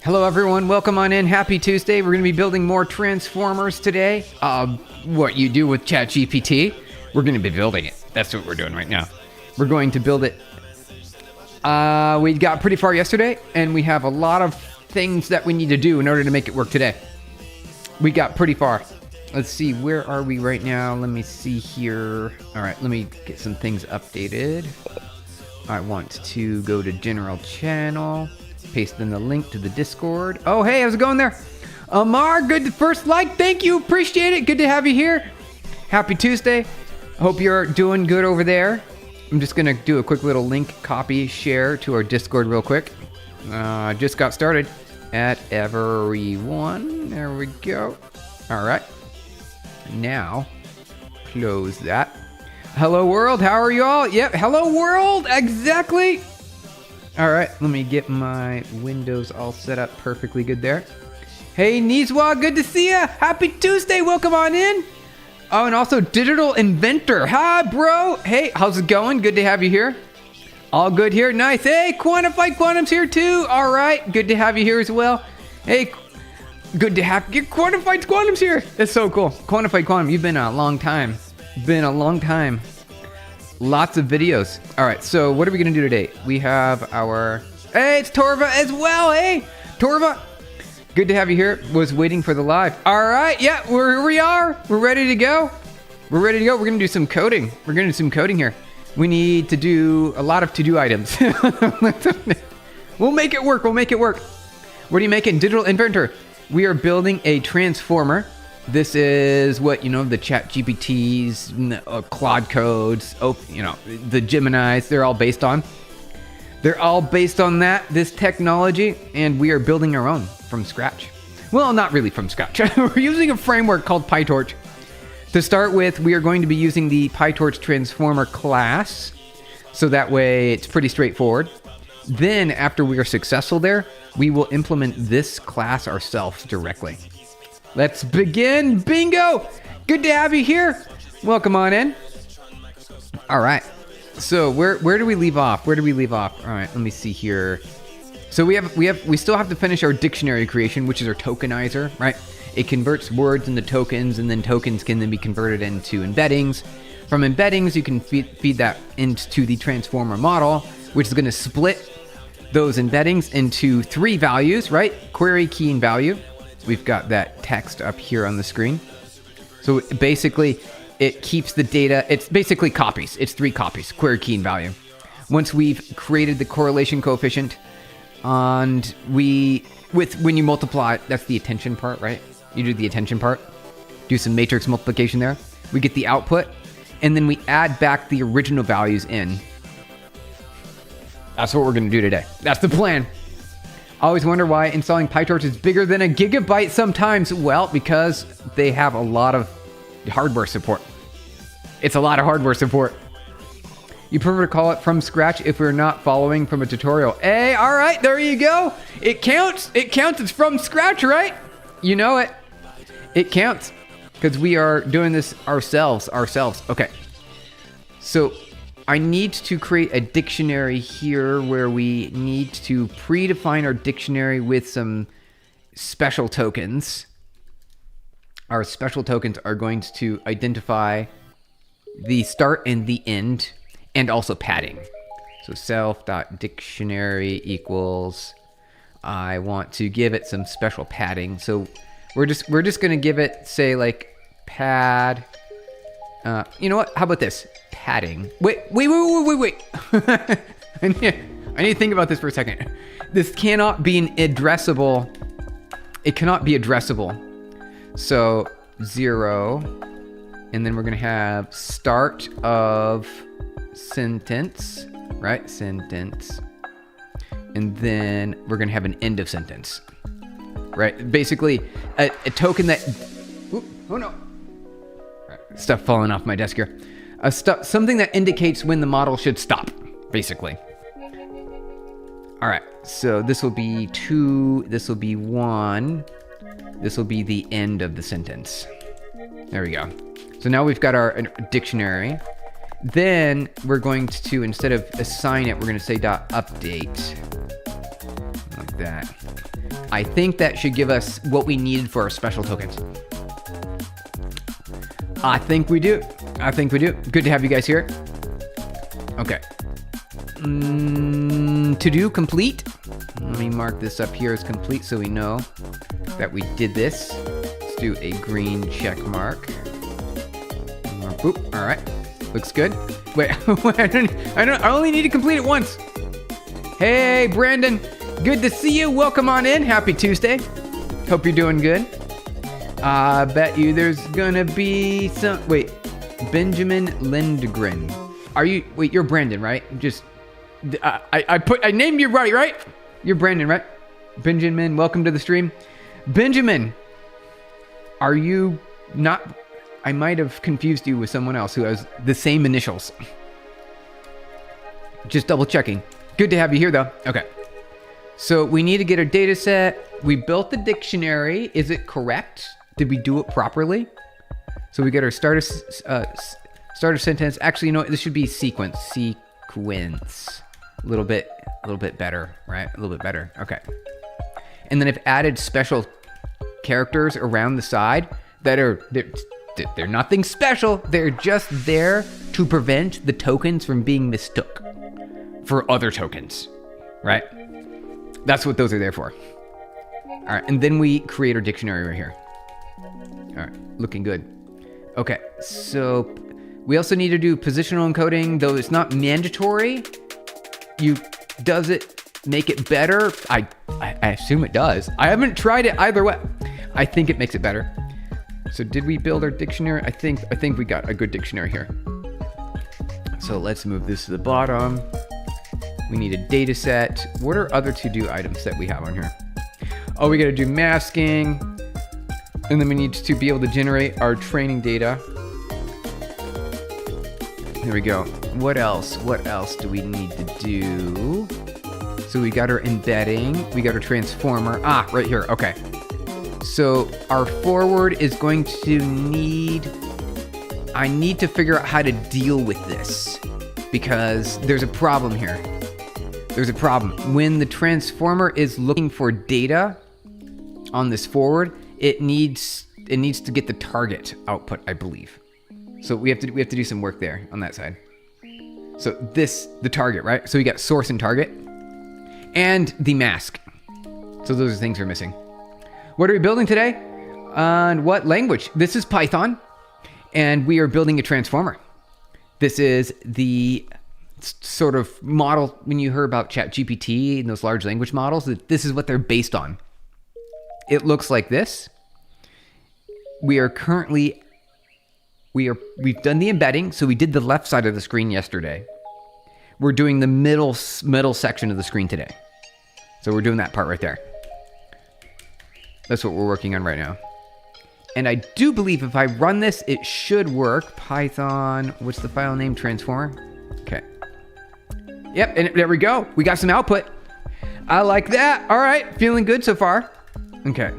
Hello everyone, welcome on in. Happy Tuesday. We're going to be building more transformers today. What you do with ChatGPT, we're going to be building it. That's what we're doing right now. We're going to build it. We got pretty far yesterday, and we have a lot of things that we need to do in order to make it work today. We got pretty far. Let's see, where are we right now? Let me see here. All right, let me get some things updated. I want to go to general channel. Paste in the link to the Discord. Oh, hey, how's it going there? Amar, good first like. Thank you. Appreciate it. Good to have you here. Happy Tuesday. Hope you're doing good over there. I'm just going to do a quick little link, copy, share to our Discord real quick. Just got started at everyone. There we go. All right. Now, close that. Hello, world. How are you all? Yep. Hello, world. Exactly. All right, let me get my windows all set up perfectly good there. Hey, Nizwa, good to see ya. Happy Tuesday, welcome on in. Oh, and also Digital Inventor. Hi, bro. Hey, how's it going? Good to have you here. All good here, nice. Hey, Quantified Quantum's here too. All right, good to have you here as well. Hey, good to have you. Quantified Quantum's here. That's so cool. Quantified Quantum, you've been a long time. Been a long time. Lots of videos. All right, so what are we gonna do today? We have our, hey, it's Torva as well. Hey, Torva, good to have you here. Was waiting for the live. All right, yeah, here we are. We're ready to go. We're ready to go. We're gonna do some coding. We're gonna do some coding here. We need to do a lot of to-do items. We'll make it work. We'll make it work. What are you making? Digital Inventor. We are building a transformer. This is what, you know, the ChatGPTs, Claude codes, the Geminis, they're all based on. They're all based on this technology, and we are building our own from scratch. Well, not really from scratch. We're using a framework called PyTorch. To start with, we are going to be using the PyTorch transformer class, so that way it's pretty straightforward. Then, after we are successful there, we will implement this class ourselves directly. Let's begin. Bingo! Good to have you here. Welcome on in. All right. So where do we leave off? Where do we leave off? All right, let me see here. So we still have to finish our dictionary creation, which is our tokenizer, right? It converts words into tokens, and then tokens can then be converted into embeddings. From embeddings, you can feed that into the transformer model, which is going to split those embeddings into 3 values, right? Query, key, and value. We've got that text up here on the screen. So basically, it keeps the data. It's basically copies. It's 3 copies, query, key, and value. Once we've created the correlation coefficient, and when you multiply, that's the attention part, right? You do the attention part, do some matrix multiplication there. We get the output, and then we add back the original values in. That's what we're going to do today. That's the plan. I always wonder why installing PyTorch is bigger than a gigabyte sometimes. Well, because they have a lot of hardware support. It's a lot of hardware support. You prefer to call it from scratch if we're not following from a tutorial. Hey, all right, there you go. It counts. It counts. It's from scratch, right? You know it. It counts because we are doing this ourselves. Okay. So I need to create a dictionary here where we need to predefine our dictionary with some special tokens. Our special tokens are going to identify the start and the end, and also padding. So self.dictionary equals, I want to give it some special padding. So we're just going to give it, say, like pad. You know what? How about this? Padding. Wait. I need to think about this for a second. This cannot be an addressable. It cannot be addressable. So 0, and then we're gonna have start of sentence, right? Sentence, and then we're gonna have an end of sentence, right? Basically, a token that. Oh no! Stuff falling off my desk here. Something that indicates when the model should stop, basically. All right, so this will be 2, this will be 1, this will be the end of the sentence. There we go. So now we've got our dictionary. Then we're going to, instead of assign it, we're going to say dot update. like that. I think that should give us what we needed for our special tokens. I think we do. Good to have you guys here. Okay. To do complete. Let me mark this up here as complete so we know that we did this. Let's do a green check mark. Boop. All right. Looks good. Wait, I only need to complete it once. Hey, Brandon. Good to see you. Welcome on in. Happy Tuesday. Hope you're doing good. I bet you there's gonna be some. Wait, Benjamin Lindgren. Wait, you're Brandon, right? I named you right? You're Brandon, right? Benjamin, welcome to the stream. Benjamin, are you not? I might have confused you with someone else who has the same initials. Just double checking. Good to have you here, though. Okay. So we need to get our data set. We built the dictionary. Is it correct? Did we do it properly? So we get our starter sentence. Actually, you know what? This should be sequence. Sequence. A little bit better, right? A little bit better. Okay. And then I've added special characters around the side that they're nothing special. They're just there to prevent the tokens from being mistook for other tokens, right? That's what those are there for. All right, and then we create our dictionary right here. All right, looking good. Okay, so we also need to do positional encoding, though it's not mandatory. Does it make it better? I assume it does. I haven't tried it either way. I think it makes it better. So did we build our dictionary? I think we got a good dictionary here. So let's move this to the bottom. We need a data set. What are other to-do items that we have on here? Oh, we got to do masking. And then we need to be able to generate our training data. There we go. What else? What else do we need to do? So we got our embedding. We got our transformer. Ah, right here. Okay. So our forward is going to I need to figure out how to deal with this because there's a problem here. There's a problem. When the transformer is looking for data on this forward, it needs to get the target output, I believe. So we have to do some work there on that side. So the target, right? So we got source and target and the mask. So those are things we're missing. What are we building today? On what language? This is Python, and we are building a transformer. This is the sort of model when you heard about ChatGPT and those large language models. This is what they're based on. It looks like this. We've done the embedding, so we did the left side of the screen yesterday. We're doing the middle section of the screen today. So we're doing that part right there. That's what we're working on right now. And I do believe if I run this, it should work. Python, what's the file name? Transformer. Okay. Yep, and there we go. We got some output. I like that. All right, feeling good so far. Okay.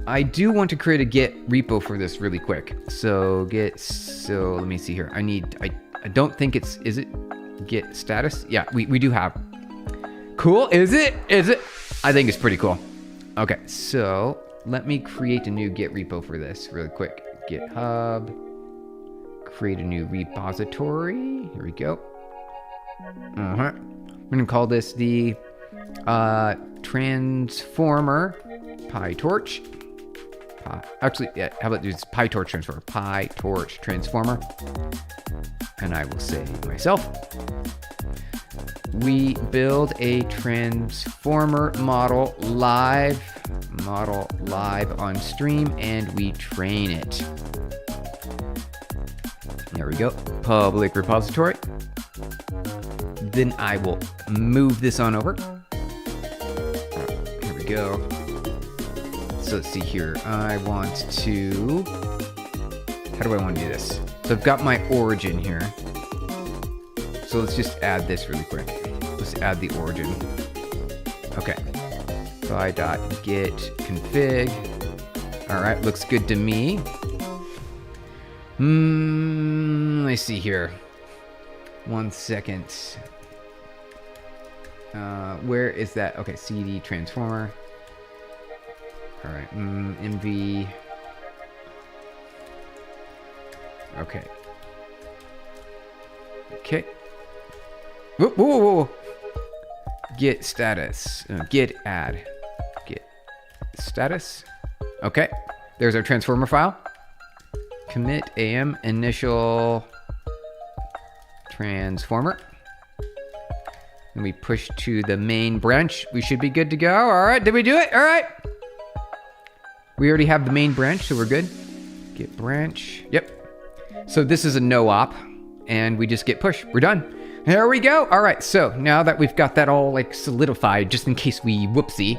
I do want to create a Git repo for this really quick. So let me see here. I don't think is it Git status? Yeah, we do have. Cool, is it? I think it's pretty cool. Okay, so let me create a new Git repo for this really quick. GitHub, create a new repository. Here we go. I'm gonna call this the transformer PyTorch. Actually, yeah, how about this PyTorch transformer? PyTorch transformer. And I will say myself. We build a transformer model live on stream, and we train it. There we go. Public repository. Then I will move this on over. Here we go. So let's see here. I want to... How do I want to do this? So I've got my origin here. So let's just add this really quick. Let's add the origin. Okay. Py.get config. All right, looks good to me. Let's see here. 1 second. Where is that? Okay, CD transformer. All right, MV. Okay. Okay. Whoa, whoa, whoa. Get status. Get add. Get status. Okay. There's our transformer file. Commit AM initial transformer. And we push to the main branch. We should be good to go. All right. Did we do it? All right. We already have the main branch, so we're good. Get branch. Yep. So this is a no op, and we just get push. We're done. There we go. All right. So now that we've got that all like solidified, just in case we whoopsie,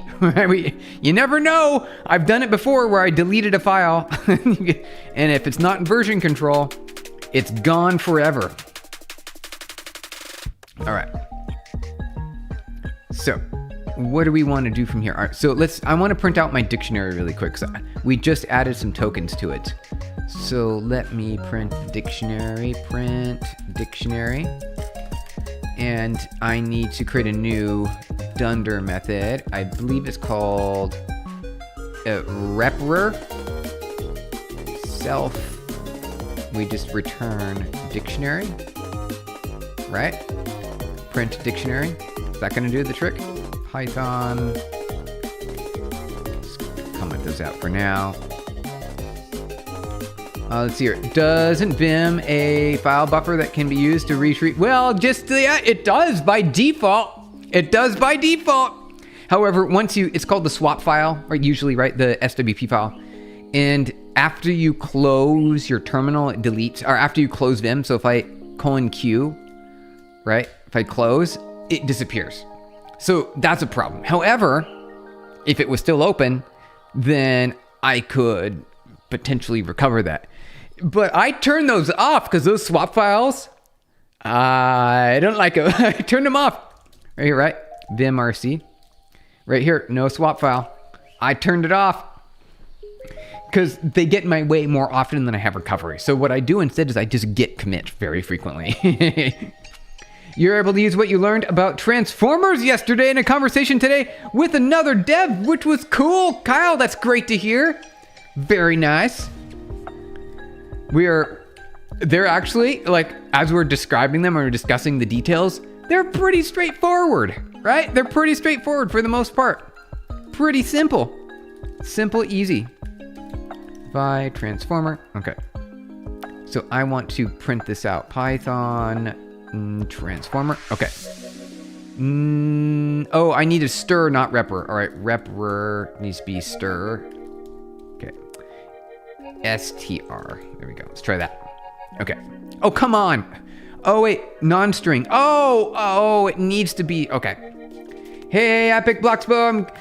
you never know. I've done it before where I deleted a file, and if it's not in version control, it's gone forever. All right. So what do we want to do from here? All right, so I want to print out my dictionary really quick. So we just added some tokens to it. So let me print dictionary, and I need to create a new dunder method. I believe it's called reprer self. We just return dictionary, right? Print dictionary. Is that going to do the trick? Python. Let's comment those out for now. Let's see here. Doesn't Vim a file buffer that can be used to retrieve? Well, yeah, it does by default. It does by default. However, it's called the swap file, right? Usually, right? The SWP file. And after you close your terminal, it deletes, or after you close Vim. So if I :Q, right? If I close, it disappears. So that's a problem. However, if it was still open, then I could potentially recover that. But I turned those off because those swap files, I don't like it. I turned them off. Right here, right? vimrc. Right here, no swap file. I turned it off because they get in my way more often than I have recovery. So what I do instead is I just git commit very frequently. You're able to use what you learned about transformers yesterday in a conversation today with another dev, which was cool. Kyle, that's great to hear. Very nice. They're actually, like, as we're describing them or discussing the details, they're pretty straightforward, right? They're pretty straightforward for the most part. Pretty simple. Simple, easy. By transformer. Okay. So I want to print this out. Python transformer. Okay. Oh, I need a stir, not reprer. All right, reprer needs to be stir. Okay. str. There we go. Let's try that. Okay. Oh, come on. Oh, wait. Non-string. Oh, it needs to be. Okay. Hey, Epic Bloxbo.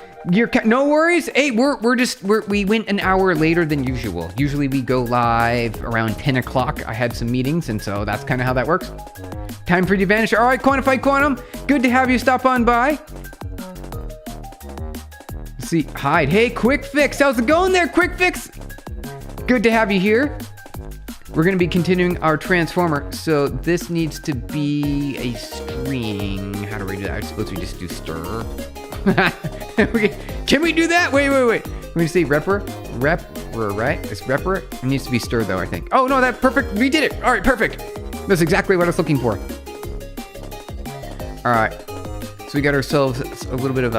No worries. Hey, we went an hour later than usual. Usually we go live around 10 o'clock. I had some meetings, and so that's kind of how that works. Time for the advantage. All right, Quantified Quantum. Good to have you stop on by. Let's see, hide. Hey, Quick Fix. How's it going there, Quick Fix? Good to have you here. We're going to be continuing our transformer. So this needs to be a string. How do we do that? I suppose we just do stir. Can we do that? Wait. Let me see. Reprer, right? It's reprer. It needs to be stir though, I think. Oh no, that's perfect. We did it. All right, perfect. That's exactly what I was looking for. All right. So we got ourselves a little bit of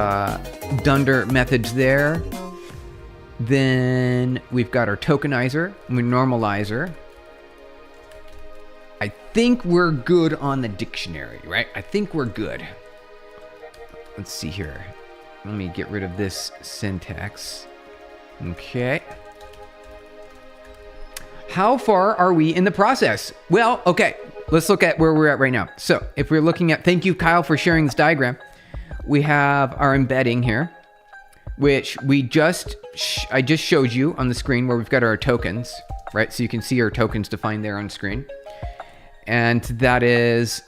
dunder methods there. Then we've got our tokenizer and normalizer. I think we're good on the dictionary, right? I think we're good. Let's see here. Let me get rid of this syntax. Okay. How far are we in the process? Well, okay. Let's look at where we're at right now. So if we're looking at, thank you, Kyle, for sharing this diagram. We have our embedding here, which I just showed you on the screen where we've got our tokens, right? So you can see our tokens defined there on screen. And that is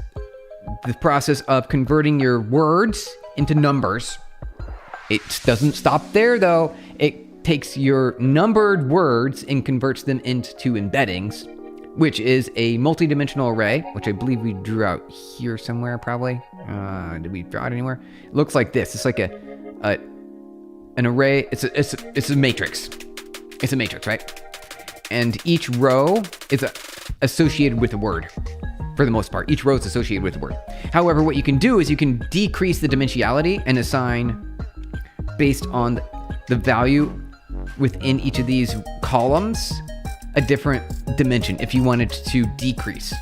the process of converting your words into numbers. It doesn't stop there though. It takes your numbered words and converts them into embeddings, which is a multi-dimensional array, which I believe we drew out here somewhere, probably. Did we draw it anywhere? It looks like this. It's like an array. It's a matrix. It's a matrix, right? And each row is associated with a word, for the most part. Each row is associated with a word. However, what you can do is you can decrease the dimensionality and assign, based on the value within each of these columns, a different dimension if you wanted to decrease.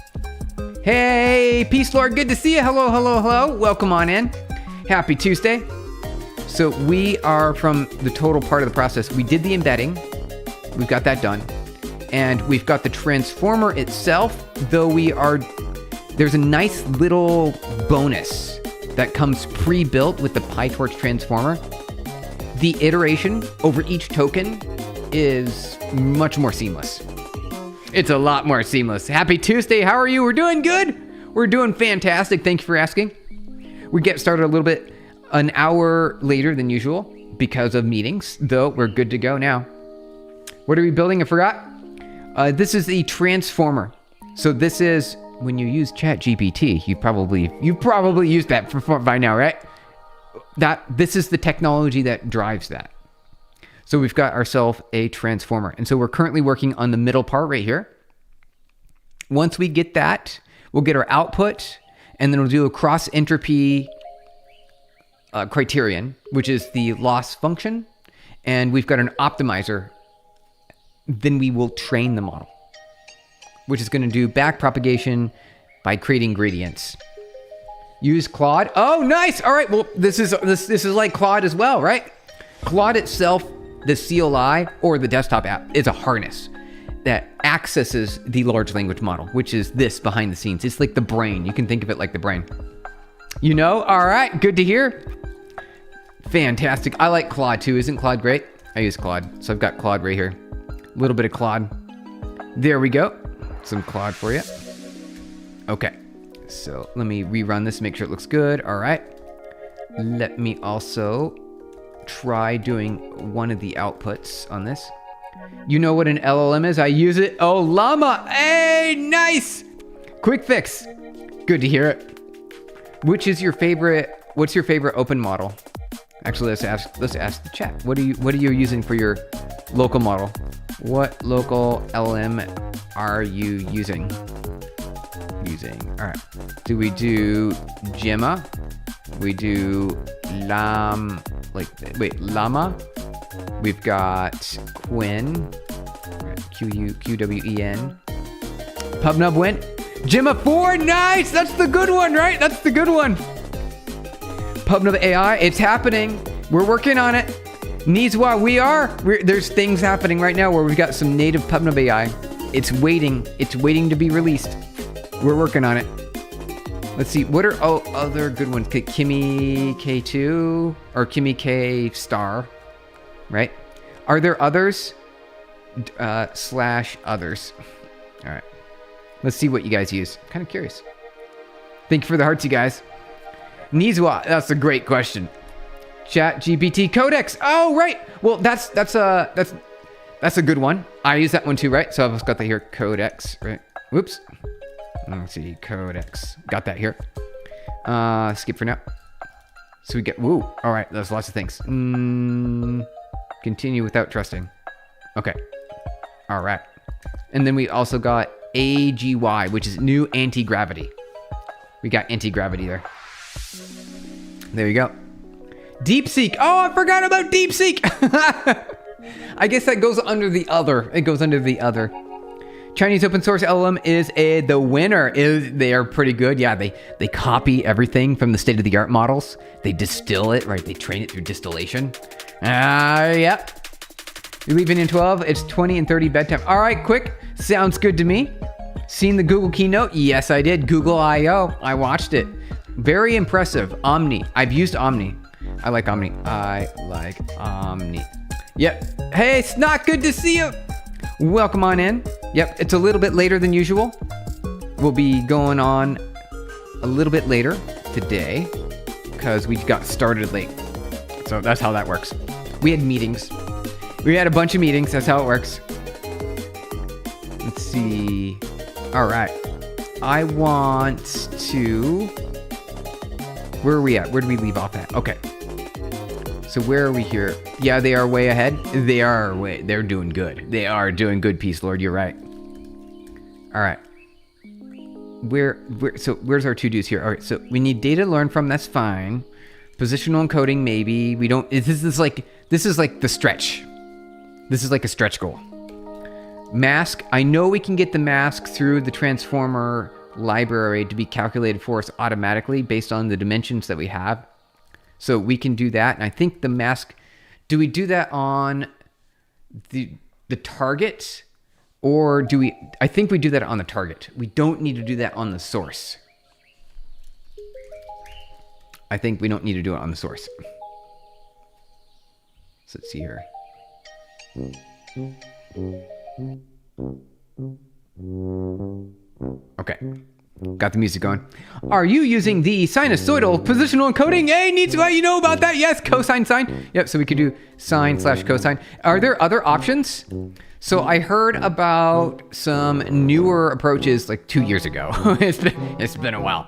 Hey, Peace Lord, good to see you. Hello, hello, hello. Welcome on in. Happy Tuesday. So we are from the total part of the process. We did the embedding. We've got that done. And we've got the transformer itself, though there's a nice little bonus that comes pre-built with the PyTorch transformer. The iteration over each token is much more seamless. It's a lot more seamless. Happy Tuesday. How are you? We're doing good. We're doing fantastic. Thank you for asking. We get started a little bit an hour later than usual because of meetings, though we're good to go now. What are we building? I forgot. This is the transformer. So this is when you use ChatGPT, you've probably used that by now, right? This is the technology that drives that. So we've got ourselves a transformer. And so we're currently working on the middle part right here. Once we get that, we'll get our output, and then we'll do a cross entropy criterion, which is the loss function. And we've got an optimizer. Then we will train the model, which is going to do back propagation by creating gradients. Use Claude. Oh, nice. All right. Well, this is like Claude as well, right? Claude itself, the CLI or the desktop app, is a harness that accesses the large language model, which is this behind the scenes. It's like the brain. You can think of it like the brain. You know? All right. Good to hear. Fantastic. I like Claude too. Isn't Claude great? I use Claude. So I've got Claude right here. A little bit of Claude. There we go. Some Claude for you. Okay. So let me rerun this, make sure it looks good. All right. Let me also try doing one of the outputs on this. You know what an LLM is? I use it. Oh, Llama. Hey, nice. Quick fix. Good to hear it. What's your favorite open model? Actually, let's ask the chat. What are you using for your local model? What local LLM are you using? All right. Do we do Gemma? We do Llama. We've got Quinn. QWEN. PubNub went. Gemma 4. Nice. That's the good one, right? That's the good one. PubNub AI. It's happening. We're working on it. Nizwa, there's things happening right now where we've got some native PubNub AI. It's waiting to be released. We're working on it. Let's see, what are other good ones? Kimi K2 or Kimi K star, right? Are there others? /others. All right. Let's see what you guys use. I'm kind of curious. Thank you for the hearts, you guys. Nizwa, that's a great question. ChatGPT Codex. Oh, right. Well, that's a good one. I use that one too, right? So I've got that here, Codex, right? Whoops. Let's see, Codex. Got that here. Skip for now. So we get, woo. All right, there's lots of things. Continue without trusting. Okay. All right. And then we also got AGY, which is new anti-gravity. We got anti-gravity there. There you go. DeepSeek. Oh, I forgot about DeepSeek. I guess that goes under the other. It goes under the other. Chinese open source LLM is the winner. They are pretty good. Yeah, they copy everything from the state-of-the-art models. They distill it, right? They train it through distillation. Yep. You're leaving in 12. It's 20 and 30 bedtime. All right, quick. Sounds good to me. Seen the Google keynote? Yes, I did. Google I/O. I watched it. Very impressive. Omni. I've used Omni. I like Omni. Yep. Hey, Snot, good to see you. Welcome on in. Yep, it's a little bit later than usual. We'll be going on a little bit later today because we got started late. So that's how that works. We had meetings. We had a bunch of meetings. That's how it works. Let's see. All right. I want to... Where are we at? Where did we leave off at? Okay. So where are we here? Yeah, they are way ahead. They're doing good. They are doing good, Peace Lord. You're right. All right. So where's our to-dos here? All right, so we need data to learn from. That's fine. Positional encoding, maybe. We don't... This is like the stretch. This is like a stretch goal. Mask. I know we can get the mask through the transformer library to be calculated for us automatically based on the dimensions that we have. So we can do that. And I think the mask... Do we do that on the target? Or do we... I think we do that on the target. We don't need to do that on the source. I think we don't need to do it on the source. So let's see here. Okay. Got the music going. Are you using the sinusoidal positional encoding? Hey, needs to let you know about that. Yes, cosine, sine. Yep, so we could do sine / cosine. Are there other options? So I heard about some newer approaches like 2 years ago. It's been a while.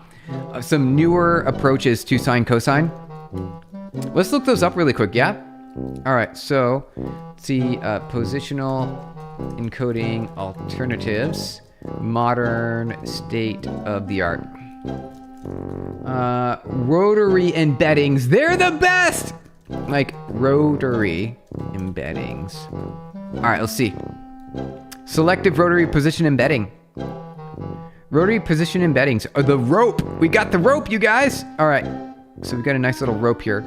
Some newer approaches to sine cosine. Let's look those up really quick, yeah? All right, so let's see, positional encoding alternatives, modern state of the art. Rotary embeddings, they're the best! Like rotary embeddings. All right, let's see. Selective rotary position embedding. Rotary position embeddings are the rope. We got the rope, you guys. All right, so we've got a nice little rope here.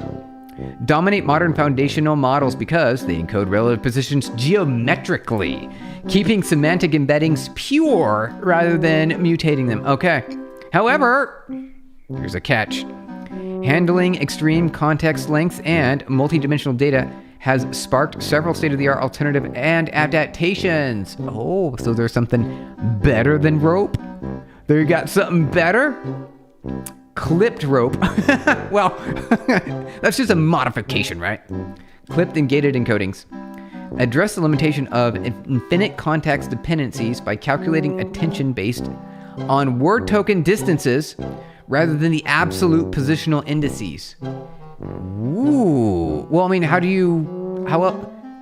Dominate modern foundational models because they encode relative positions geometrically, keeping semantic embeddings pure rather than mutating them. Okay. However, here's a catch. Handling extreme context lengths and multidimensional data has sparked several state-of-the-art alternative and adaptations. Oh, so there's something better than rope? There you got something better? Clipped rope. Well, that's just a modification, right? Clipped and gated encodings. Address the limitation of infinite context dependencies by calculating attention based on word token distances rather than the absolute positional indices. Ooh. Well, I mean,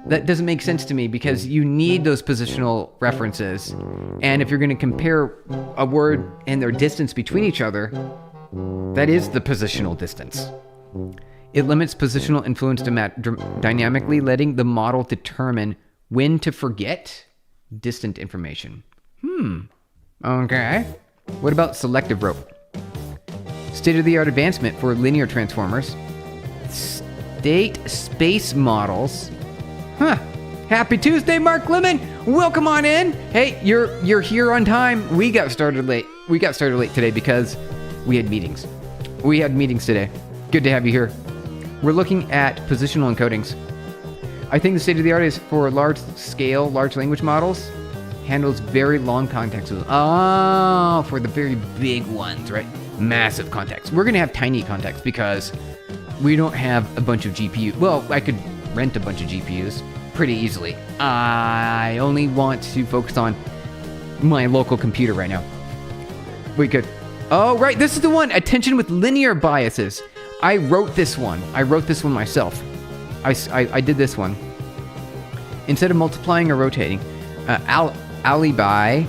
that doesn't make sense to me because you need those positional references. And if you're going to compare a word and their distance between each other, that is the positional distance. It limits positional influence dynamically, letting the model determine when to forget distant information. Okay. What about selective rope? State-of-the-art advancement for linear transformers. State space models. Huh. Happy Tuesday, Mark Lemon. Welcome on in. Hey, you're here on time. We got started late. We got started late today because we had meetings. We had meetings today. Good to have you here. We're looking at positional encodings. I think the state of the art is for large language models. Handles very long contexts. Oh, for the very big ones, right? Massive context. We're going to have tiny context because we don't have a bunch of GPUs. Well, I could rent a bunch of GPUs pretty easily. I only want to focus on my local computer right now. We could. Oh, right. This is the one. Attention with linear biases. I wrote this one. Myself. I did this one. Instead of multiplying or rotating, Alibi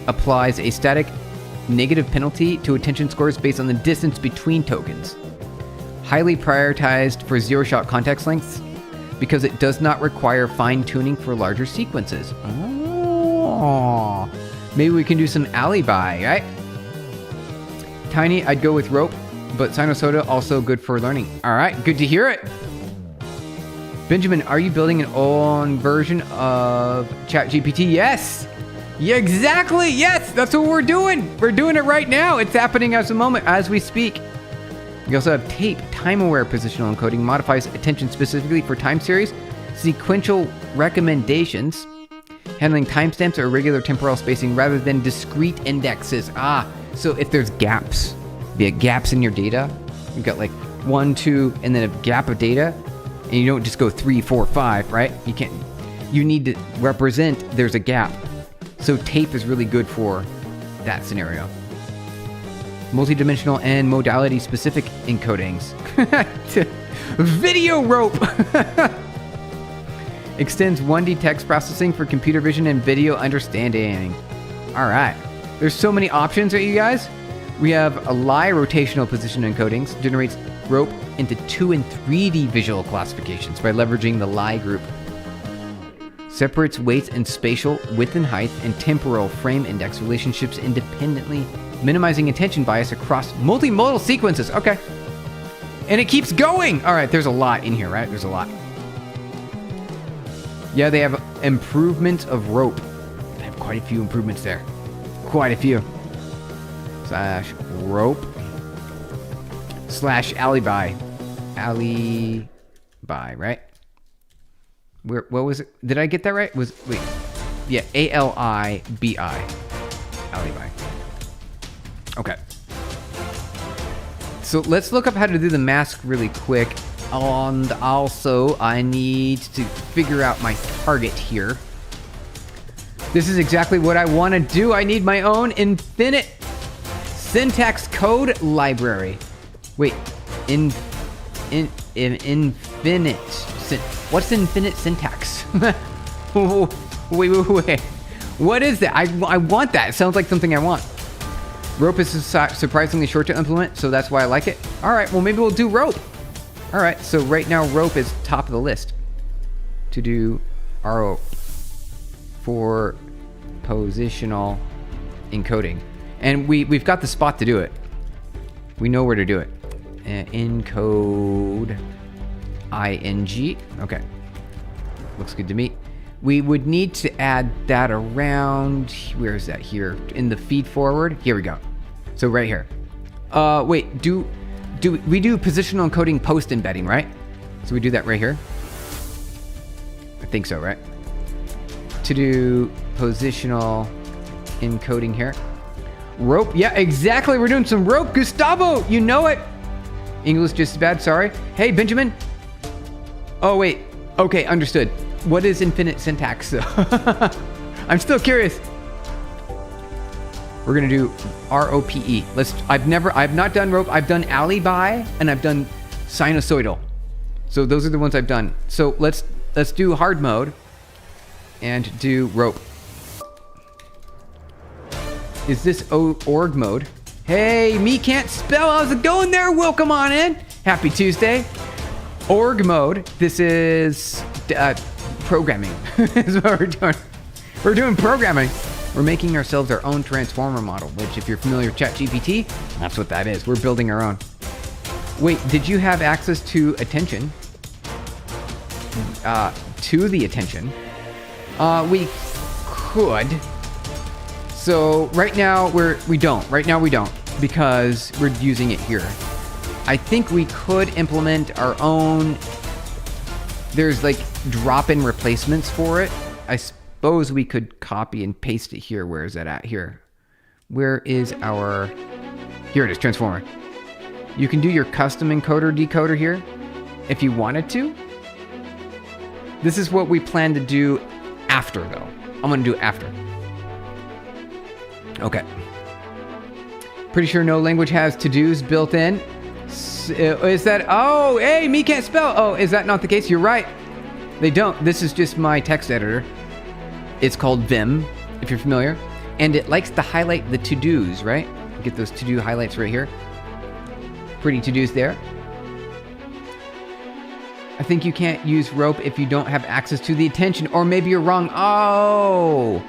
applies a static negative penalty to attention scores based on the distance between tokens. Highly prioritized for zero-shot context lengths because it does not require fine-tuning for larger sequences. Oh, maybe we can do some Alibi, right? Tiny, I'd go with rope, but sinusoidal also good for learning. All right, good to hear it. Benjamin, are you building an own version of ChatGPT? Yes. Yeah, exactly. Yes, that's what we're doing. We're doing it right now. It's happening as a moment as we speak. We also have tape, time-aware positional encoding, modifies attention specifically for time series, sequential recommendations, handling timestamps or irregular temporal spacing rather than discrete indexes. So if there's gaps, be it gaps in your data, you've got like 1, 2, and then a gap of data, and you don't just go 3, 4, 5, right? You need to represent there's a gap. So tape is really good for that scenario. Multidimensional and modality specific encodings. Video rope. Extends 1D text processing for computer vision and video understanding. All right. There's so many options, right, you guys? We have a lie rotational position encodings, generates rope into 2 and 3D visual classifications by leveraging the lie group. Separates weights and spatial, width and height, and temporal frame index relationships independently, minimizing attention bias across multimodal sequences. Okay. And it keeps going. All right, there's a lot in here, right? There's a lot. Yeah, they have improvement of rope. They have quite a few improvements there. Quite a few. Slash rope. Slash alibi. Alibi, right? What was it? Did I get that right? Wait. Yeah, A-L-I-B-I. Alibi. Okay. So let's look up how to do the mask really quick. And also, I need to figure out my target here. This is exactly what I want to do. I need my own infinite syntax code library. Wait, infinite. What's infinite syntax? wait. What is that? I want that. It sounds like something I want. Rope is surprisingly short to implement, so that's why I like it. All right, well, maybe we'll do rope. All right, so right now rope is top of the list to do RO for positional encoding. And we've got the spot to do it. We know where to do it. Encode ing. Okay, looks good to me. We would need to add that around, where is that here? In the feed forward, here we go. So right here. Wait, do we do positional encoding post embedding, right? So we do that right here. I think so, right? To do positional encoding here. Rope, yeah, exactly. We're doing some rope. Gustavo, you know it. English just as bad, sorry. Hey, Benjamin. Oh, wait. Okay, understood. What is infinite syntax? I'm still curious. We're gonna do ROPE. I've not done rope. I've done alibi and I've done sinusoidal. So those are the ones I've done. So let's do hard mode and do rope. Is this org mode? Hey, me can't spell. How's it going there? Welcome on in. Happy Tuesday. Org mode. This is programming. Is what we're doing. We're doing programming. We're making ourselves our own transformer model, which if you're familiar with ChatGPT, that's what that is. We're building our own. Wait, did you have access to attention? To the attention? We could. So right now we don't. Right now we don't because we're using it here. I think we could implement our own. There's like drop-in replacements for it. I suppose we could copy and paste it here. Where is that at? Here. Where is our... Here it is, transformer. You can do your custom encoder decoder here if you wanted to. This is what we plan to do after, though. I'm going to do it after. Okay. Pretty sure no language has to-dos built in. Is that... Oh, hey, me can't spell. Oh, is that not the case? You're right. They don't. This is just my text editor. It's called Vim, if you're familiar. And it likes to highlight the to-dos, right? Get those to-do highlights right here. Pretty to-dos there. I think you can't use rope if you don't have access to the attention, or maybe you're wrong. Oh,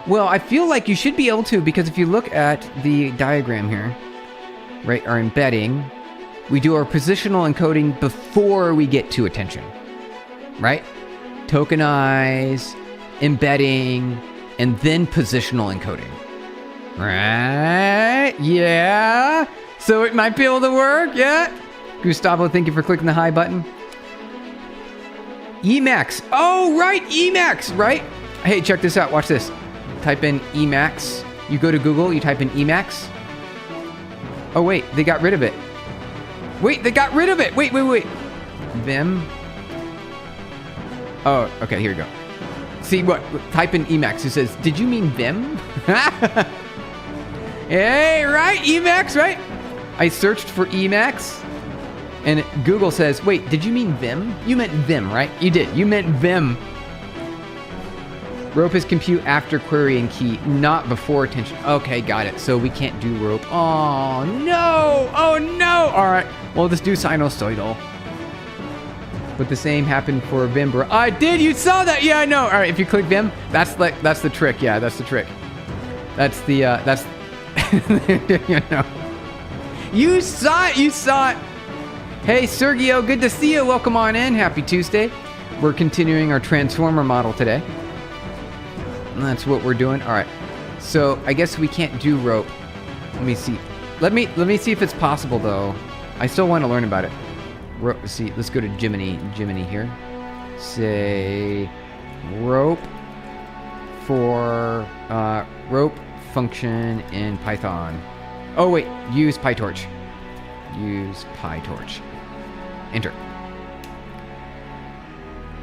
well, I feel like you should be able to, because if you look at the diagram here, right, our embedding, we do our positional encoding before we get to attention, right? Tokenize, embedding, and then positional encoding. Right? Yeah. So it might be able to work, yeah? Gustavo, thank you for clicking the hi button. Emacs. Oh, right, Emacs, right? Hey, check this out. Watch this. Type in Emacs. You go to Google, you type in Emacs. Oh, wait, they got rid of it. Wait, they got rid of it. Wait. Vim. Oh, okay, here we go. See what? Type in Emacs. Who says, "Did you mean Vim?" Hey, right? Emacs, right? I searched for Emacs, and Google says, "Wait, did you mean Vim? You meant Vim, right? You did. You meant Vim." Rope is compute after query and key, not before attention. Okay, got it. So we can't do rope. Oh no! Oh no! All right. Well, let's do sinusoidal. But the same happened for Vim. I did. You saw that? Yeah, I know. All right. If you click Vim, that's the trick. Yeah, that's the trick. That's the you know. You saw it. You saw it. Hey, Sergio, good to see you. Welcome on in. Happy Tuesday. We're continuing our transformer model today. And that's what we're doing. All right. So I guess we can't do rope. Let me see. Let me see if it's possible though. I still want to learn about it. See, let's go to Jiminy here. Say rope for rope function in Python. Oh wait, use PyTorch. Use PyTorch. Enter.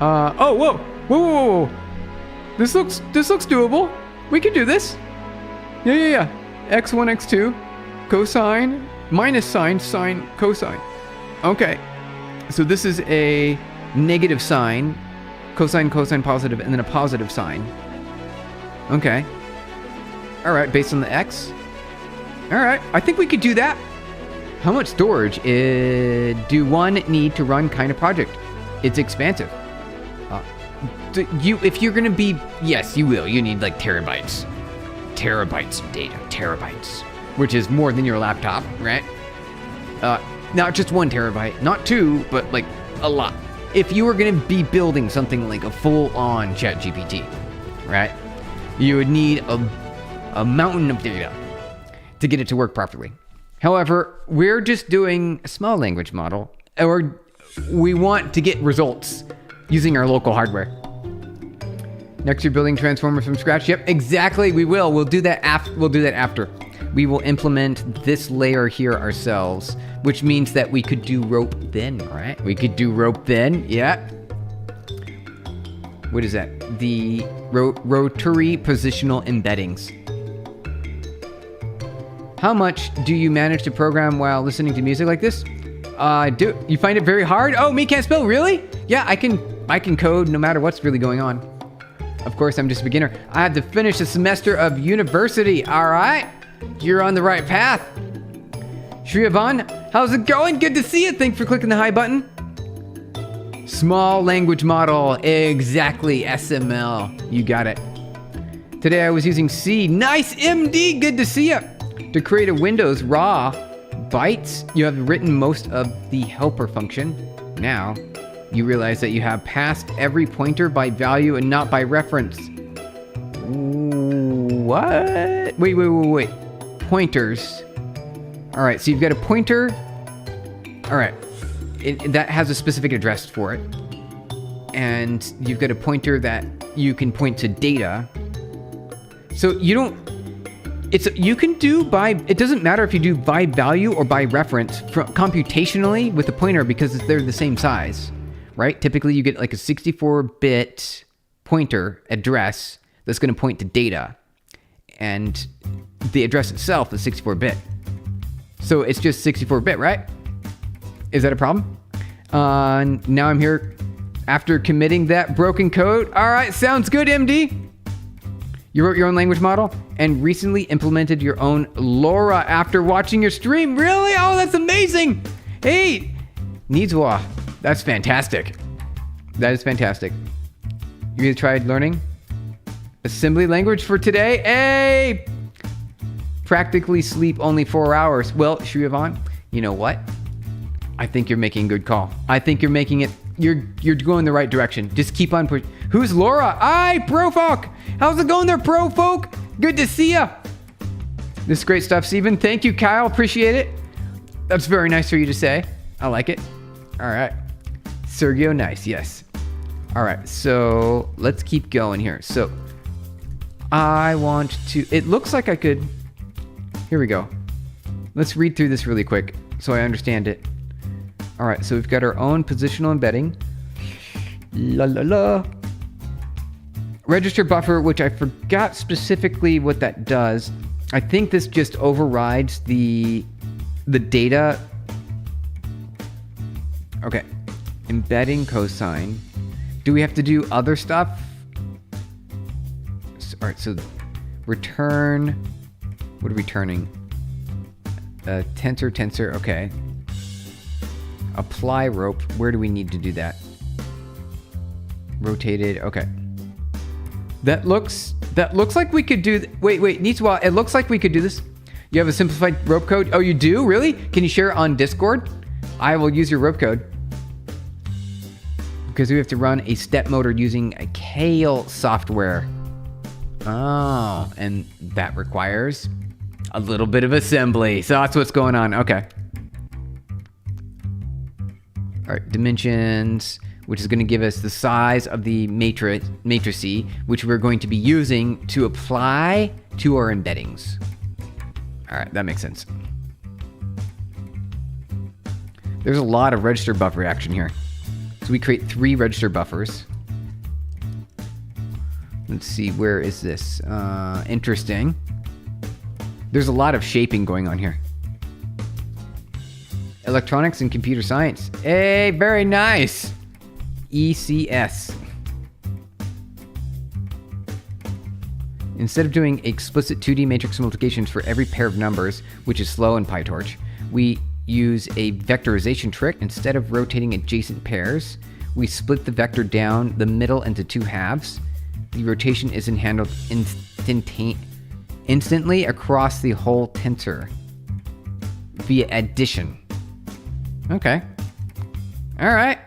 Oh, whoa. This looks doable. We can do this. Yeah. X1, X2, cosine, minus sine, sine, cosine. Okay. So this is a negative sign, cosine, cosine, positive, and then a positive sign. Okay. All right, based on the X. All right, I think we could do that. How much storage do one need to run kind of project? It's expansive. If you're gonna be, yes, you will. You need like terabytes of data, terabytes, which is more than your laptop, right? Not just 1 terabyte, not 2, but like a lot. If you were gonna be building something like a full-on ChatGPT, right? You would need a mountain of data to get it to work properly. However, we're just doing a small language model, or we want to get results using our local hardware. Next, you're building transformers from scratch. Yep, exactly. We will. We'll do that after. We will implement this layer here ourselves, which means that we could do rope then, right? We could do rope then. Yeah. What is that? The rotary positional embeddings. How much do you manage to program while listening to music like this? Do you find it very hard? Oh, me can't spell, really? Yeah, I can code no matter what's really going on. Of course, I'm just a beginner. I have to finish a semester of university. All right, you're on the right path. Shriyavan, how's it going? Good to see you. Thanks for clicking the hi button. Small language model, exactly. SML, you got it. Today I was using C. Nice, MD. Good to see you. To create a Windows raw bytes, you have written most of the helper function. Now, you realize that you have passed every pointer by value and not by reference. What? Wait. Pointers. All right, so you've got a pointer. All right, that has a specific address for it. And you've got a pointer that you can point to data. So you can do by, it doesn't matter if you do by value or by reference computationally with a pointer because they're the same size, right? Typically you get like a 64-bit pointer address that's going to point to data, and the address itself is 64-bit. So it's just 64-bit, right? Is that a problem? Now I'm here after committing that broken code. All right, sounds good, MD. You wrote your own language model and recently implemented your own LoRa after watching your stream. Really? Oh, that's amazing. Hey, Nizwa, that's fantastic. That is fantastic. You guys tried learning assembly language for today? Hey, practically sleep only 4 hours. Well, Shriyavan, you know what? I think you're making a good call. I think you're making it, you're going the right direction. Just keep on pushing. Who's Laura? Hi, Profolk. How's it going there, Profolk? Good to see ya. This is great stuff, Steven. Thank you, Kyle. Appreciate it. That's very nice for you to say. I like it. All right. Sergio, nice. Yes. All right. So let's keep going here. So I want to, it looks like I could, here we go. Let's read through this really quick so I understand it. All right. So we've got our own positional embedding. La la la. register buffer, which I forgot specifically what that does. I think this just overrides the data. Okay. Embedding cosine. Do we have to do other stuff? All right, so return. What are we returning? Tensor. Okay. Apply rope. Where do we need to do that? Rotated. Okay. That looks like we could do. Wait. Nitsuwa, it looks like we could do this. You have a simplified rope code. Oh, you do? Really? Can you share it on Discord? I will use your rope code. Because we have to run a step motor using a Kale software. Oh, and that requires a little bit of assembly. So that's what's going on. Okay. All right, dimensions, which is going to give us the size of the matrice, which we're going to be using to apply to our embeddings. All right, that makes sense. There's a lot of register buffer action here. So we create 3 register buffers. Let's see, where is this? Interesting. There's a lot of shaping going on here. Electronics and computer science. Hey, very nice. ECS. Instead of doing explicit 2D matrix multiplications for every pair of numbers, which is slow in PyTorch, we use a vectorization trick. Instead of rotating adjacent pairs, we split the vector down the middle into 2 halves. The rotation isn't handled instantly across the whole tensor via addition. Okay. All right.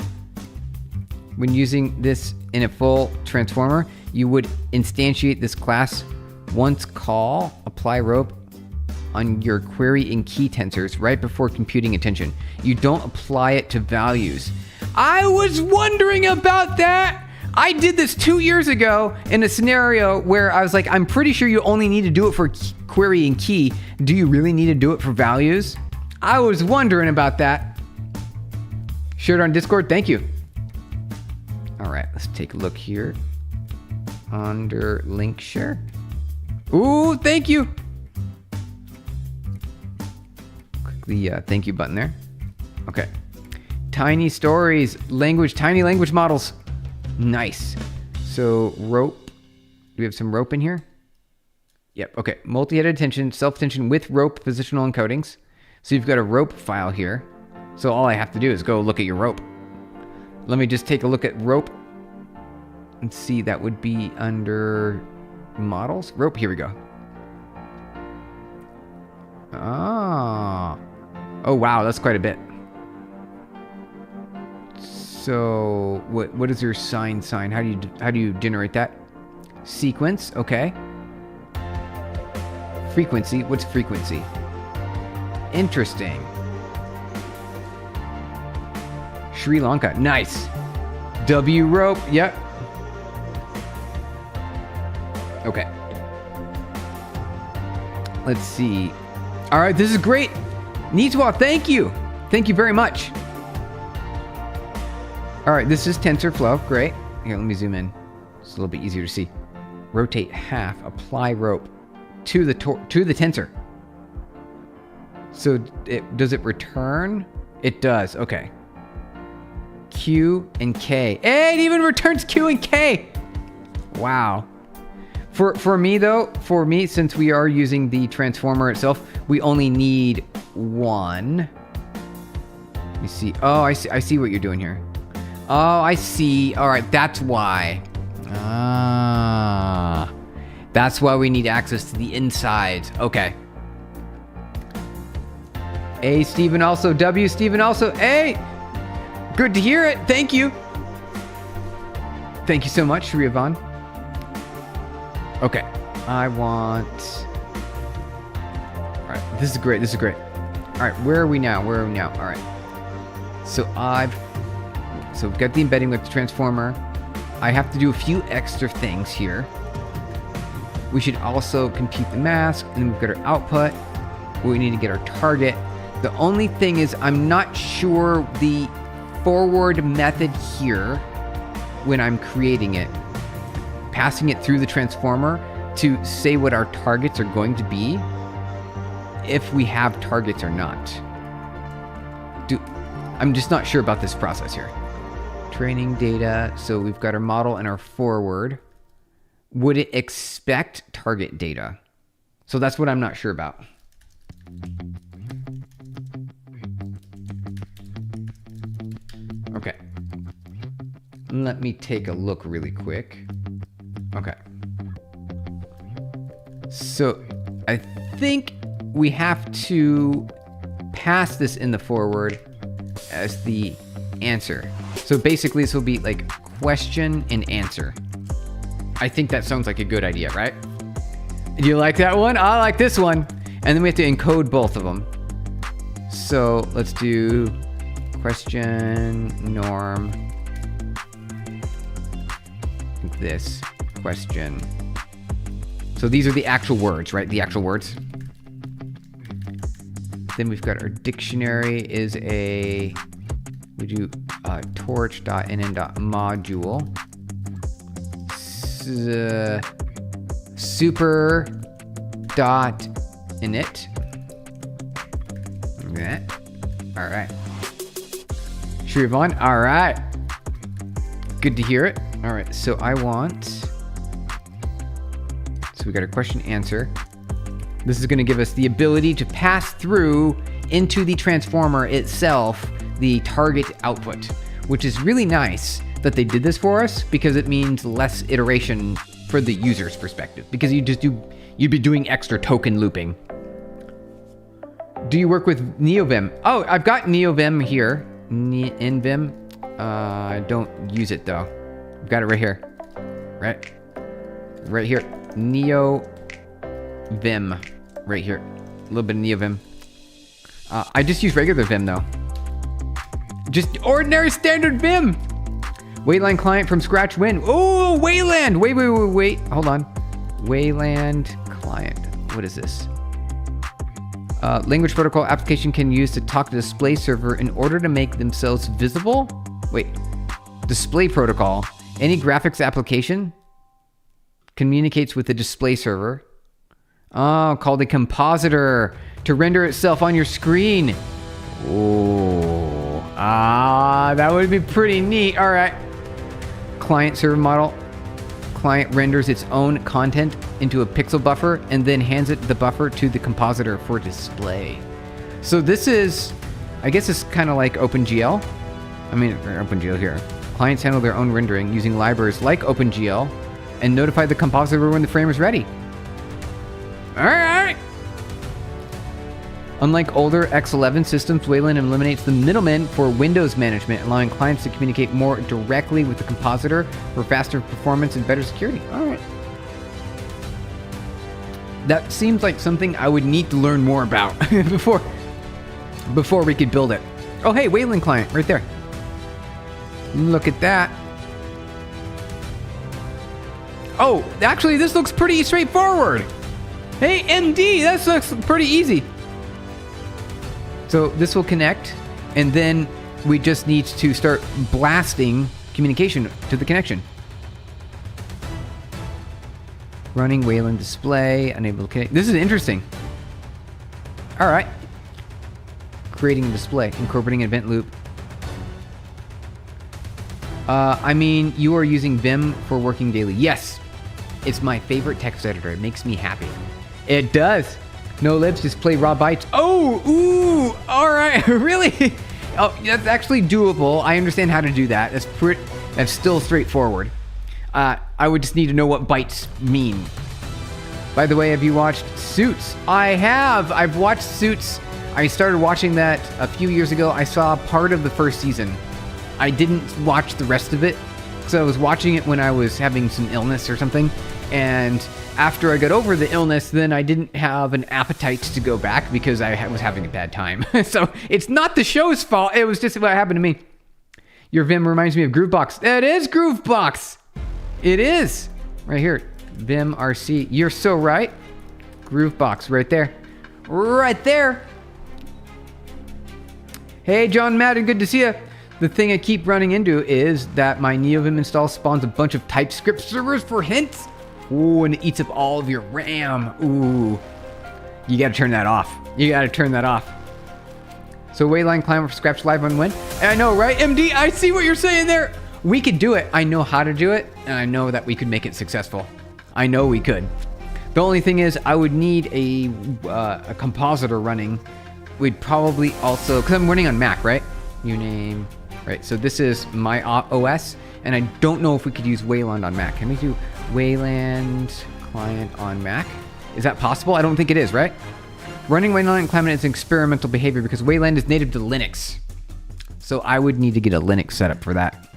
When using this in a full transformer, you would instantiate this class once call apply rope on your query and key tensors right before computing attention. You don't apply it to values. I was wondering about that. I did this 2 years ago in a scenario where I was like, I'm pretty sure you only need to do it for query and key. Do you really need to do it for values? I was wondering about that. Share it on Discord. Thank you. All right, let's take a look here. Under link share. Ooh, thank you. Click the thank you button there. Okay. Tiny stories, tiny language models. Nice. So rope. Do we have some rope in here? Yep. Okay. Multi-headed attention, self-attention with rope positional encodings. So you've got a rope file here. So all I have to do is go look at your rope. Let me just take a look at rope and see. That would be under models. Rope. Here we go. Ah. Oh wow, that's quite a bit. So what is your sign? How do you generate that? Sequence, okay. Frequency, what's frequency? Interesting. Sri Lanka, nice. W rope, yep. Okay. Let's see. All right, this is great. Nitsuwa, thank you. Thank you very much. All right, this is TensorFlow. Great. Here, let me zoom in. It's a little bit easier to see. Rotate half, apply rope to the tensor. So does it return? It does. Okay. Q and K. It even returns Q and K. Wow. For me, since we are using the transformer itself, we only need 1. Let me see. Oh, I see what you're doing here. Oh, I see. All right, that's why. Ah, that's why we need access to the inside. Okay. A, Steven also. W, Steven also. A. Good to hear it. Thank you. Thank you so much, Shriyavan. Okay. I want... All right, this is great. All right, where are we now? All right. So we've got the embedding with the transformer. I have to do a few extra things here. We should also compute the mask, and then we've got our output. We need to get our target. The only thing is I'm not sure the forward method here when I'm creating it. passing it through the transformer to say what our targets are going to be, if we have targets or not. I'm just not sure about this process here. Training data. So we've got our model and our forward. Would it expect target data? So that's what I'm not sure about. Okay. Let me take a look really quick. Okay. So I think we have to pass this in the forward as the answer. So basically this will be like question and answer. I think that sounds like a good idea, right? Do you like that one? I like this one. And then we have to encode both of them. So let's do question, norm, like this, question. So these are the actual words, right? The actual words. Then we've got our dictionary is we do torch.nn.module. Super.init. All right. Sure, Yvonne. All right. Good to hear it. All right. So I want. So we got a question answer. This is going to give us the ability to pass through into the transformer itself the target output, which is really nice that they did this for us because it means less iteration for the user's perspective, because you'd be doing extra token looping. Do you work with NeoVim? Oh, I've got NeoVim here. NVim. I don't use it though. I've got it right here. Right here. NeoVim. Right here. A little bit of NeoVim. I just use regular Vim though. Just ordinary standard Vim. Wayland client from scratch win. Oh, Wayland. Wait. Hold on. Wayland client. What is this? Language protocol application can use to talk to display server in order to make themselves visible. Wait. Display protocol. Any graphics application communicates with the display server. Oh, called a compositor to render itself on your screen. Oh, that would be pretty neat. All right. Client server model. Client renders its own content into a pixel buffer and then hands the buffer to the compositor for display. So this is, I guess it's kind of like OpenGL. OpenGL here. Clients handle their own rendering using libraries like OpenGL and notify the compositor when the frame is ready. All right. Unlike older X11 systems, Wayland eliminates the middleman for Windows management, allowing clients to communicate more directly with the compositor for faster performance and better security. All right. That seems like something I would need to learn more about before we could build it. Oh, hey, Wayland client right there. Look at that. Oh, actually, this looks pretty straightforward. Hey, MD, that looks pretty easy. So this will connect, and then we just need to start blasting communication to the connection. Running Wayland display, unable to connect. This is interesting. All right. Creating a display, incorporating an event loop. You are using Vim for working daily. Yes. It's my favorite text editor. It makes me happy. It does. No libs, just play raw bytes. Oh, ooh, all right, really? Oh, that's actually doable. I understand how to do that. That's still straightforward. I would just need to know what bytes mean. By the way, have you watched Suits? I have. I've watched Suits. I started watching that a few years ago. I saw part of the first season. I didn't watch the rest of it because I was watching it when I was having some illness or something. And after I got over the illness, then I didn't have an appetite to go back because I was having a bad time. So it's not the show's fault. It was just what happened to me. Your Vim reminds me of Groovebox. It is Groovebox. It is. Right here. Vim RC. You're so right. Groovebox right there. Right there. Hey, John Madden. Good to see you. The thing I keep running into is that my NeoVim install spawns a bunch of TypeScript servers for hints. Ooh, and it eats up all of your RAM. Ooh. You gotta turn that off. You gotta turn that off. So Wayline Climber from scratch live on Win. I know, right? MD, I see what you're saying there. We could do it. I know how to do it, and I know that we could make it successful. I know we could. The only thing is I would need a compositor running. We'd probably also, because I'm running on Mac, right? Uname, right? So this is my OS, and I don't know if we could use Wayland on Mac. Can we do Wayland client on Mac? Is that possible? I don't think it is, right? Running Wayland client is experimental behavior because Wayland is native to Linux. So I would need to get a Linux setup for that.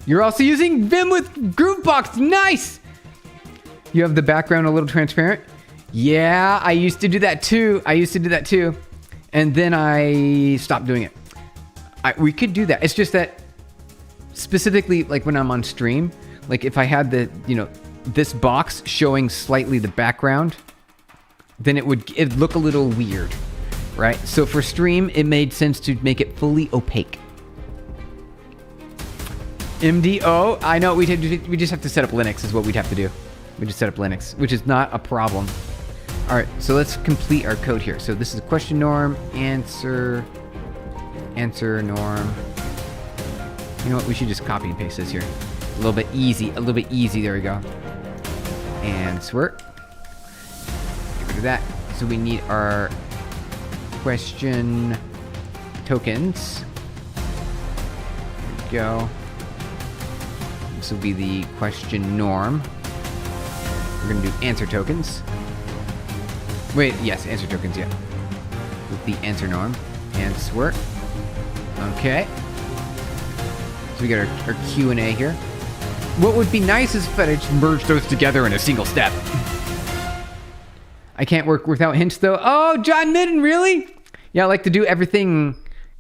You're also using Vim with Groovebox. Nice! You have the background a little transparent? Yeah, I used to do that too. And then I stopped doing it. We could do that. It's just that specifically like when I'm on stream, like if I had the, this box showing slightly the background, then it'd look a little weird, right? So for stream, it made sense to make it fully opaque. MDO, I know, we just have to set up Linux is what we'd have to do. We just set up Linux, which is not a problem. All right, so let's complete our code here. So this is a question norm, answer norm. You know what, we should just copy and paste this here. A little bit easy, there we go. Answer. Get rid of that. So we need our question tokens. There we go. This will be the question norm. We're gonna do answer tokens. Wait, yes, answer tokens, yeah. With the answer norm. Answer. Okay. So we got our Q&A here. What would be nice is if I just merge those together in a single step. I can't work without hints though. Oh, John Midden, really? Yeah, I like to do everything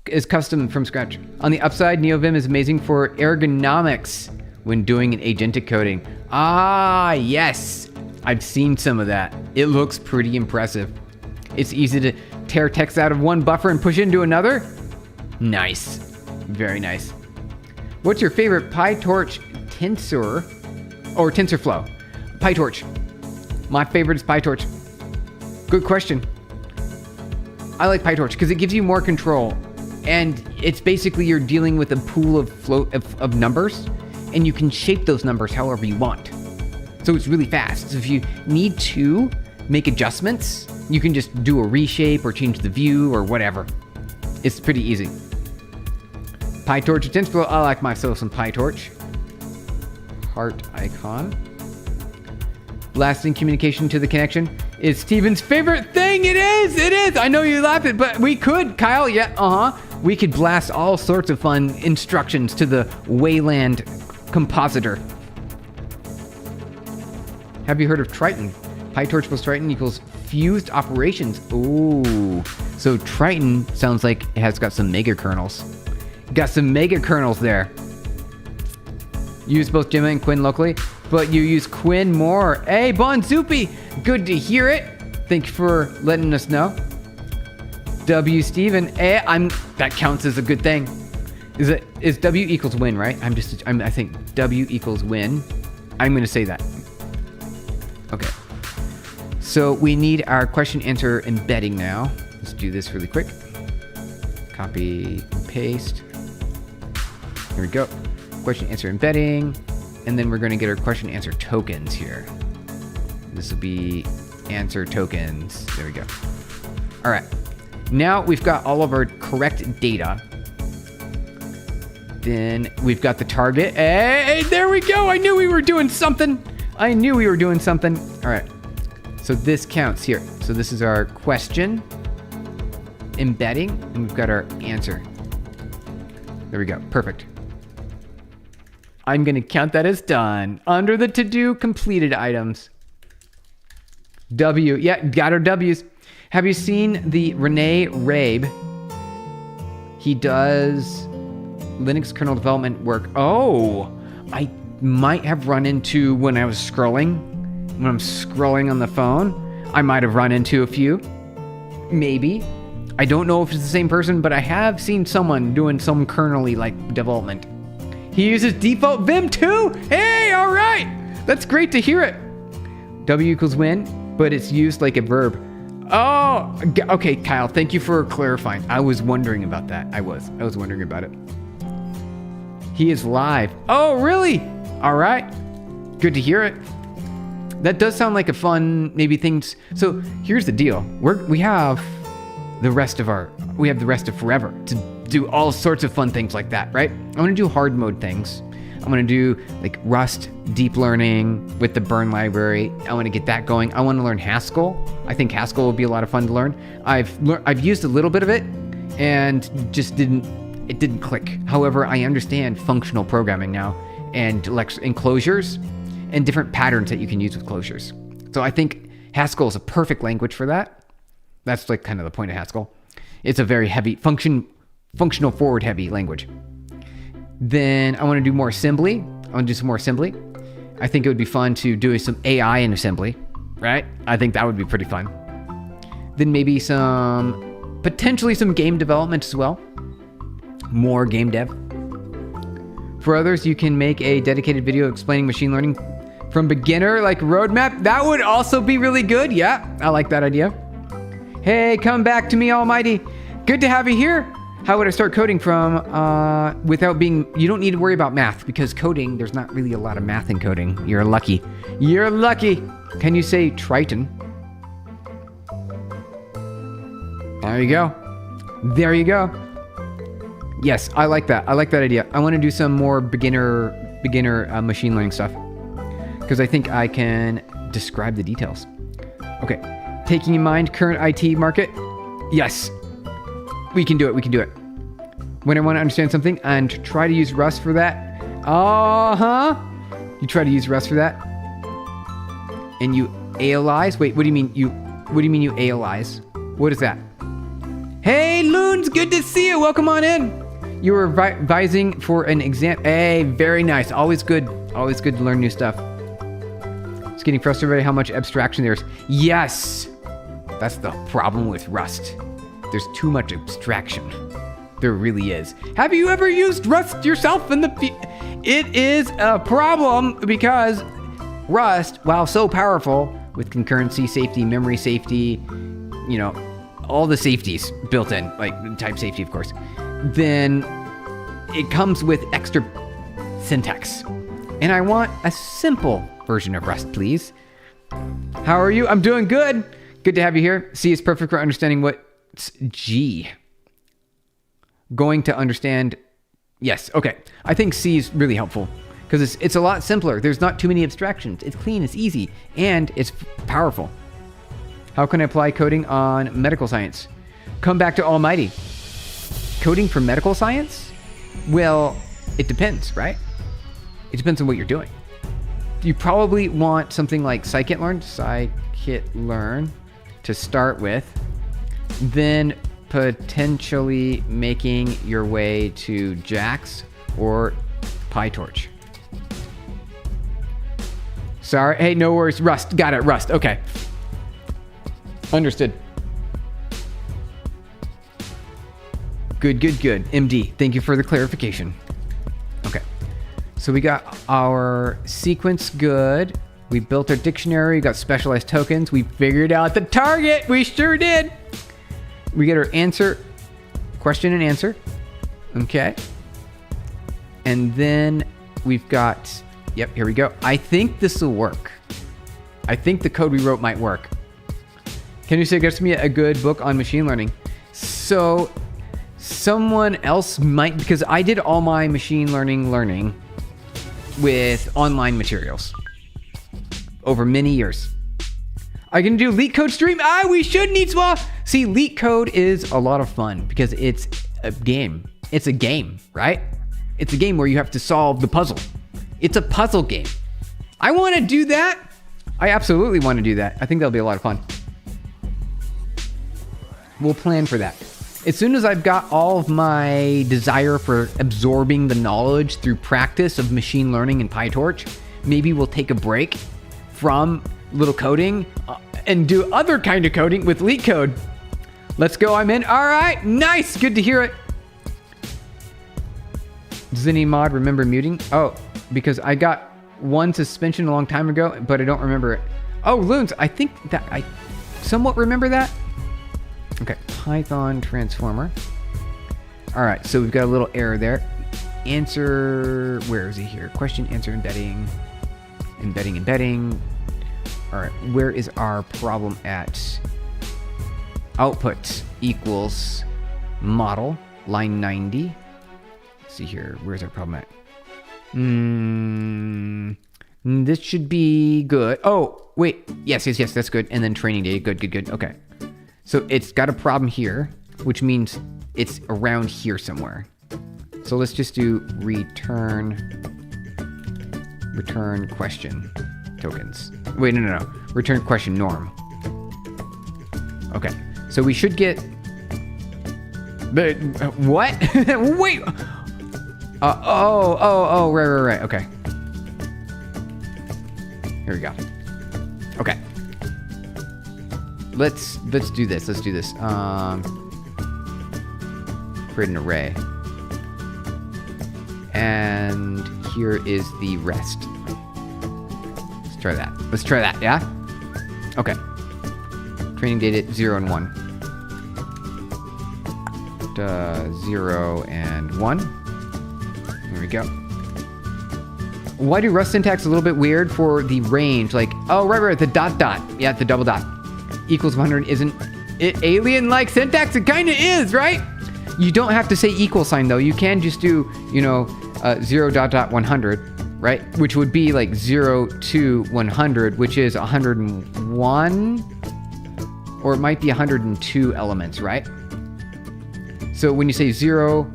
is custom from scratch. On the upside, NeoVim is amazing for ergonomics when doing an agentic coding. Ah, yes. I've seen some of that. It looks pretty impressive. It's easy to tear text out of one buffer and push it into another. Nice. Very nice. What's your favorite PyTorch tensor or TensorFlow? PyTorch. My favorite is PyTorch. Good question. I like PyTorch because it gives you more control. And it's basically you're dealing with a pool of numbers, and you can shape those numbers however you want. So it's really fast. So if you need to make adjustments, you can just do a reshape or change the view or whatever. It's pretty easy. PyTorch or TensorFlow. I like myself some PyTorch. Heart icon. Blasting communication to the connection is Steven's favorite thing. It is. I know you laughed at it, but we could, Kyle. Yeah, we could blast all sorts of fun instructions to the Wayland compositor. Have you heard of Triton? PyTorch plus Triton equals fused operations. Ooh. So Triton sounds like it has got some mega kernels. Got some mega kernels there. Use both Gemma and Quinn locally, but you use Quinn more. Hey, Bon Zupi, good to hear it. Thank you for letting us know. W Steven, that counts as a good thing. Is W equals win, right? I think W equals win. I'm gonna say that. Okay. So we need our question answer embedding now. Let's do this really quick. Copy and paste. Here we go. Question answer embedding. And then we're going to get our question answer tokens here. This will be answer tokens. There we go. All right. Now we've got all of our correct data. Then we've got the target. Hey, there we go. I knew we were doing something. All right. So this counts here. So this is our question embedding, and we've got our answer. There we go. Perfect. I'm going to count that as done. Under the to-do completed items. W. Yeah, got our W's. Have you seen the Rene Rabe? He does Linux kernel development work. Oh, I might have run into when I'm scrolling on the phone. I might have run into a few. Maybe. I don't know if it's the same person, but I have seen someone doing some kernel-y like development. He uses default Vim too? Hey, all right. That's great to hear it. W equals win, but it's used like a verb. Oh, okay, Kyle, thank you for clarifying. I was wondering about that. I was wondering about it. He is live. Oh, really? All right. Good to hear it. That does sound like a fun, maybe things. So here's the deal. We have the rest of forever to do all sorts of fun things like that, right? I'm gonna do hard mode things. I'm gonna do like Rust, deep learning with the Burn library. I wanna get that going. I wanna learn Haskell. I think Haskell will be a lot of fun to learn. I've used a little bit of it and just it didn't click. However, I understand functional programming now and enclosures and different patterns that you can use with closures. So I think Haskell is a perfect language for that. That's like kind of the point of Haskell. It's a very heavy functional forward heavy language. Then I want to do more assembly. I want to do some more assembly. I think it would be fun to do some AI in assembly, right? I think that would be pretty fun. Then maybe potentially some game development as well. More game dev. For others, you can make a dedicated video explaining machine learning from beginner, like roadmap. That would also be really good. Yeah, I like that idea. Hey, come back to me, Almighty. Good to have you here. How would I start coding from without being... You don't need to worry about math because coding, there's not really a lot of math in coding. You're lucky. You're lucky. Can you say Triton? There you go. There you go. Yes, I like that. I like that idea. I want to do some more beginner machine learning stuff because I think I can describe the details. Okay. Taking in mind current IT market. Yes. We can do it. We can do it. When I want to understand something and try to use Rust for that. Uh-huh. You try to use Rust for that. And you alias? Wait, what do you mean you alias? What is that? Hey, Loons, good to see you. Welcome on in. You were revising for an exam. Hey, very nice. Always good to learn new stuff. It's getting frustrated how much abstraction there is. Yes. That's the problem with Rust. There's too much abstraction. There really is. Have you ever used Rust yourself It is a problem because Rust, while so powerful with concurrency, safety, memory safety, all the safeties built in, like type safety, of course, then it comes with extra syntax. And I want a simple version of Rust, please. How are you? I'm doing good. Good to have you here. C is perfect for understanding what's G. Going to understand. Yes. Okay. I think C is really helpful because it's a lot simpler. There's not too many abstractions. It's clean. It's easy. And it's powerful. How can I apply coding on medical science? Come back to Almighty. Coding for medical science? Well, it depends, right? It depends on what you're doing. You probably want something like scikit-learn to start with, then potentially making your way to JAX or PyTorch. Sorry. Hey, no worries. Rust. Got it. Rust. Okay. Understood. Good. MD, thank you for the clarification. Okay. So we got our sequence good. We built our dictionary. We got specialized tokens. We figured out the target. We sure did. We get our answer, question and answer. Okay. And then we've got, yep, here we go. I think this will work. I think the code we wrote might work. Can you suggest me a good book on machine learning? So someone else might, because I did all my machine learning with online materials over many years. I can do Leak Code stream. We should need small. See, Leak Code is a lot of fun because it's a game. It's a game, right? It's a game where you have to solve the puzzle. It's a puzzle game. I want to do that. I absolutely want to do that. I think that'll be a lot of fun. We'll plan for that. As soon as I've got all of my desire for absorbing the knowledge through practice of machine learning and PyTorch, maybe we'll take a break from little coding and do other kind of coding with Leak Code. Let's go. I'm in. All right. Nice. Good to hear it. Does any mod remember muting? Oh, because I got one suspension a long time ago, but I don't remember it. Oh, Loons. I think that I somewhat remember that. Okay. Python transformer. All right. So we've got a little error there. Answer. Where is he here? Question, answer, embedding. Embedding. All right. Where is our problem at? Output equals model, line 90. Let's see here. Where's our problem at? This should be good. Oh, wait. Yes. That's good. And then training data. Good. Okay. So it's got a problem here, which means it's around here somewhere. So let's just do return question tokens. Wait, no. Return question norm. Okay. So we should get... But what? Wait. Right. Okay. Here we go. Okay. Let's do this. Create an array. And here is the rest. Let's try that. Yeah? Okay. Training data 0 and 1. 0 and 1. There we go. Why do Rust syntax a little bit weird for the range? Like, oh, right, the dot. Yeah, the double dot. Equals 100 isn't it alien-like syntax? It kind of is, right? You don't have to say equal sign, though. You can just do, 0.100, right? Which would be like 0 to 100, which is 101. Or it might be 102 elements, right? So when you say 0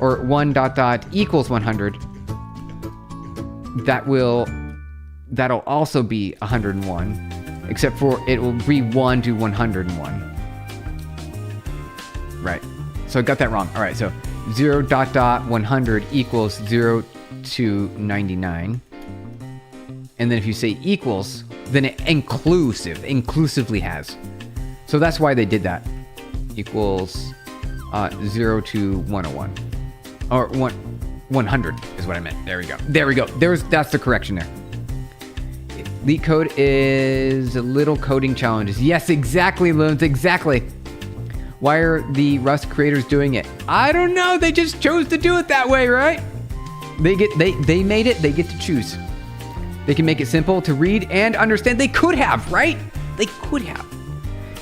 or 1 dot equals 100, that'll also be 101, except for it will be 1 to 101. Right. So I got that wrong. All right. So 0 dot 100 equals 0 to 99. And then if you say equals, then it inclusively has. So that's why they did that. Equals 0 to 101. Or 100 is what I meant. There we go. That's the correction there. Leak code is a little coding challenges. Yes, exactly, Loons, exactly. Why are the Rust creators doing it? I don't know. They just chose to do it that way, right? They made it. They get to choose. They can make it simple to read and understand. They could have, right? They could have.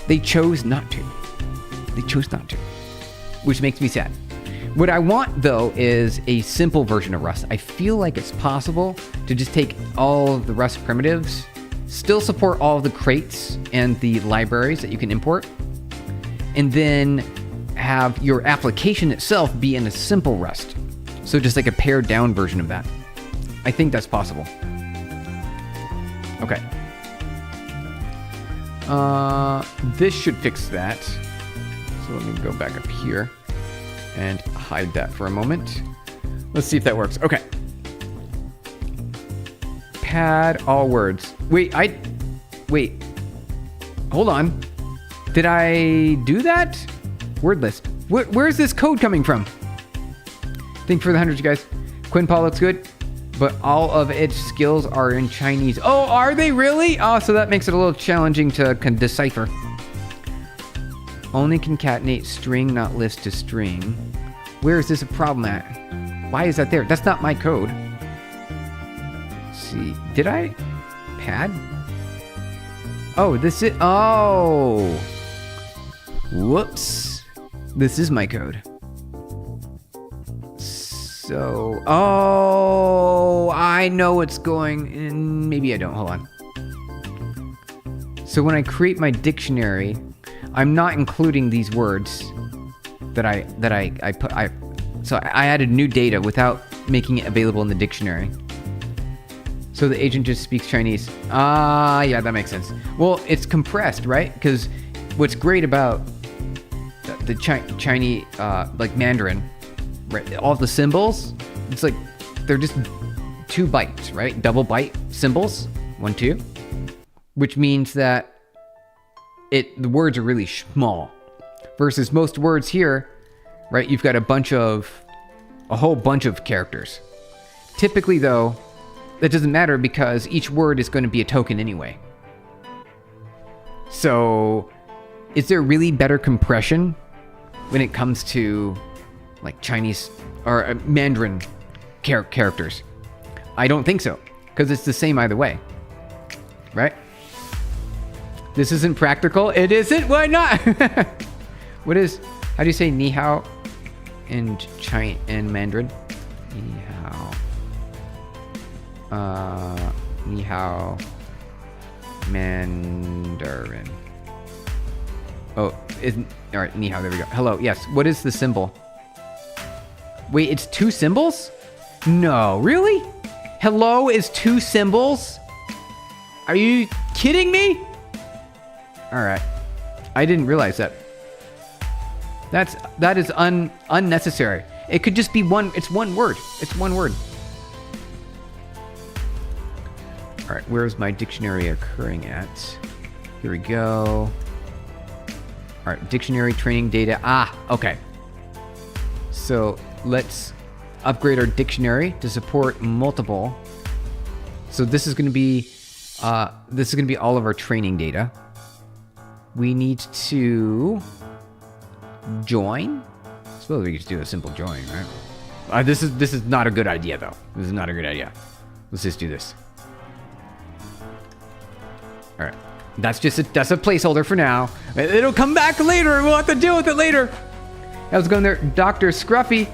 They chose not to. Which makes me sad. What I want, though, is a simple version of Rust. I feel like it's possible to just take all of the Rust primitives, still support all of the crates and the libraries that you can import, and then have your application itself be in a simple Rust. So just like a pared down version of that. I think that's possible. Okay. This should fix that. So let me go back up here and hide that for a moment. Let's see if that works. Okay. Pad all words. Wait. Hold on. Did I do that? Word list. Where's this code coming from? Think for the hundreds, you guys. Quinn Paul looks good, but all of its skills are in Chinese. Oh, are they really? Oh, so that makes it a little challenging to decipher. Only concatenate string, not list to string. Where is this a problem at? Why is that there? That's not my code. Let's see. Did I pad? Oh, this is... Oh. Whoops. This is my code. So... Oh, I know what's going... in. Maybe I don't. Hold on. So when I create my dictionary... I'm not including these words that I put. So I added new data without making it available in the dictionary. So the agent just speaks Chinese. Yeah, that makes sense. Well, it's compressed, right? Because what's great about the Chinese, like Mandarin, right? All the symbols, it's like they're just 2 bytes, right? Double byte symbols, 1, 2, which means that the words are really small. Versus most words here, right? You've got a whole bunch of characters. Typically, though, that doesn't matter because each word is going to be a token anyway. So, is there really better compression when it comes to like Chinese or Mandarin characters? I don't think so, because it's the same either way, right? This isn't practical. It isn't. Why not? How do you say ni hao in Mandarin? Ni hao. Ni hao Mandarin. Oh, all right, ni hao, there we go. Hello, yes. What is the symbol? Wait, it's 2 symbols? No, really? Hello is 2 symbols? Are you kidding me? All right. I didn't realize that. That is unnecessary. It could just be it's one word. It's one word. All right, where's my dictionary occurring at? Here we go. All right, dictionary training data. Okay. So let's upgrade our dictionary to support multiple. So this is going to be all of our training data. We need to join. I suppose we could just do a simple join, right? This is not a good idea, though. This is not a good idea. Let's just do this. All right. That's a placeholder for now. It'll come back later. We'll have to deal with it later. How's it going there, Dr. Scruffy?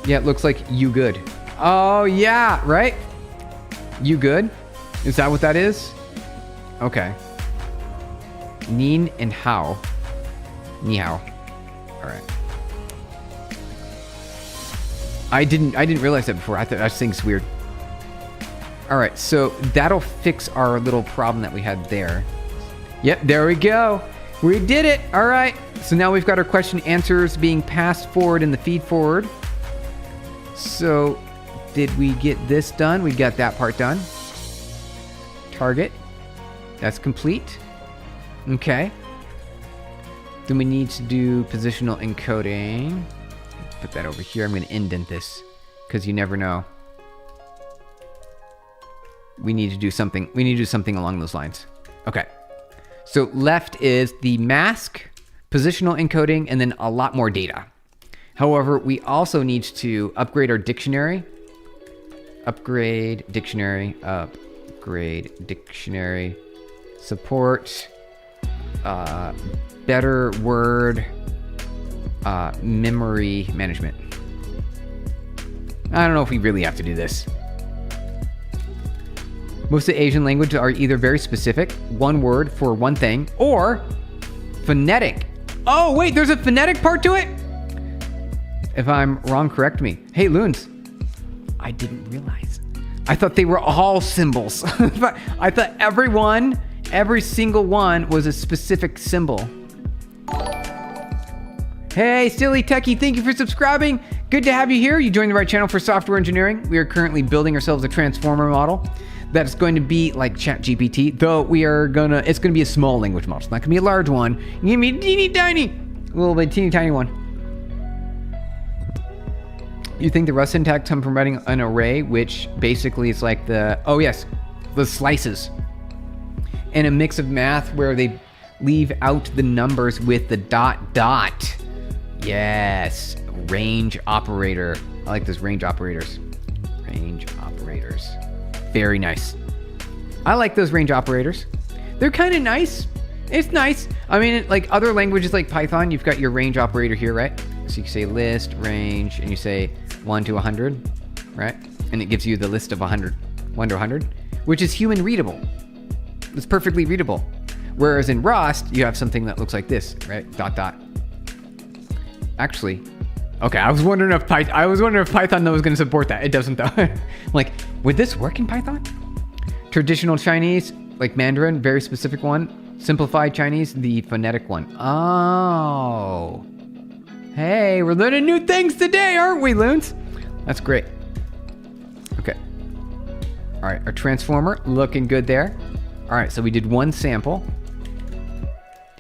Yeah, it looks like you good. Oh, yeah, right? You good? Is that what that is? Okay. Nin and Hao. Ni hao. All right. I didn't realize that before. I just think it's weird. All right, so that'll fix our little problem that we had there. Yep, there we go. We did it. All right. So now we've got our question answers being passed forward in the feed forward. So did we get this done? We got that part done. Target. That's complete. Okay. Then we need to do positional encoding. Put that over here. I'm going to indent this because you never know. We need to do something. We need to do something along those lines. Okay. So left is the mask, positional encoding, and then a lot more data. However, we also need to upgrade our dictionary. Upgrade dictionary. Support. Better word. Memory management. I don't know if we really have to do this. Most of the Asian languages are either very specific, one word for one thing, or phonetic. Oh, wait, there's a phonetic part to it? If I'm wrong, correct me. Hey, Loons, I didn't realize. I thought they were all symbols. I thought every single one was a specific symbol. Hey, Silly Techie, thank you for subscribing. Good to have you here. You joined the right channel for software engineering. We are currently building ourselves a transformer model that's going to be like ChatGPT, though it's going to be a small language model. It's not going to be a large one. It's going to be a teeny tiny, a little bit teeny tiny one. You think the Rust syntax comes from writing an array, which basically is like the slices, and a mix of math where they leave out the numbers with the dot. Yes, range operator. I like those range operators. Range operators. Very nice. I like those range operators. They're kind of nice. It's nice. I mean, like other languages like Python, you've got your range operator here, right? So you can say list, range, and you say 1 to 100, right? And it gives you the list of 100, 1 to 100, which is human readable. It's perfectly readable. Whereas in Rust, you have something that looks like this, right? Dot. Actually, okay, I was wondering if Python though was going to support that. It doesn't though. Like, would this work in Python? Traditional Chinese, like Mandarin, very specific one. Simplified Chinese, the phonetic one. Oh. Hey, we're learning new things today, aren't we, Loons? That's great. Okay. All right, our transformer looking good there. All right, so we did one sample.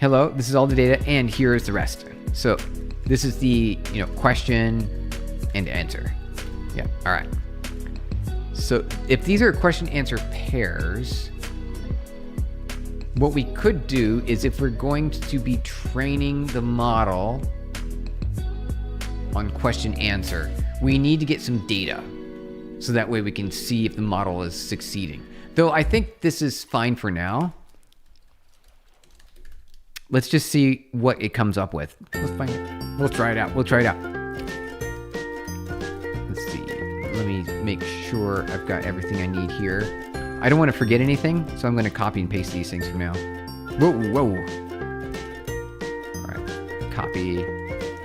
hello, this is all the data, and here is the rest. So this is the, question and answer. Yeah, all right. So if these are question answer pairs, what we could do is, if we're going to be training the model on question answer, we need to get some data. So that way we can see if the model is succeeding. Though I think this is fine for now. Let's just see what it comes up with. Let's find it. We'll try it out. Let's see. Let me make sure I've got everything I need here. I don't want to forget anything, so I'm going to copy and paste these things for now. Whoa. All right. Copy,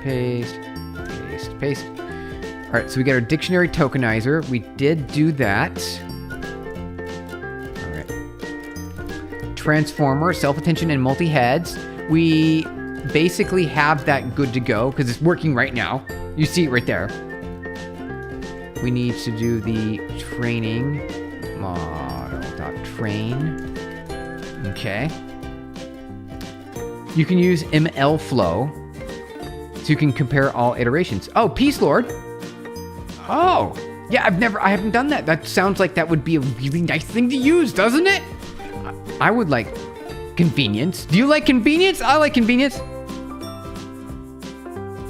paste. All right, so we got our dictionary tokenizer. We did do that. All right. Transformer, self-attention, and multi-heads. We basically have that good to go because it's working right now. You see it right there. We need to do the training model.train. Okay. You can use ML flow so you can compare all iterations. Oh, Peace Lord. Oh, yeah, I haven't done that. That sounds like that would be a really nice thing to use, doesn't it? I would like convenience. Do you like convenience? I like convenience.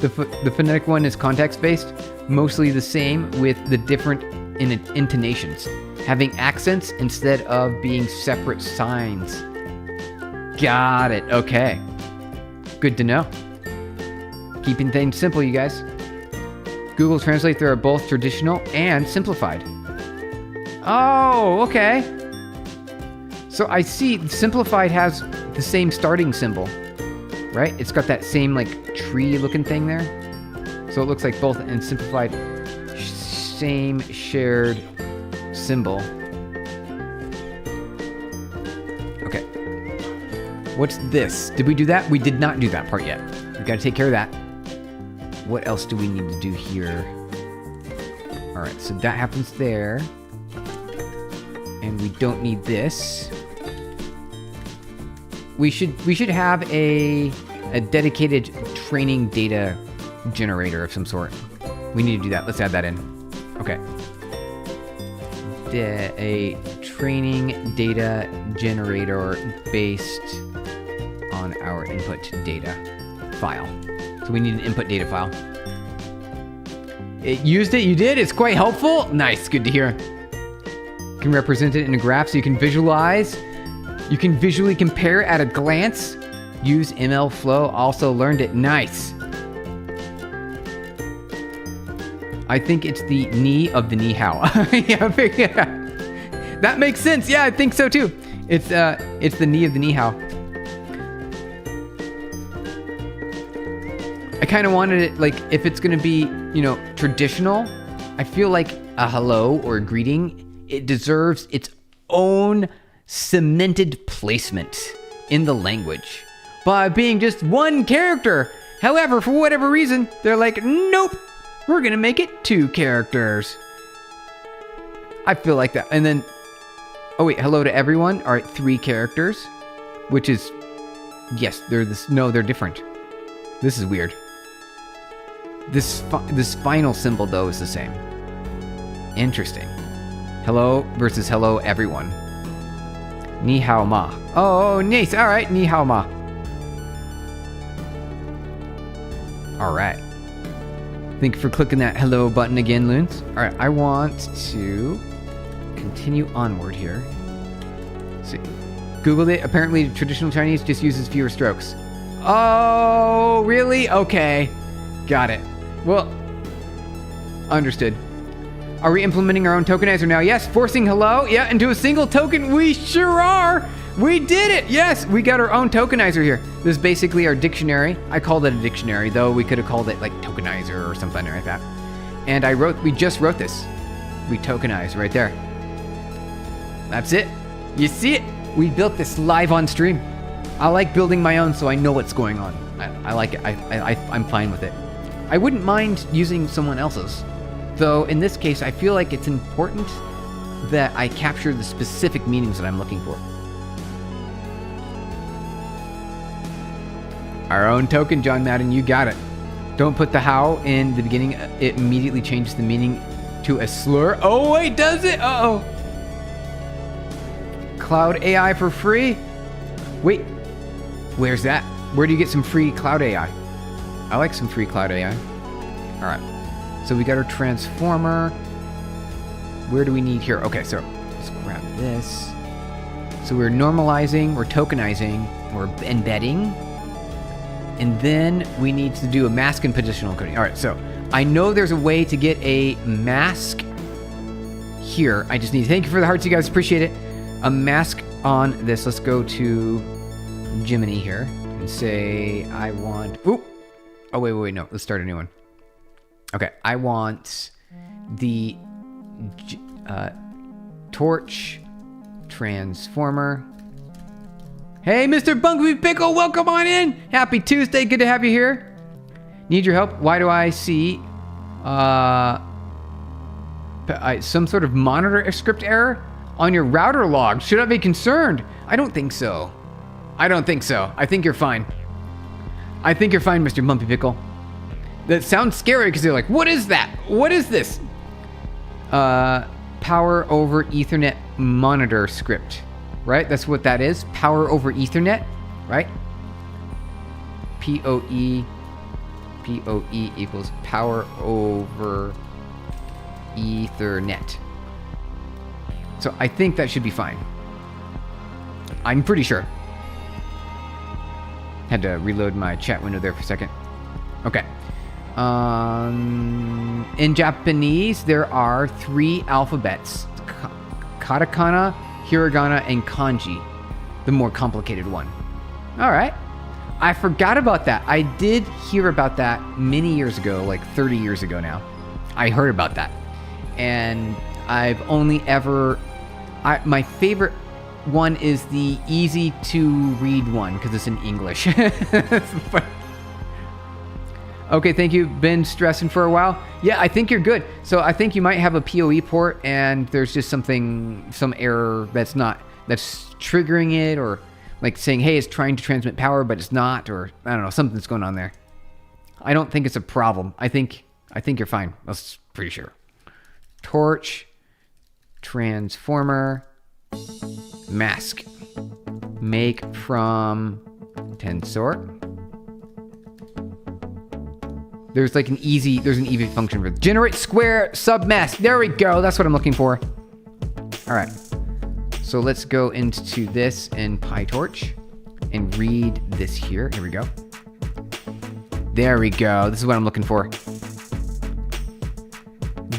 The phonetic one is context-based, mostly the same with the different intonations, having accents instead of being separate signs. Got it, okay. Good to know. Keeping things simple, you guys. Google Translate, there are both traditional and simplified. Oh, okay. So I see simplified has the same starting symbol, right? It's got that same like tree looking thing there. So it looks like both, and simplified, same shared symbol. Okay. What's this? Did we do that? We did not do that part yet. We got to take care of that. What else do we need to do here? All right, so that happens there. And we don't need this. We should have a dedicated training data generator of some sort. We need to do that. Let's add that in. Okay. A training data generator based on our input data file. So we need an input data file. It used it, you did? It's quite helpful? Nice, good to hear. You can represent it in a graph so you can visualize. You can visually compare at a glance. Use ML Flow, also learned it. Nice. I think it's the knee of the knee how. Yeah, that makes sense. Yeah, I think so too. It's the knee of the knee how. I kind of wanted it, like, if it's going to be, traditional, I feel like a hello or a greeting, it deserves its own cemented placement in the language by being just one character. However, for whatever reason, they're like, nope, we're going to make it 2 characters. I feel like that. And then, oh wait, hello to everyone. All right, 3 characters, which is, yes, they're different. This is weird. This final symbol, though, is the same. Interesting. Hello versus hello, everyone. Ni hao ma. Oh, nice. All right, ni hao ma. All right. Thank you for clicking that hello button again, Loons. All right, I want to continue onward here. Let's see. Googled it. Apparently, traditional Chinese just uses fewer strokes. Oh, really? Okay. Got it. Well, understood. Are we implementing our own tokenizer now? Yes, forcing hello. Yeah, into a single token. We sure are. We did it. Yes, we got our own tokenizer here. This is basically our dictionary. I called it a dictionary, though we could have called it like tokenizer or something like that. And we just wrote this. We tokenized right there. That's it. You see it? We built this live on stream. I like building my own so I know what's going on. I like it. I'm fine with it. I wouldn't mind using someone else's. Though in this case, I feel like it's important that I capture the specific meanings that I'm looking for. Our own token, John Madden, you got it. Don't put the how in the beginning. It immediately changes the meaning to a slur. Oh, wait, does it? Uh-oh. Cloud AI for free? Wait, where's that? Where do you get some free cloud AI? I like some free cloud AI. All right, so we got our transformer. Where do we need here? Okay, so let's grab this. So we're normalizing, we're tokenizing, we're embedding. And then we need to do a mask and positional encoding. All right, so I know there's a way to get a mask here. I just need, thank you for the hearts, you guys, appreciate it. A mask on this. Let's go to Jiminy here and say I want, oop. Oh, wait, no, let's start a new one. Okay, I want the torch transformer. Hey, Mr. Bunky Pickle, welcome on in. Happy Tuesday, good to have you here. Need your help? Why do I see some sort of monitor script error on your router log? Should I be concerned? I don't think so. I think you're fine. I think you're fine, Mr. Bumpy Pickle. That sounds scary because you're like, what is that? What is this? Power over Ethernet monitor script, right? That's what that is. Power over Ethernet, right? PoE equals power over Ethernet. So I think that should be fine. I'm pretty sure. Had to reload my chat window there for a second. Okay. In Japanese, there are 3 alphabets. Katakana, Hiragana, and Kanji. The more complicated one. All right. I forgot about that. I did hear about that many years ago, like 30 years ago now. I heard about that. And I've only ever... my favorite one is the easy to read one because it's in English. Okay, thank you. Been stressing for a while? Yeah, I think you're good. So I think you might have a PoE port and there's just some error that's triggering it, or like saying, hey, it's trying to transmit power, but it's not, or I don't know, something's going on there. I don't think it's a problem. I think you're fine. That's pretty sure. Torch, transformer, mask. Make from tensor. There's an easy function for generate square submask. There we go. That's what I'm looking for. All right. So let's go into this in PyTorch and read this here. Here we go. There we go. This is what I'm looking for.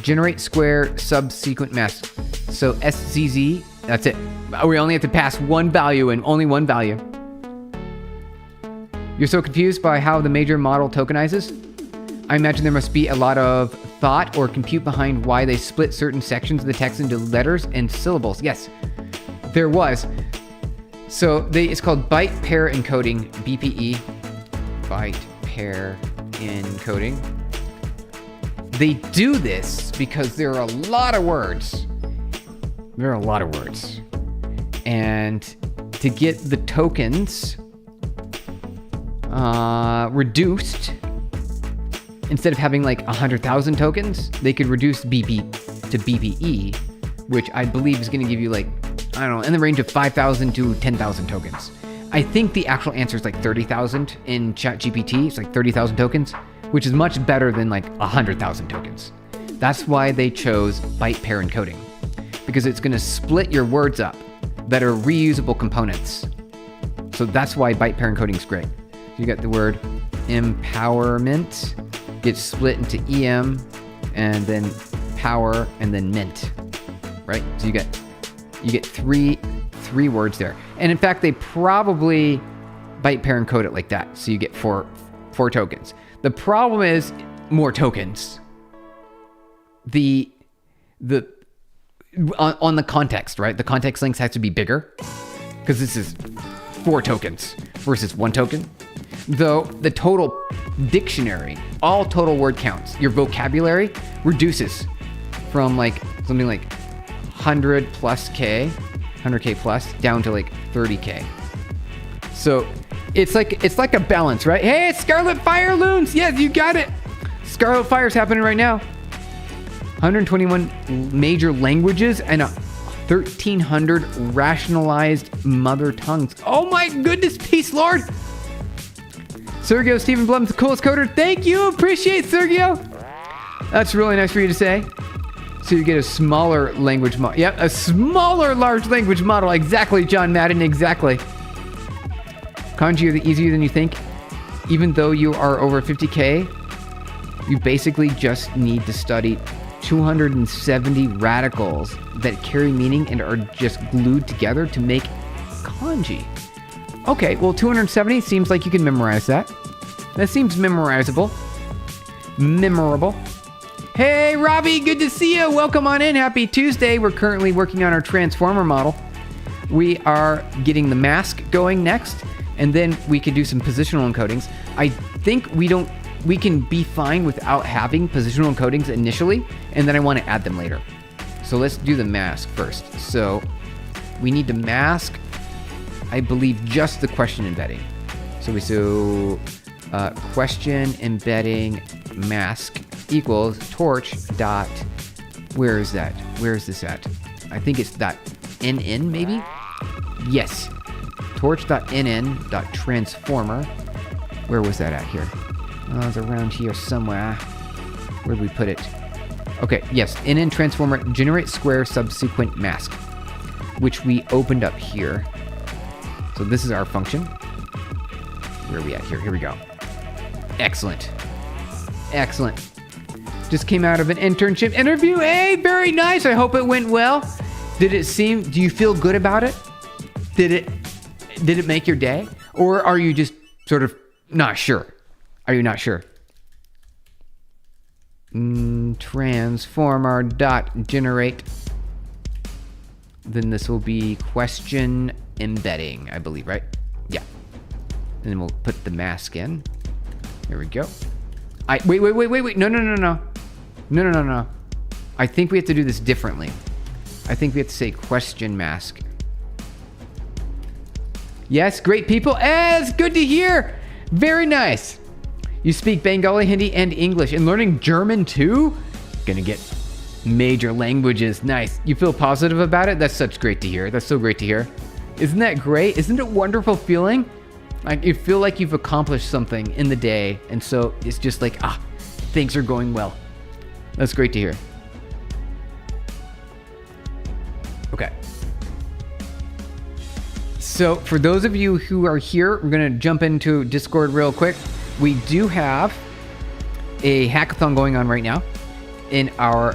Generate square subsequent mask. So SZZ, that's it. We only have to pass one value and only one value. You're so confused by how the major model tokenizes? I imagine there must be a lot of thought or compute behind why they split certain sections of the text into letters and syllables. Yes, there was. So it's called byte pair encoding, BPE. Byte pair encoding. They do this because there are a lot of words. And to get the tokens reduced, instead of having like 100,000 tokens, they could reduce BP to BPE, which I believe is going to give you like, I don't know, in the range of 5,000 to 10,000 tokens. I think the actual answer is like 30,000 in ChatGPT. It's like 30,000 tokens, which is much better than like 100,000 tokens. That's why they chose byte pair encoding, because it's going to split your words up that are reusable components. So that's why byte pair encoding is great. So you got the word empowerment gets split into EM and then power and then mint, right? So you get three words there. And in fact, they probably byte pair encode it like that. So you get four tokens. The problem is more tokens. On the context, right? The context links have to be bigger because this is 4 tokens versus 1 token. Though the total dictionary, all total word counts, your vocabulary reduces from like something like 100K plus down to like 30K. So It's like a balance, right? Hey, Scarlet Fire Loons. Yes, you got it. Scarlet Fire's happening right now. 121 major languages and 1,300 rationalized mother tongues. Oh my goodness, peace, Lord. Sergio Stephen Blum's the coolest coder. Thank you. Appreciate Sergio. That's really nice for you to say. So you get a smaller language model. Yep, a smaller large language model. Exactly, John Madden. Exactly. Kanji are easier than you think. Even though you are over 50K, you basically just need to study 270 radicals that carry meaning and are just glued together to make kanji. Okay, well, 270 seems like you can memorize that. That seems memorizable. Memorable. Hey, Robbie, good to see you. Welcome on in. Happy Tuesday. We're currently working on our transformer model. We are getting the mask going next, and then we can do some positional encodings. I think we can be fine without having positional encodings initially, and then I want to add them later. So let's do the mask first. So we need to mask, I believe, just the question embedding. So question embedding mask equals torch dot, where is that? Where is this at? I think it's dot .nn maybe? Yes. Torch.nn.transformer. Where was that at here? Oh, it's around here somewhere. Where did we put it? Okay, yes. NN transformer generate square subsequent mask, which we opened up here. So this is our function. Where are we at here? Here we go. Excellent. Excellent. Just came out of an internship interview. Hey, very nice. I hope it went well. Do you feel good about it? Did it make your day? Or are you just sort of not sure? Are you not sure? Transformer dot generate. Then this will be question embedding, I believe, right? Yeah. And then we'll put the mask in. Here we go. Wait. No. I think we have to do this differently. I think we have to say question mask. Yes, great people. It's good to hear. Very nice. You speak Bengali, Hindi, and English, and learning German too? Gonna get major languages. Nice. You feel positive about it? That's such great to hear. That's so great to hear. Isn't that great? Isn't it a wonderful feeling? Like you feel like you've accomplished something in the day, and so it's just like, things are going well. That's great to hear. Okay. So for those of you who are here, we're going to jump into Discord real quick. We do have a hackathon going on right now in our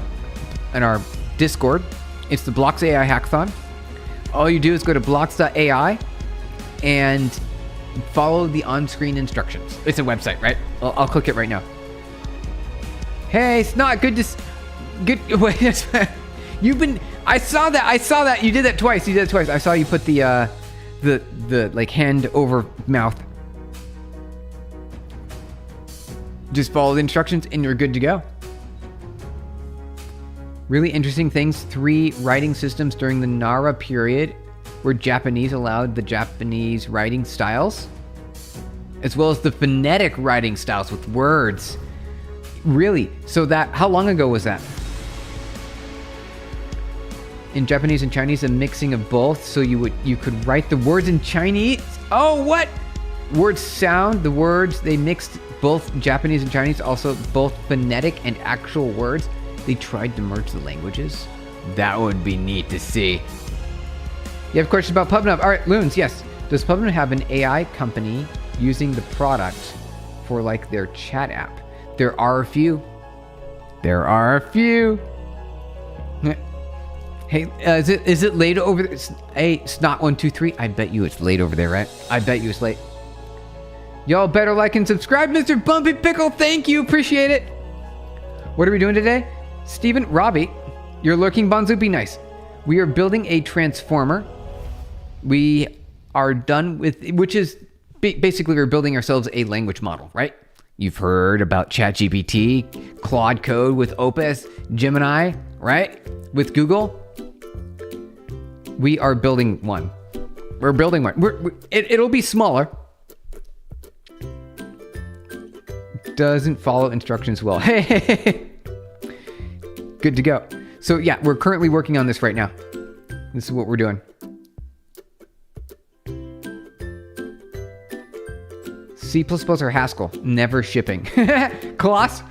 Discord. It's the Blocks AI hackathon. All you do is go to blocks.ai and follow the on-screen instructions. It's a website, right? I'll click it right now. Hey, it's not good to... Wait, I saw that. You did that twice. I saw you put the like hand over mouth. Just follow the instructions and you're good to go. Really interesting things. 3 writing systems during the Nara period where Japanese allowed the Japanese writing styles, as well as the phonetic writing styles with words. Really? So how long ago was that? In Japanese and Chinese, a mixing of both, so you could write the words in Chinese. Oh, what? Words sound, the words, they mixed both Japanese and Chinese, also both phonetic and actual words. They tried to merge the languages. That would be neat to see. You have questions about PubNub? All right, Loons, yes. Does PubNub have an AI company using the product for like their chat app? There are a few. Hey, is it late over there? Hey, Snot123, I bet you it's late over there, right? I bet you it's late. Y'all better like and subscribe, Mr. Bumpy Pickle. Thank you, appreciate it. What are we doing today? Steven, Robbie, you're lurking, Bonzu, be nice. We are building a transformer. We are done with, which is basically we're building ourselves a language model, right? You've heard about ChatGPT, Claude Code with Opus, Gemini, right? With Google. We are building one. We're building one. It'll be smaller. Doesn't follow instructions well. Hey, good to go. So yeah, we're currently working on this right now. This is what we're doing. C++ or Haskell, never shipping. Colossus?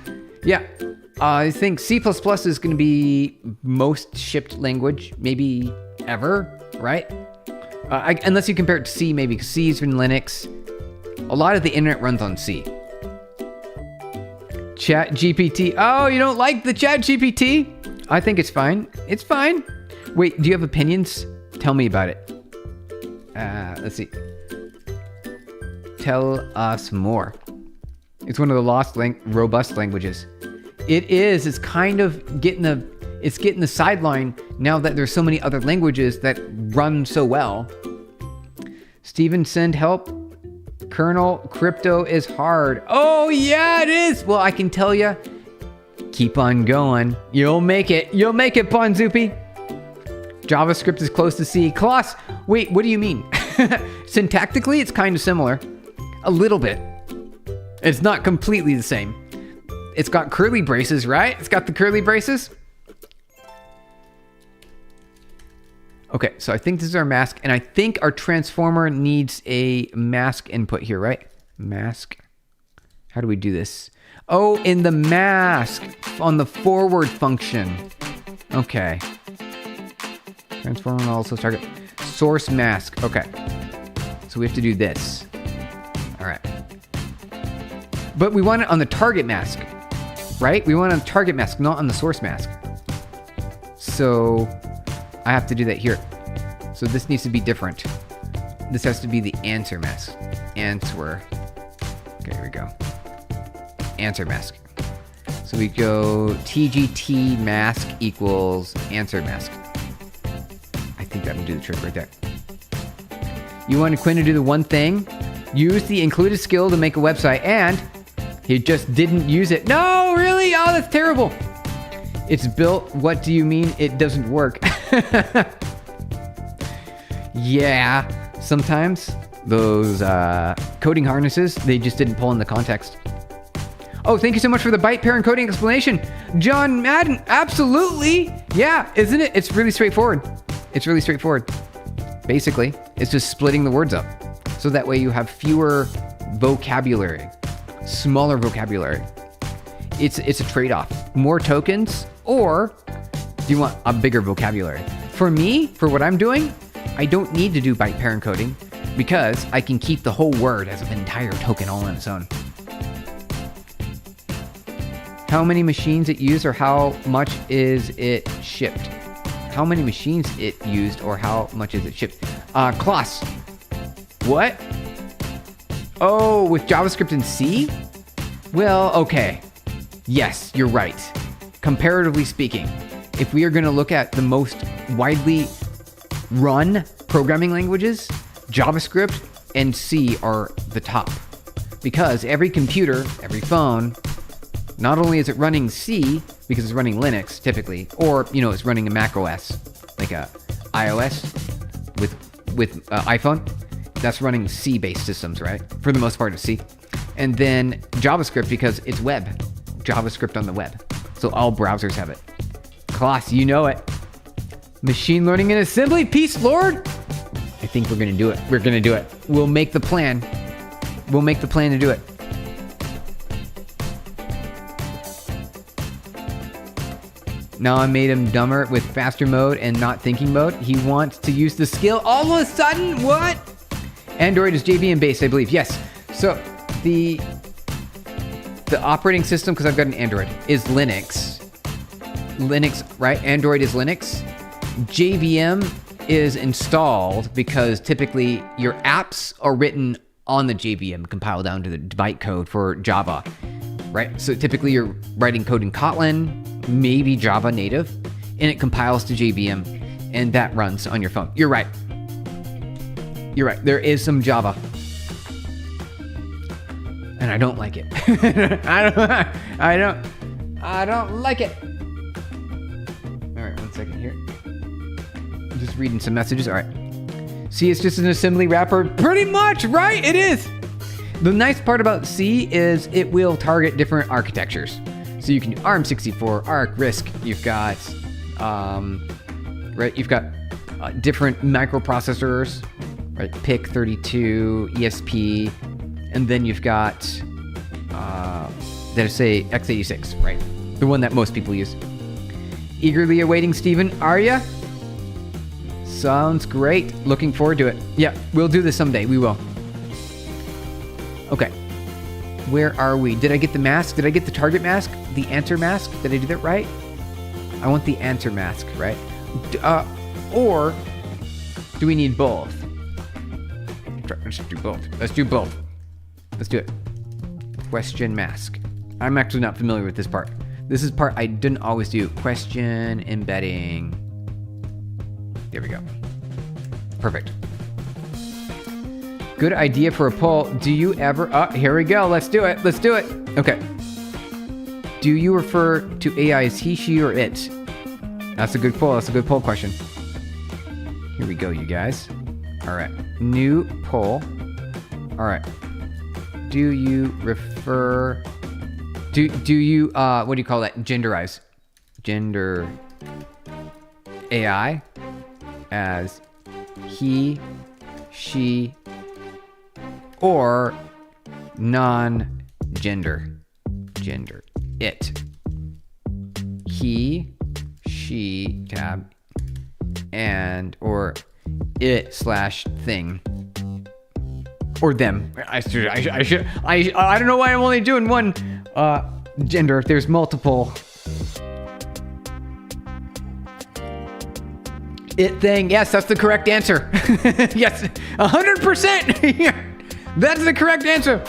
Yeah. I think C++ is going to be most shipped language, maybe ever, right? Unless you compare it to C, maybe, because C's in Linux. A lot of the internet runs on C. Chat GPT. Oh, you don't like the Chat GPT? I think it's fine. It's fine. Wait, do you have opinions? Tell me about it. Let's see. Tell us more. It's one of the robust languages. It is. It's kind of getting the sideline now that there's so many other languages that run so well. Steven, send help. Kernel crypto is hard. Oh yeah, it is. Well, I can tell you, keep on going. You'll make it. You'll make it, Ponzupi. JavaScript is close to C. Kloss, wait, what do you mean? Syntactically, it's kind of similar. A little bit. It's not completely the same. It's got curly braces, right? It's got the curly braces. Okay, so I think this is our mask, and I think our transformer needs a mask input here, right? Mask. How do we do this? Oh, in the mask, on the forward function. Okay. Transformer also target. Source mask. Okay. So we have to do this. All right. But we want it on the target mask, right? We want it on the target mask, not on the source mask. So I have to do that here. So this needs to be different. This has to be the answer mask. Answer. Okay, here we go. Answer mask. So we go TGT mask equals answer mask. I think that would do the trick right there. You wanted Quinn to do the one thing, use the included skill to make a website, and he just didn't use it. No, really? Oh, that's terrible. It's built. What do you mean it doesn't work? Yeah, sometimes those coding harnesses, they just didn't pull in the context. Oh, thank you so much for the byte pair encoding explanation. John Madden, absolutely. Yeah, isn't it? It's really straightforward. It's really straightforward. Basically, it's just splitting the words up. So that way you have fewer vocabulary, smaller vocabulary. It's a trade-off. More tokens, or do you want a bigger vocabulary? For me, for what I'm doing, I don't need to do byte pair encoding because I can keep the whole word as an entire token all on its own. How many machines it used or how much is it shipped? How many machines it used or how much is it shipped? Kloss. What? Oh, with JavaScript and C? Well, okay. Yes, you're right. Comparatively speaking, if we are going to look at the most widely run programming languages, JavaScript and C are the top. Because every computer, every phone, not only is it running C, because it's running Linux typically, or, you know, it's running a Mac OS, like a iOS with iPhone, that's running C-based systems, right? For the most part, it's C. And then JavaScript, because it's web. JavaScript on the web. So all browsers have it. Kloss, you know it. Machine learning and assembly, peace, Lord. I think we're going to do it. We're going to do it. We'll make the plan. We'll make the plan to do it. Now I made him dumber with faster mode and not thinking mode. He wants to use the skill. All of a sudden, what? Android is JVM based, I believe. Yes. So the operating system, because I've got an Android, is Linux. Linux, right? Android is Linux. JVM is installed because typically your apps are written on the JVM, compiled down to the bytecode for Java, right? So typically you're writing code in Kotlin, maybe Java native, and it compiles to JVM, and that runs on your phone. You're right. You're right. There is some Java. And I don't like it. I don't like it. All right, 1 second here. I'm just reading some messages. All right. See, it's just an assembly wrapper. Pretty much, right? It is. The nice part about C is it will target different architectures. So you can do ARM64, ARC, RISC. You've got, right? You've got different microprocessors, right? PIC32, ESP, and then you've got, let's say x86, right? The one that most people use. Eagerly awaiting Steven, are ya? Sounds great. Looking forward to it. Yeah, we'll do this someday. We will. Okay. Where are we? Did I get the mask? Did I get the target mask? The answer mask? Did I do that right? I want the answer mask, right? Or do we need both? Let's do both. Let's do both. Let's do it. Question mask. I'm actually not familiar with this part. This is part I didn't always do. Question embedding. There we go. Perfect. Good idea for a poll. Do you ever... Oh, here we go. Let's do it. Let's do it. Okay. Do you refer to AI as he, she, or it? That's a good poll. That's a good poll question. Here we go, you guys. All right. New poll. All right. Do you refer... Do you... what do you call that? Genderize. Gender... AI as he, she, or non-gender. Gender. It. He, she, tab, and, or it / thing. Or them. I don't know why I'm only doing one gender. There's multiple. It thing. Yes, that's the correct answer. Yes, 100%. That's the correct answer.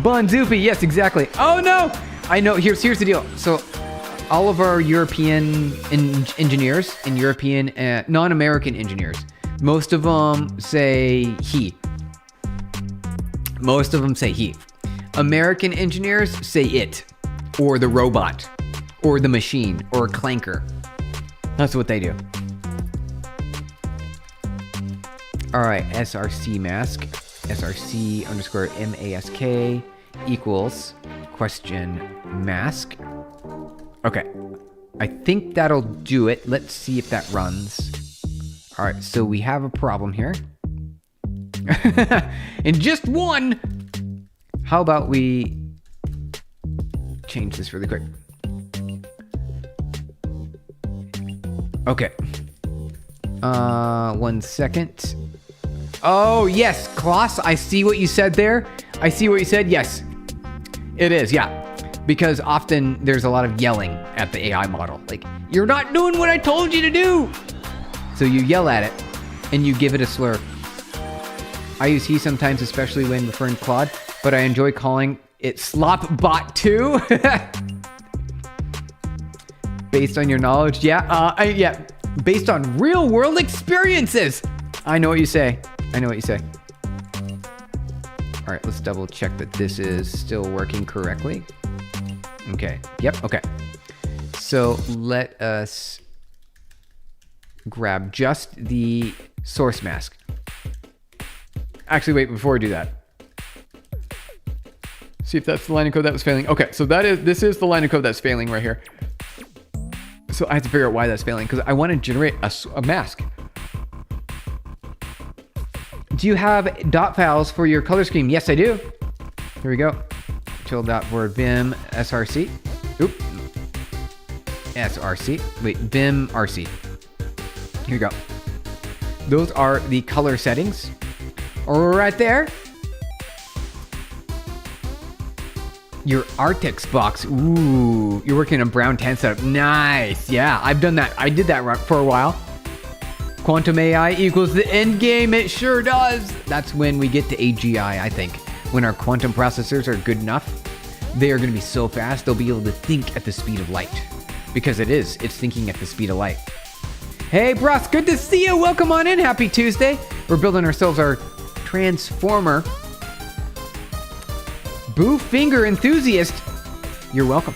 Bonzupi. Yes, exactly. Oh no. I know. Here's the deal. So, all of our European engineers and European non-American engineers, most of them say he. Most of them say he. American engineers say it, or the robot, or the machine, or clanker. That's what they do. All right, src mask, src underscore mask equals question mask. Okay, I think that'll do it. Let's see if that runs. All right, so we have a problem here. And just one. How about we change this really quick? Okay. 1 second. Oh, yes, Klaus, I see what you said there. I see what you said. Yes, it is. Yeah, because often there's a lot of yelling at the AI model. Like, you're not doing what I told you to do. So you yell at it and you give it a slur. I use he sometimes, especially when referring to Claude, but I enjoy calling it Slopbot too. Based on your knowledge. Yeah, yeah. Based on real world experiences. I know what you say. I know what you say. All right, let's double check that this is still working correctly. Okay. Yep. Okay. So let us grab just the source mask. Actually, wait, before we do that. See if that's the line of code that was failing. Okay, so this is the line of code that's failing right here. So I have to figure out why that's failing because I want to generate a mask. Do you have dot files for your color scheme? Yes, I do. Here we go. Chill.board vim src. Oop. src. Wait, vim rc. Here we go. Those are the color settings. Right there. Your Artix box. Ooh, you're working on brown 10 setup. Nice. Yeah, I've done that. I did that for a while. Quantum AI equals the end game. It sure does. That's when we get to AGI, I think. When our quantum processors are good enough, they are going to be so fast, they'll be able to think at the speed of light. Because it's thinking at the speed of light. Hey, Bros, good to see you. Welcome on in. Happy Tuesday. We're building ourselves our transformer. Boo finger enthusiast. You're welcome.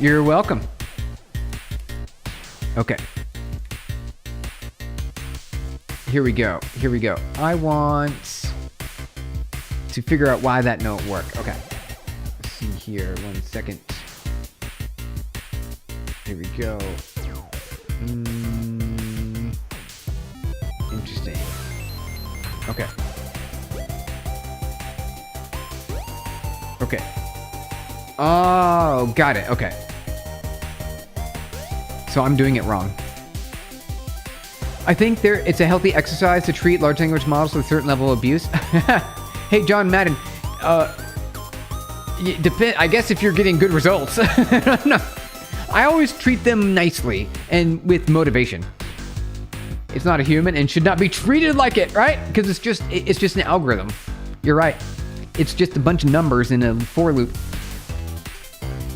You're welcome. Okay. Here we go. Here we go. I want to figure out why that don't work. Okay. Let's see here. 1 second. Here we go. Interesting. Okay. Okay. Oh, got it. Okay. So I'm doing it wrong. I think it's a healthy exercise to treat large language models with a certain level of abuse. Hey, John Madden. I guess if you're getting good results. No. I always treat them nicely and with motivation. It's not a human and should not be treated like it, right? Because it's just an algorithm. You're right. It's just a bunch of numbers in a for loop.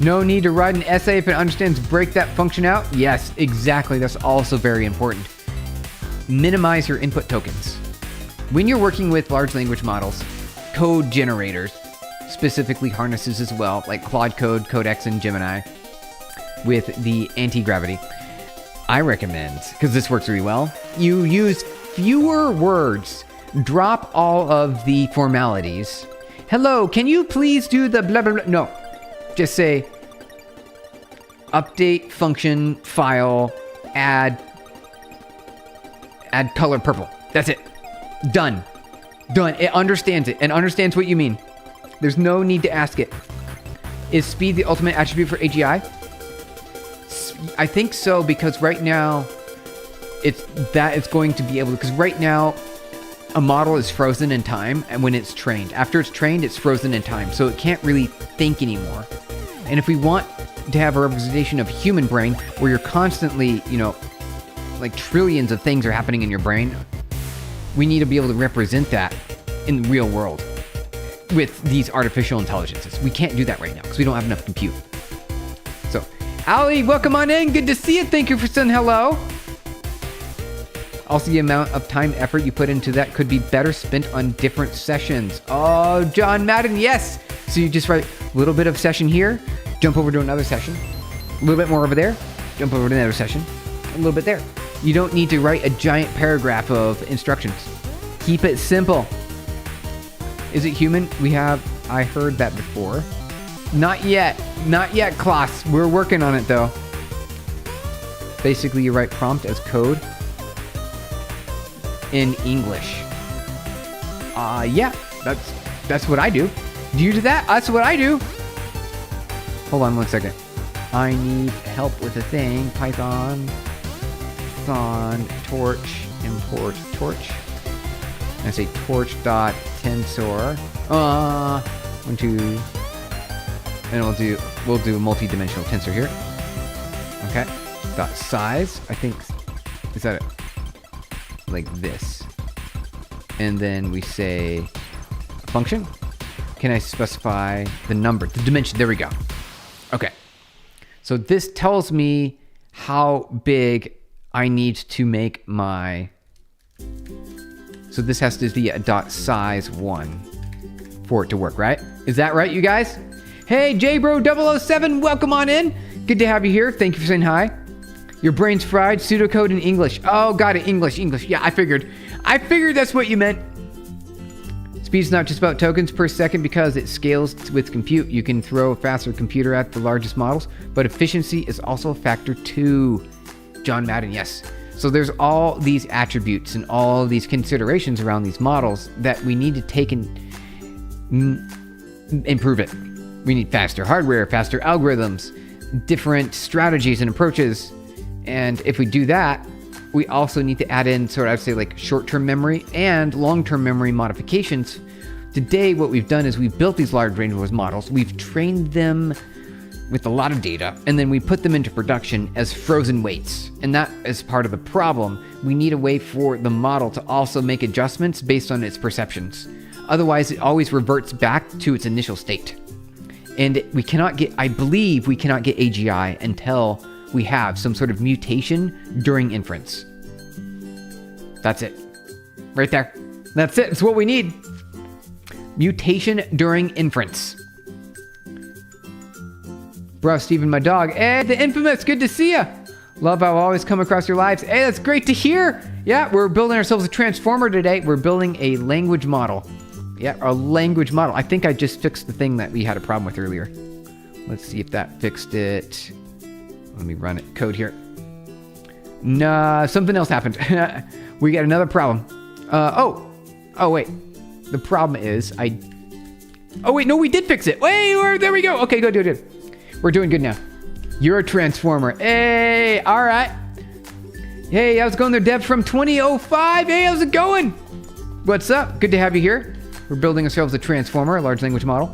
No need to write an essay if it understands break that function out. Yes, exactly. That's also very important. Minimize your input tokens. When you're working with large language models, code generators, specifically harnesses as well, like Claude Code, Codex, and Gemini, with the anti-gravity, I recommend, because this works really well, you use fewer words, drop all of the formalities. Hello, can you please do the blah, blah, blah? No, just say update function file, add color purple. That's it. Done. It understands it and understands what you mean. There's no need to ask it. Is speed the ultimate attribute for AGI? I think so, because right now it's going to be able to, because right now a model is frozen in time, and when it's trained. After it's trained, it's frozen in time, so it can't really think anymore. And if we want to have a representation of human brain where you're constantly, like trillions of things are happening in your brain, we need to be able to represent that in the real world with these artificial intelligences. We can't do that right now because we don't have enough compute. So, Ali, welcome on in. Good to see you. Thank you for saying hello. Also, the amount of time effort you put into that could be better spent on different sessions. Oh, John Madden, yes. So you just write a little bit of session here, jump over to another session, a little bit more over there, jump over to another session, a little bit there. You don't need to write a giant paragraph of instructions. Keep it simple. Is it human? I heard that before. Not yet, Klaus. We're working on it though. Basically, you write prompt as code in English. Yeah, that's what I do. Do you do that? That's what I do. Hold on 1 second. I need help with a thing. Python, torch, import torch. And I say torch.tensor. 1, 2. And we'll do multi-dimensional tensor here. Okay. Dot size. I think, is that it? Like this. And then we say function. Can I specify the number, the dimension? There we go. Okay. So this tells me how big I need to make my, so this has to be a dot size 1 for it to work, right? Is that right, you guys? Hey, JBro007, welcome on in. Good to have you here. Thank you for saying hi. Your brain's fried. Pseudocode in English. Oh, got it. English. Yeah, I figured that's what you meant. Speed's not just about tokens per second because it scales with compute. You can throw a faster computer at the largest models, but efficiency is also a factor too. John Madden, yes. So there's all these attributes and all these considerations around these models that we need to take and improve it. We need faster hardware, faster algorithms, different strategies and approaches. And if we do that, we also need to add in sort of, I'd say, like short-term memory and long-term memory modifications. Today, what we've done is we've built these large language models. We've trained them with a lot of data, and then we put them into production as frozen weights. And that is part of the problem. We need a way for the model to also make adjustments based on its perceptions. Otherwise, it always reverts back to its initial state. And I believe we cannot get AGI until we have some sort of mutation during inference. That's it. Right there. That's it. It's what we need. Mutation during inference. Bro, Steven, my dog. Hey, the infamous. Good to see ya. Love how I always come across your lives. Hey, that's great to hear. Yeah, we're building ourselves a transformer today. We're building a language model. Yeah, a language model. I think I just fixed the thing that we had a problem with earlier. Let's see if that fixed it. Let me run it. Code here. Nah, something else happened. We got another problem. Oh, wait. The problem is oh, wait, no, we did fix it. Wait, there we go. Okay, good. We're doing good now. You're a transformer. Hey, all right. Hey, how's it going there, Dev from 2005? Hey, how's it going? What's up? Good to have you here. We're building ourselves a transformer, a large language model.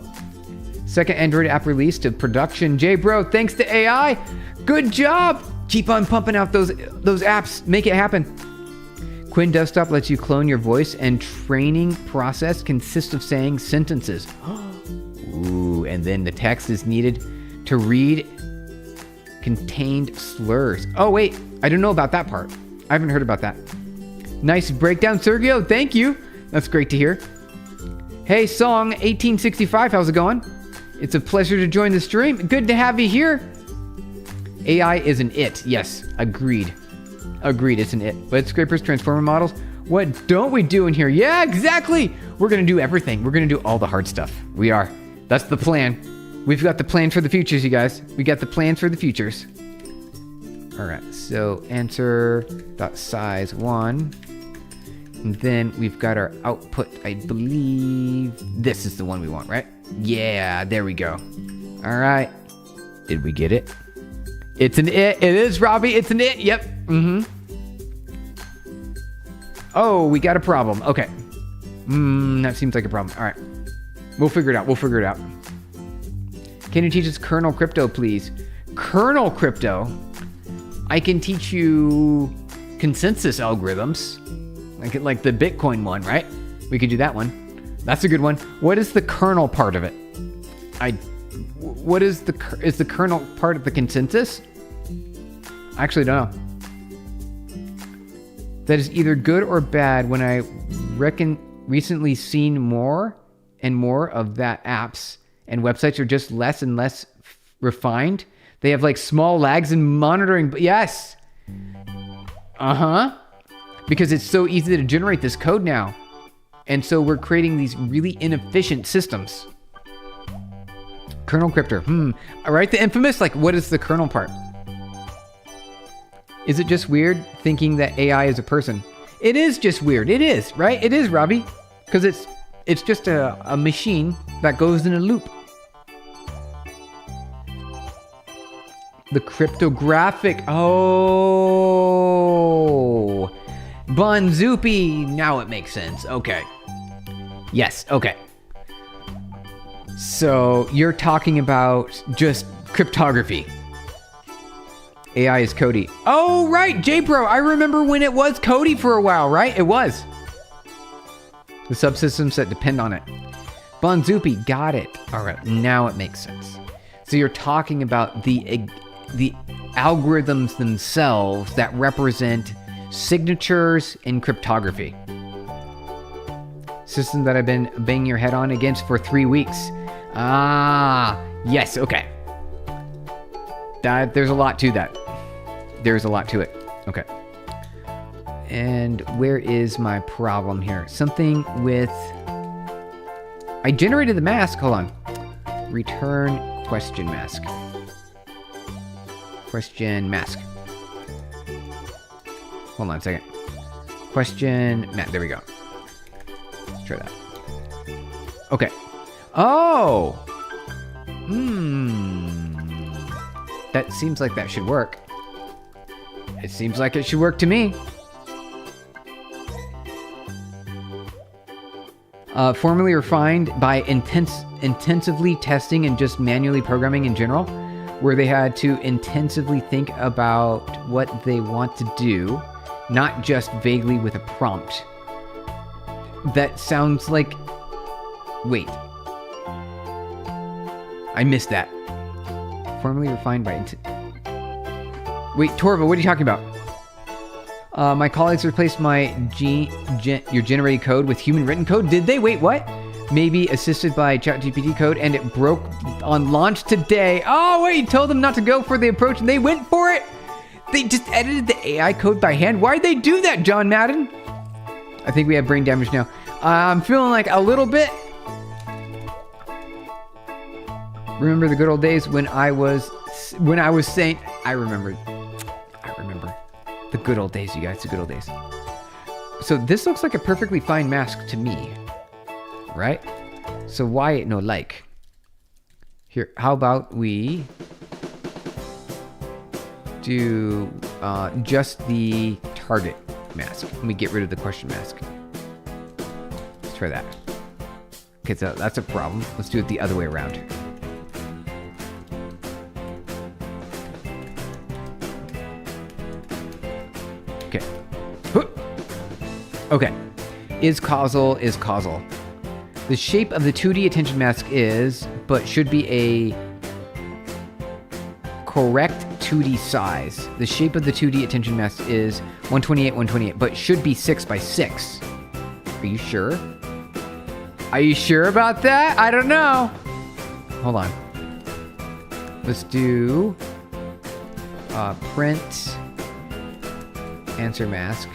Second Android app release to production. Bro, thanks to AI. Good job. Keep on pumping out those apps. Make it happen. Quinn Desktop lets you clone your voice, and training process consists of saying sentences. Ooh, and then the text is needed to read contained slurs. Oh, wait. I don't know about that part. I haven't heard about that. Nice breakdown, Sergio. Thank you. That's great to hear. Hey, Song 1865, how's it going? It's a pleasure to join the stream. Good to have you here. AI is an it. Yes, agreed. Agreed, it's an it. But scrapers, transformer models, what don't we do in here? Yeah, exactly. We're going to do everything. We're going to do all the hard stuff. We are. That's the plan. We've got the plan for the futures, you guys. We got the plans for the futures. All right, so answer.size 1. And then we've got our output. I believe this is the one we want, right? Yeah, there we go. All right. Did we get it? It's an it. It is, Robbie. It's an it. Yep. Oh, we got a problem. Okay. That seems like a problem. All right. We'll figure it out. Can you teach us kernel crypto, please? Kernel crypto? I can teach you consensus algorithms. Like the Bitcoin one, right? We could do that one. That's a good one. What is the kernel part of it? Is the kernel part of the consensus? I actually don't know. That is either good or bad. When I recently seen more and more of that apps and websites are just less and less refined. They have like small lags in monitoring. Yes. Because it's so easy to generate this code now. And so we're creating these really inefficient systems. Kernel crypto. All right, the infamous, like what is the kernel part? Is it just weird thinking that AI is a person? It is just weird. It is, right? It is, Robbie. Because it's just a machine that goes in a loop. The cryptographic. Oh. Bunzupi. Now it makes sense. Okay. Yes. Okay. So you're talking about just cryptography. AI is Cody. Oh, right. JPro. I remember when it was Cody for a while, right? It was. The subsystems that depend on it. Bunzupi. Got it. All right. Now it makes sense. So you're talking about the algorithms themselves that represent signatures in cryptography. System that I've been banging your head on against for 3 weeks. Ah, yes, okay. There's a lot to that. There's a lot to it. Okay. And where is my problem here? Something with... I generated the mask. Hold on. Return question mask. Question mask. Hold on a second. Question mask. There we go. Let's try that. Okay. Oh! That seems like that should work. It seems like it should work to me. Formally refined by intensively testing and just manually programming in general, where they had to intensively think about what they want to do, not just vaguely with a prompt. That sounds like... Wait. I missed that. Formally refined by... Wait, Torva, what are you talking about? My colleagues replaced your generated code with human written code. Did they? Wait, what? Maybe assisted by ChatGPT code, and it broke on launch today. Oh, wait, you told them not to go for the approach, and they went for it? They just edited the AI code by hand? Why'd they do that, John Madden? I think we have brain damage now. I'm feeling like a little bit. Remember the good old days when I was saying, I remember the good old days, you guys, the good old days. So this looks like a perfectly fine mask to me, right? So why no like? Here, how about we do just the target mask and we get rid of the question mask. Let's try that. Okay, so that's a problem. Let's do it the other way around. Okay. Okay. Is causal. The shape of the 2D attention mask is, but should be a correct 2D size. The shape of the 2D attention mask is 128, but should be 6 by 6. Are you sure? Are you sure about that? I don't know. Hold on. Let's do print answer mask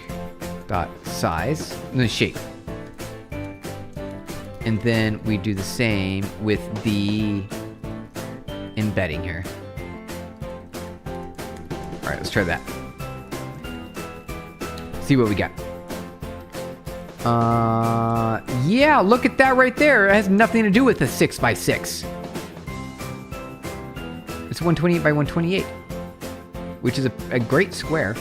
dot size and the shape. And then we do the same with the embedding here. All right, let's try that. See what we got. Yeah, look at that right there. It has nothing to do with the 6 by 6. It's 128 by 128, which is a great square.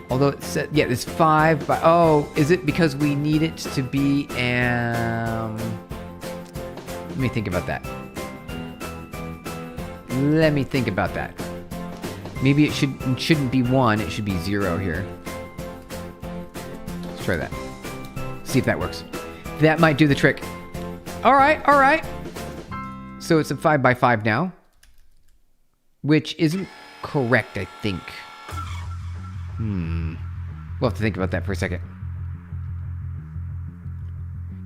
Although it said, yeah, it's 5 by, oh, is it because we need it to be, let me think about that. Maybe it shouldn't be 1, it should be 0 here. Let's try that. See if that works. That might do the trick. All right. So it's a 5 by 5 now, which isn't correct, I think. We'll have to think about that for a second.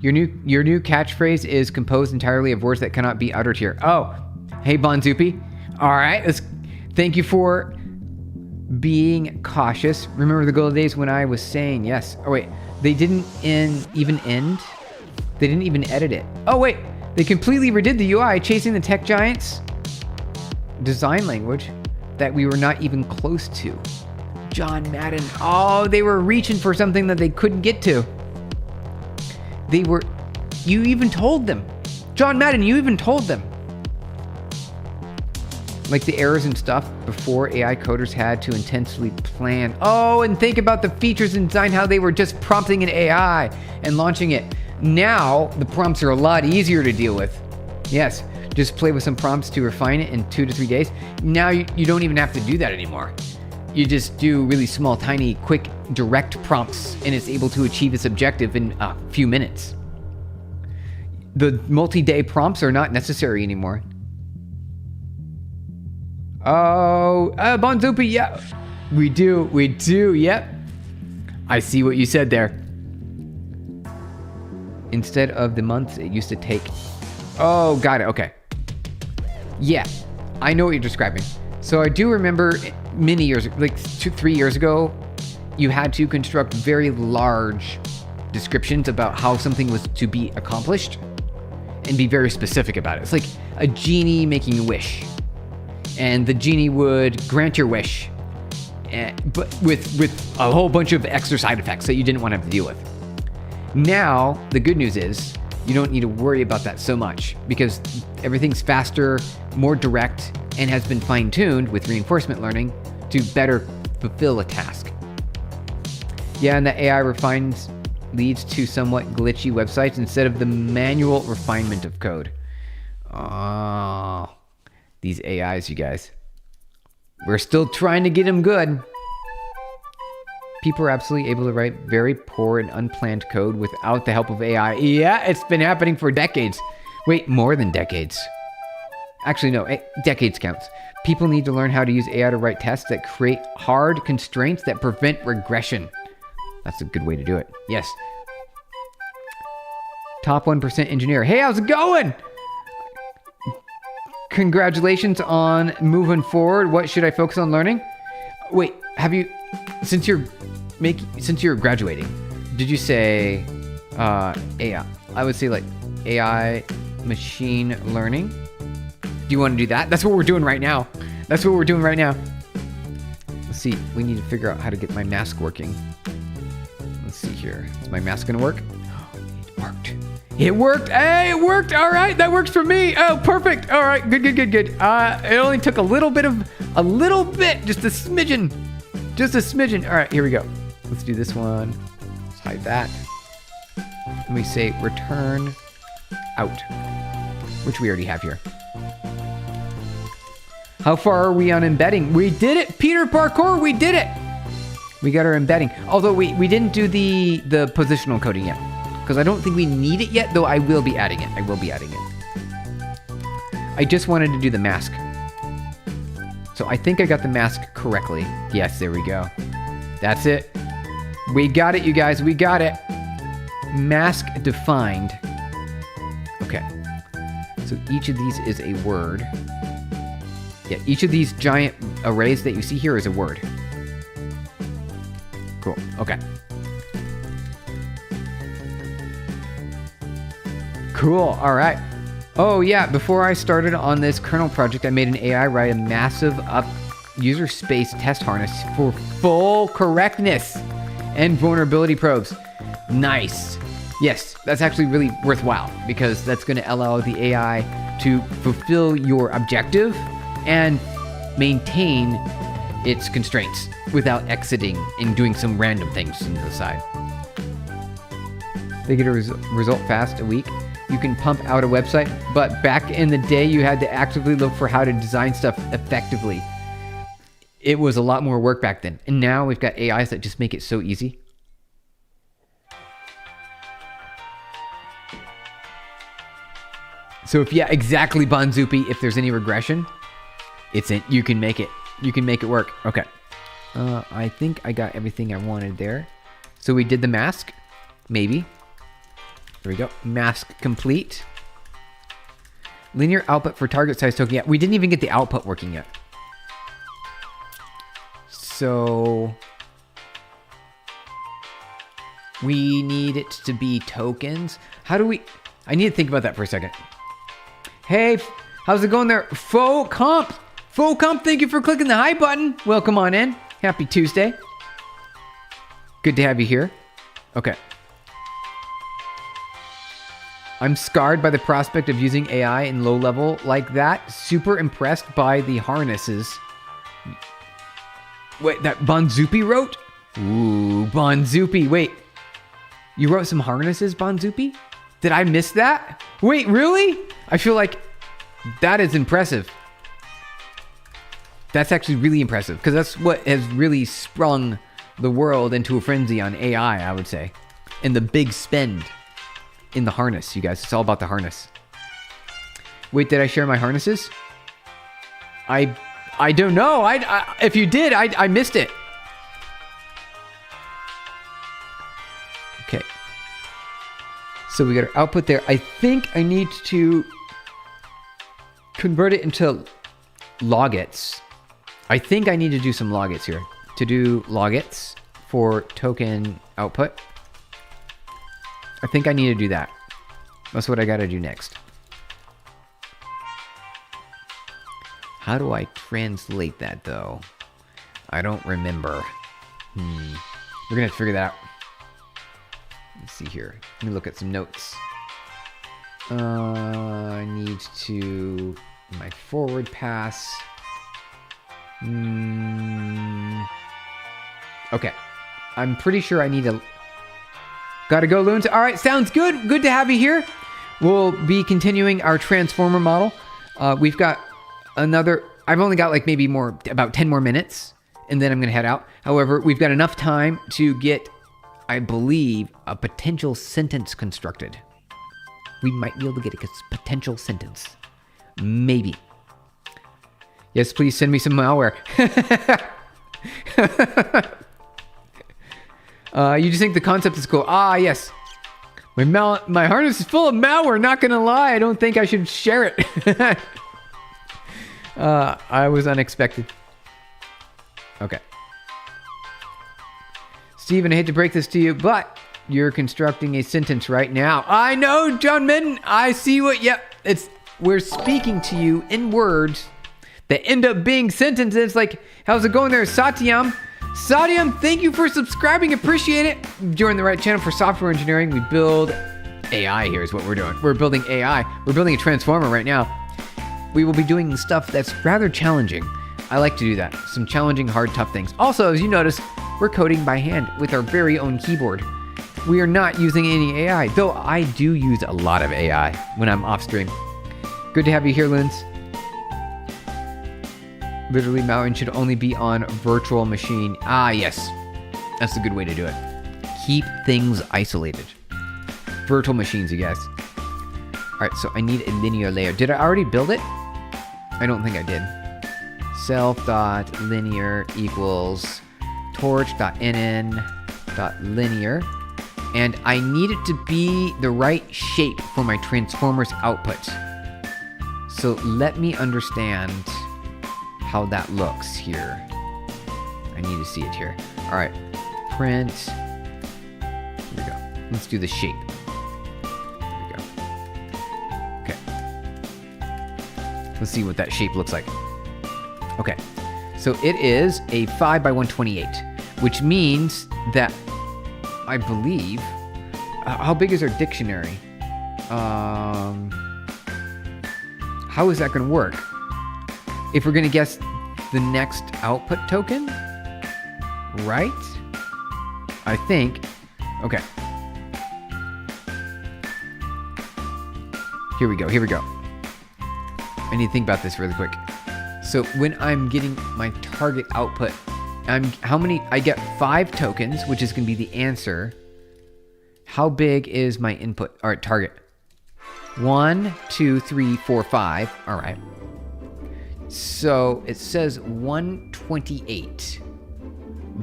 Your new catchphrase is composed entirely of words that cannot be uttered here. Oh, hey Bonzupi. All right, thank you for being cautious. Remember the good old days when I was saying yes. Oh wait, they didn't even end. They didn't even edit it. Oh wait, they completely redid the UI, chasing the tech giants' design language that we were not even close to. John Madden. Oh, they were reaching for something that they couldn't get to. You even told them. John Madden, you even told them. Like the errors and stuff before AI coders had to intensely plan. Oh, and think about the features in design, how they were just prompting an AI and launching it. Now, the prompts are a lot easier to deal with. Yes, just play with some prompts to refine it in 2 to 3 days. Now you don't even have to do that anymore. You just do really small, tiny, quick, direct prompts, and it's able to achieve its objective in a few minutes. The multi-day prompts are not necessary anymore. Oh, Bonzupi, yeah. We do, yep. I see what you said there. Instead of the months it used to take. Oh, got it, okay. Yeah, I know what you're describing. So I do remember many years, like 2-3 years ago, you had to construct very large descriptions about how something was to be accomplished and be very specific about it. It's like a genie making a wish, and the genie would grant your wish, but with a whole bunch of extra side effects that you didn't want to have to deal with. Now, the good news is you don't need to worry about that so much because everything's faster, more direct, and has been fine-tuned with reinforcement learning to better fulfill a task. Yeah, and the AI refines leads to somewhat glitchy websites instead of the manual refinement of code. Oh, these AIs, you guys. We're still trying to get them good. People are absolutely able to write very poor and unplanned code without the help of AI. Yeah, it's been happening for decades. Wait, more than decades. Actually, no, decades counts. People need to learn how to use AI to write tests that create hard constraints that prevent regression. That's a good way to do it. Yes. Top 1% engineer. Hey, how's it going? Congratulations on moving forward. What should I focus on learning? Wait, have you, since you're graduating, did you say AI? I would say like AI machine learning. Do you want to do that? That's what we're doing right now. Let's see. We need to figure out how to get my mask working. Let's see here. Is my mask gonna work? It worked. It worked. Hey, it worked. All right, that works for me. Oh, perfect. All right, good. It only took a little bit, just a smidgen. All right, here we go. Let's do this one. Let's hide that. And we say return out, which we already have here. How far are we on embedding? We did it, Peter Parkour. We did it. We got our embedding. Although we didn't do the positional coding yet, because I don't think we need it yet. Though I will be adding it. I just wanted to do the mask. So I think I got the mask correctly. Yes, there we go. That's it. We got it, you guys. We got it. Mask defined. Okay. So each of these is a word. Yeah, each of these giant arrays that you see here is a word. Cool. Okay. Cool. All right. Oh, yeah. Before I started on this kernel project, I made an AI write a massive user space test harness for full correctness and vulnerability probes. Nice. Yes, that's actually really worthwhile because that's going to allow the AI to fulfill your objective and maintain its constraints without exiting and doing some random things to the side. They get a result fast a week. You can pump out a website, but back in the day, you had to actively look for how to design stuff effectively. It was a lot more work back then. And now we've got AIs that just make it so easy. So if, yeah, exactly, Bonzupi, if there's any regression, you can make it work. Okay. I think I got everything I wanted there. So we did the mask, maybe. There we go. Mask complete. Linear output for target size token. Yeah, we didn't even get the output working yet. So we need it to be tokens. How do we... I need to think about that for a second. Hey, how's it going there? Faux Comp, thank you for clicking the hi button. Welcome on in. Happy Tuesday. Good to have you here. Okay. I'm scarred by the prospect of using AI in low level like that. Super impressed by the harnesses. Wait, that Bonzupi wrote? Ooh, Bonzupi. Wait, you wrote some harnesses, Bonzupi? Did I miss that? Wait, really? I feel like that is impressive. That's actually really impressive because that's what has really sprung the world into a frenzy on AI, I would say. And the big spend in the harness, you guys. It's all about the harness. Wait, did I share my harnesses? I don't know. If you did, I missed it. Okay. So we got our output there. I think I need to convert it into logits. I think I need to do some logits here. To do logits for token output. I think I need to do that. That's what I got to do next. How do I translate that, though? I don't remember. We're going to have to figure that out. Let's see here. Let me look at some notes. I need to... My forward pass. Okay. I'm pretty sure I need to... Gotta go, Loons. All right, sounds good. Good to have you here. We'll be continuing our transformer model. We've got another... I've only got like maybe about 10 more minutes, and then I'm going to head out. However, we've got enough time to get, I believe, a potential sentence constructed. We might be able to get a potential sentence. Maybe. Yes, please send me some malware. You just think the concept is cool. Ah, yes. My harness is full of malware, not gonna lie. I don't think I should share it. I was unexpected. Okay. Steven, I hate to break this to you, but You're constructing a sentence right now. I know, John Minton. I see what. Yep. We're speaking to you in words that end up being sentences. Like, how's it going there, Satyam? Satyam, thank you for subscribing. Appreciate it. Join the right channel for software engineering. We build AI. Here's what we're doing. We're building AI. We're building a transformer right now. We will be doing stuff that's rather challenging. I like to do that. Some challenging, hard, tough things. Also, as you notice, we're coding by hand with our very own keyboard. We are not using any AI, though I do use a lot of AI when I'm off stream. Good to have you here, Linz. Literally, Mountain should only be on virtual machine. Ah, yes. That's a good way to do it. Keep things isolated. Virtual machines, you guys. All right, so I need a linear layer. Did I already build it? I don't think I did. Self.linear equals torch.nn.linear. And I need it to be the right shape for my transformer's output. So let me understand how that looks here. I need to see it here. All right, print. Here we go. Let's do the shape. There we go. Okay. Let's see what that shape looks like. Okay, so it is a 5 by 128, which means that I believe, how big is our dictionary? How is that going to work? If we're going to guess the next output token, right? I think. Okay. Here we go. I need to think about this really quick. So when I'm getting my target output, I get 5 tokens, which is going to be the answer. How big is my input? All right, target. 1, 2, 3, 4, 5. All right. So it says 128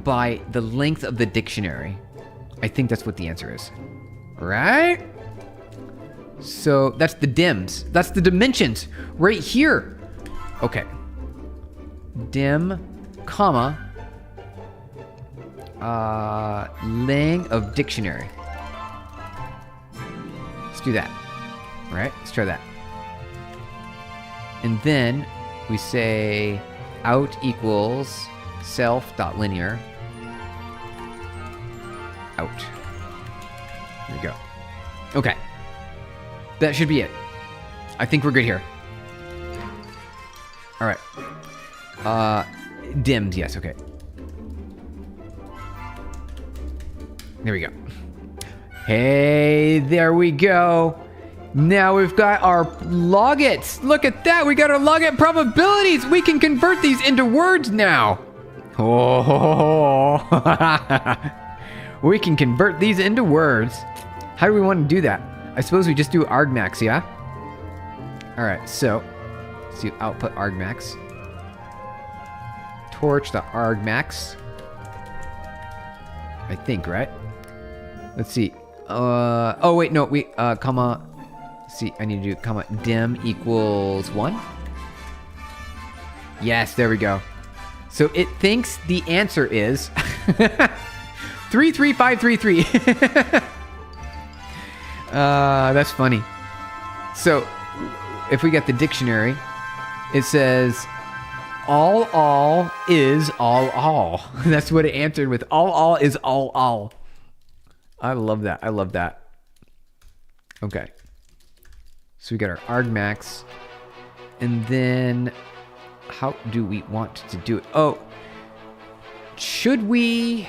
by the length of the dictionary. I think that's what the answer is. Right? So that's the dims. That's the dimensions right here. Okay. Dim, comma, length of dictionary. Let's do that. All right, let's try that. And then we say out equals self.linear out. There we go. Okay. That should be it. I think we're good here. All right. Dimmed, yes, okay. There we go. Hey, there we go. Now we've got our logits. Look at that. We got our logit probabilities. We can convert these into words now. Oh, we can convert these into words. How do we want to do that? I suppose we just do argmax, yeah? All right, so let's do output argmax. Torch.argmax. I think, right? Let's see. Oh wait, no, comma. Let's see, I need to do comma dim equals 1. Yes, there we go. So it thinks the answer is 33533. That's funny. So if we get the dictionary, it says all is all. That's what it answered with. All is all. I love that. Okay. So we got our argmax. And then how do we want to do it? Oh, should we,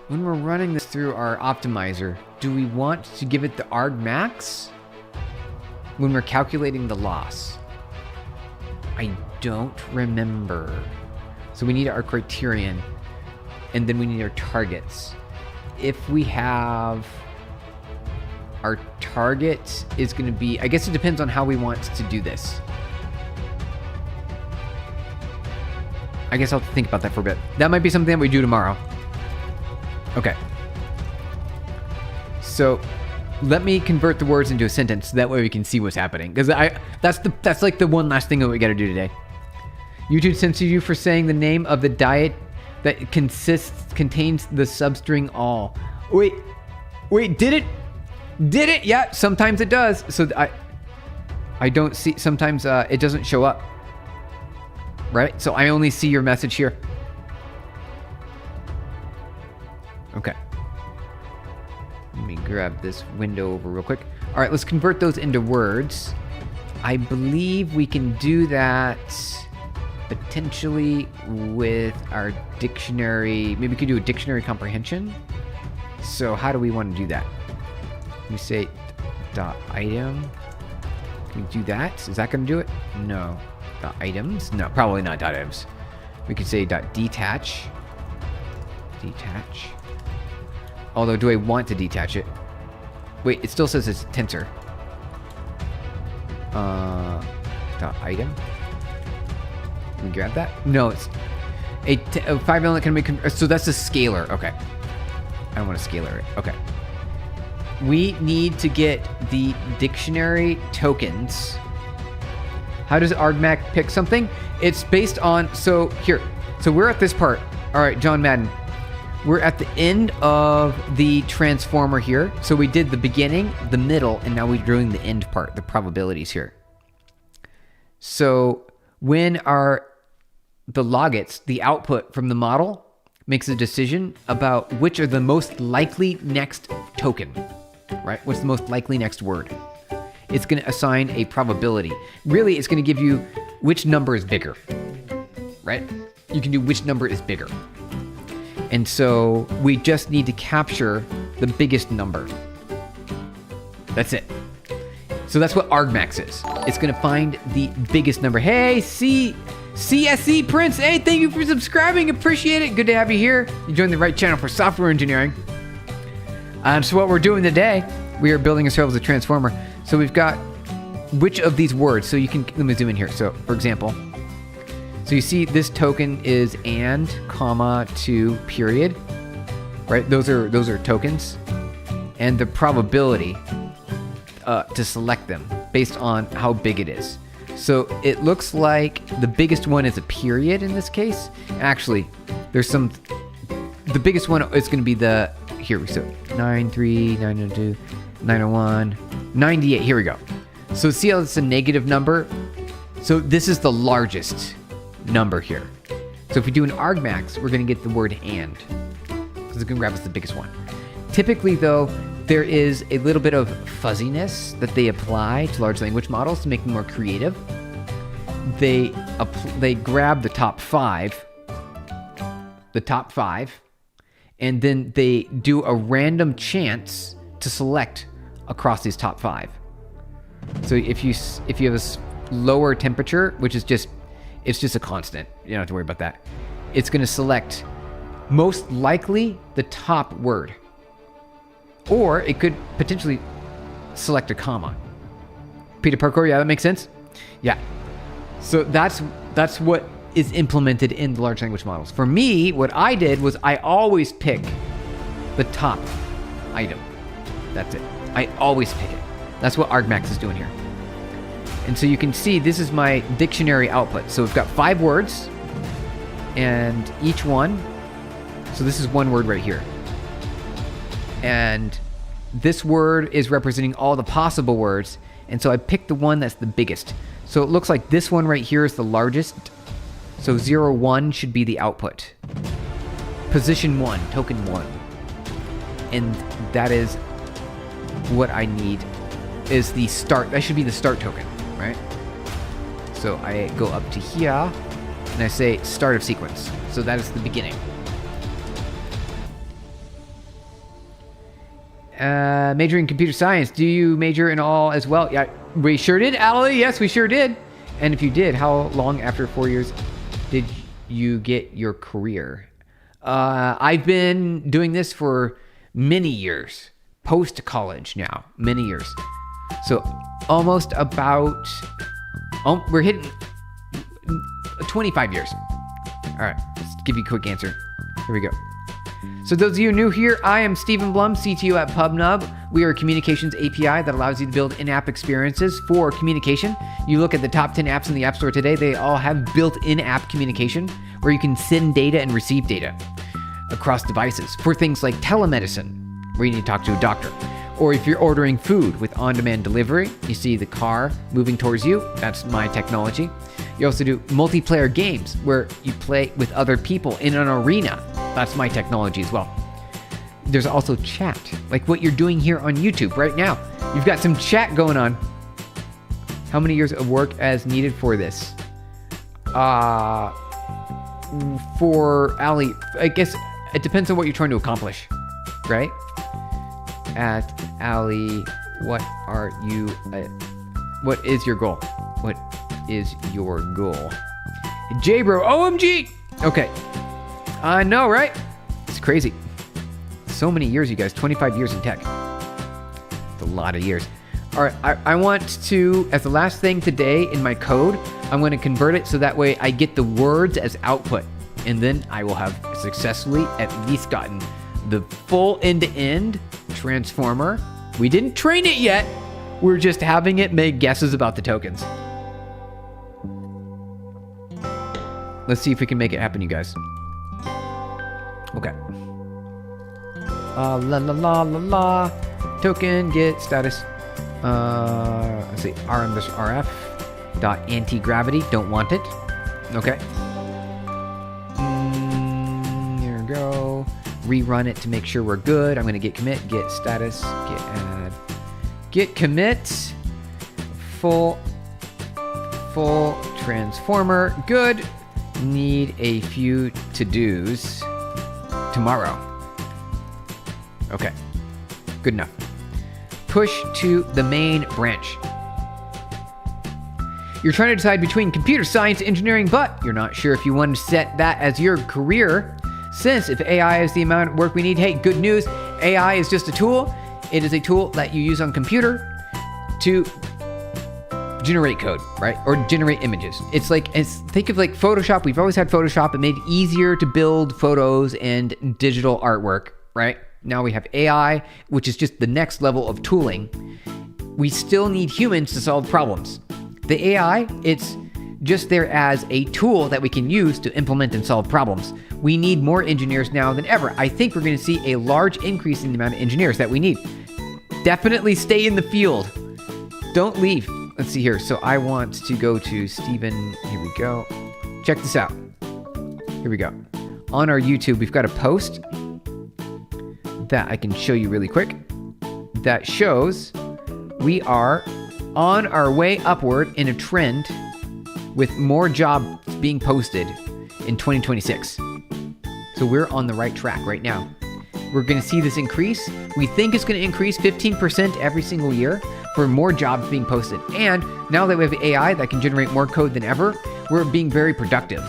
when we're running this through our optimizer, do we want to give it the argmax when we're calculating the loss? I don't remember. So we need our criterion, and then we need our targets. If we have our target is going to be, I guess it depends on how we want to do this. I guess I'll have to think about that for a bit. That might be something that we do tomorrow. Okay. So let me convert the words into a sentence so that way we can see what's happening. Because that's like the one last thing that we got to do today. YouTube censors you for saying the name of the diet that contains the substring all. Wait, did it? Did it? Yeah, sometimes it does. So I don't see, sometimes it doesn't show up. Right? So I only see your message here. Okay. Let me grab this window over real quick. All right, let's convert those into words. I believe we can do that potentially with our dictionary. Maybe we could do a dictionary comprehension. So how do we want to do that? We say dot item. Can we do that? Is that going to do it? No. Dot items? No, probably not dot items. We could say dot detach. Detach. Although, do I want to detach it? Wait, it still says it's tensor. Dot item. Can we grab that? No, it's a 5 element can make. So that's a scalar. Okay. I don't want to scalar it. Okay. We need to get the dictionary tokens. How does argmax pick something? It's based on, so here. So we're at this part. All right, John Madden. We're at the end of the transformer here. So we did the beginning, the middle, and now we're doing the end part, the probabilities here. So when the logits, the output from the model, makes a decision about which are the most likely next token, right? What's the most likely next word? It's going to assign a probability. Really, it's going to give you which number is bigger, right? You can do which number is bigger. And so we just need to capture the biggest number. That's it. So that's what argmax is. It's going to find the biggest number. Hey, CSE Prince. Hey, thank you for subscribing. Appreciate it. Good to have you here. You joined the right channel for software engineering. So what we're doing today, we are building ourselves a transformer. So we've got which of these words. So you can, let me zoom in here. So for example, so you see this token is and, comma, to, period, right? Those are tokens. And the probability to select them based on how big it is. So it looks like the biggest one is a period in this case. Actually, there's the biggest one is going to be here, so 93, 902, 901, 98, here we go. So see how it's a negative number? So this is the largest number here. So if we do an argmax, we're going to get the word and, because it's going to grab us the biggest one. Typically though, there is a little bit of fuzziness that they apply to large language models to make them more creative. They grab the top five, and then they do a random chance to select across these top five. So if you have a lower temperature, which is it's just a constant, you don't have to worry about that. It's going to select most likely the top word. Or it could potentially select a comma. Peter Parkour, yeah, that makes sense? Yeah. So that's what is implemented in the large language models. For me, what I did was I always pick the top item. That's it. I always pick it. That's what argmax is doing here. And so you can see this is my dictionary output. So we've got 5 words, and each one, so this is one word right here. And this word is representing all the possible words. And so I picked the one that's the biggest. So it looks like this one right here is the largest. So 0, 1 should be the output. Position 1, token 1. And that is what I need, is the start. That should be the start token, right? So I go up to here and I say start of sequence. So that is the beginning. Majoring in computer science. Do you major in all as well? Yeah, we sure did, Ali. Yes, we sure did. And if you did, how long after 4 years did you get your career? I've been doing this for many years, post-college now, many years. So almost about, we're hitting 25 years. All right, let's give you a quick answer. Here we go. So those of you new here, I am Stephen Blum, CTO at PubNub. We are a communications API that allows you to build in-app experiences for communication. You look at the top 10 apps in the App Store today, they all have built-in app communication where you can send data and receive data across devices for things like telemedicine, where you need to talk to a doctor. Or if you're ordering food with on-demand delivery, you see the car moving towards you. That's my technology. You also do multiplayer games where you play with other people in an arena. That's my technology as well. There's also chat, like what you're doing here on YouTube right now. You've got some chat going on. How many years of work as needed for this? For Ali, I guess it depends on what you're trying to accomplish, right? At Ali, what is your goal? What is your goal? J-Bro, OMG! Okay. I know, right? It's crazy. So many years, you guys. 25 years in tech. It's a lot of years. All right, I want to, as the last thing today in my code, I'm going to convert it so that way I get the words as output. And then I will have successfully at least gotten the full end-to-end transformer. We didn't train it yet. We're just having it make guesses about the tokens. Let's see if we can make it happen, you guys. Okay. La la la la la. Token get status. Let's see. RF dot anti-gravity. Don't want it. Okay. Here we go. Rerun it to make sure we're good. I'm gonna get commit, get status, get add, get commit. Full transformer. Good. Need a few to-dos tomorrow. Okay. Good enough. Push to the main branch. You're trying to decide between computer science, engineering, but you're not sure if you want to set that as your career. Since if AI is the amount of work we need, hey, good news. AI is just a tool. It is a tool that you use on computer to generate code, right? Or generate images. Think of like Photoshop. We've always had Photoshop. It made it easier to build photos and digital artwork, right? Now we have AI, which is just the next level of tooling. We still need humans to solve problems. The AI, it's just there as a tool that we can use to implement and solve problems. We need more engineers now than ever. I think we're going to see a large increase in the amount of engineers that we need. Definitely stay in the field. Don't leave. Let's see here. So I want to go to Steven. Here we go. Check this out. Here we go. On our YouTube, we've got a post that I can show you really quick that shows we are on our way upward in a trend with more jobs being posted in 2026. So we're on the right track right now. We're going to see this increase. We think it's going to increase 15% every single year for more jobs being posted. And now that we have AI that can generate more code than ever, we're being very productive.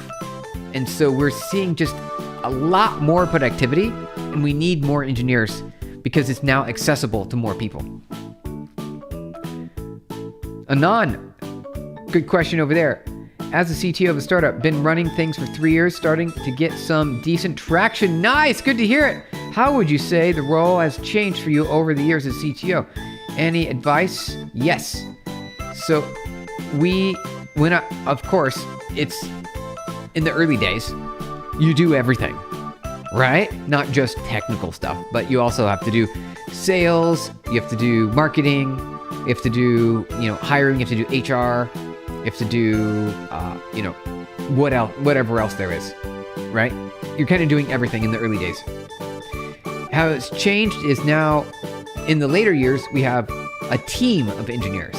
And so we're seeing just a lot more productivity, and we need more engineers because it's now accessible to more people. Anon, good question over there. As a CTO of a startup, been running things for 3 years, starting to get some decent traction. Nice, good to hear it. How would you say the role has changed for you over the years as CTO? Any advice? Yes. So of course, it's in the early days, you do everything, right? Not just technical stuff, but you also have to do sales, you have to do marketing, you have to do, hiring, you have to do HR, you have to do, whatever else there is, right? You're kind of doing everything in the early days. How it's changed is now, in the later years, we have a team of engineers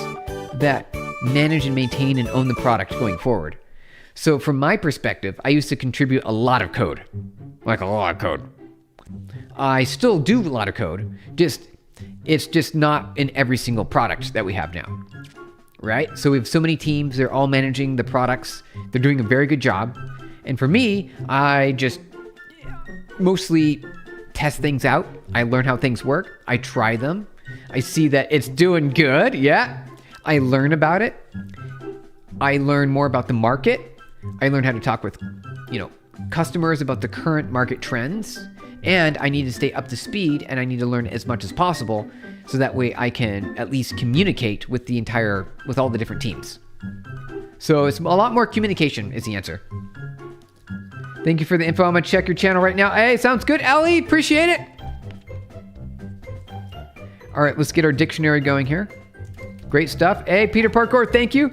that manage and maintain and own the product going forward. So from my perspective, I used to contribute a lot of code, like a lot of code. I still do a lot of code, it's just not in every single product that we have now, right? So we have so many teams, they're all managing the products, they're doing a very good job. And for me, I just mostly test things out. I learn how things work. I try them. I see that it's doing good. Yeah. I learn about it. I learn more about the market. I learn how to talk with, customers about the current market trends. And I need to stay up to speed, and I need to learn as much as possible so that way I can at least communicate with with all the different teams. So it's a lot more communication is the answer. Thank you for the info. I'm going to check your channel right now. Hey, sounds good, Ellie. Appreciate it. All right, let's get our dictionary going here. Great stuff. Hey, Peter Parkour, thank you.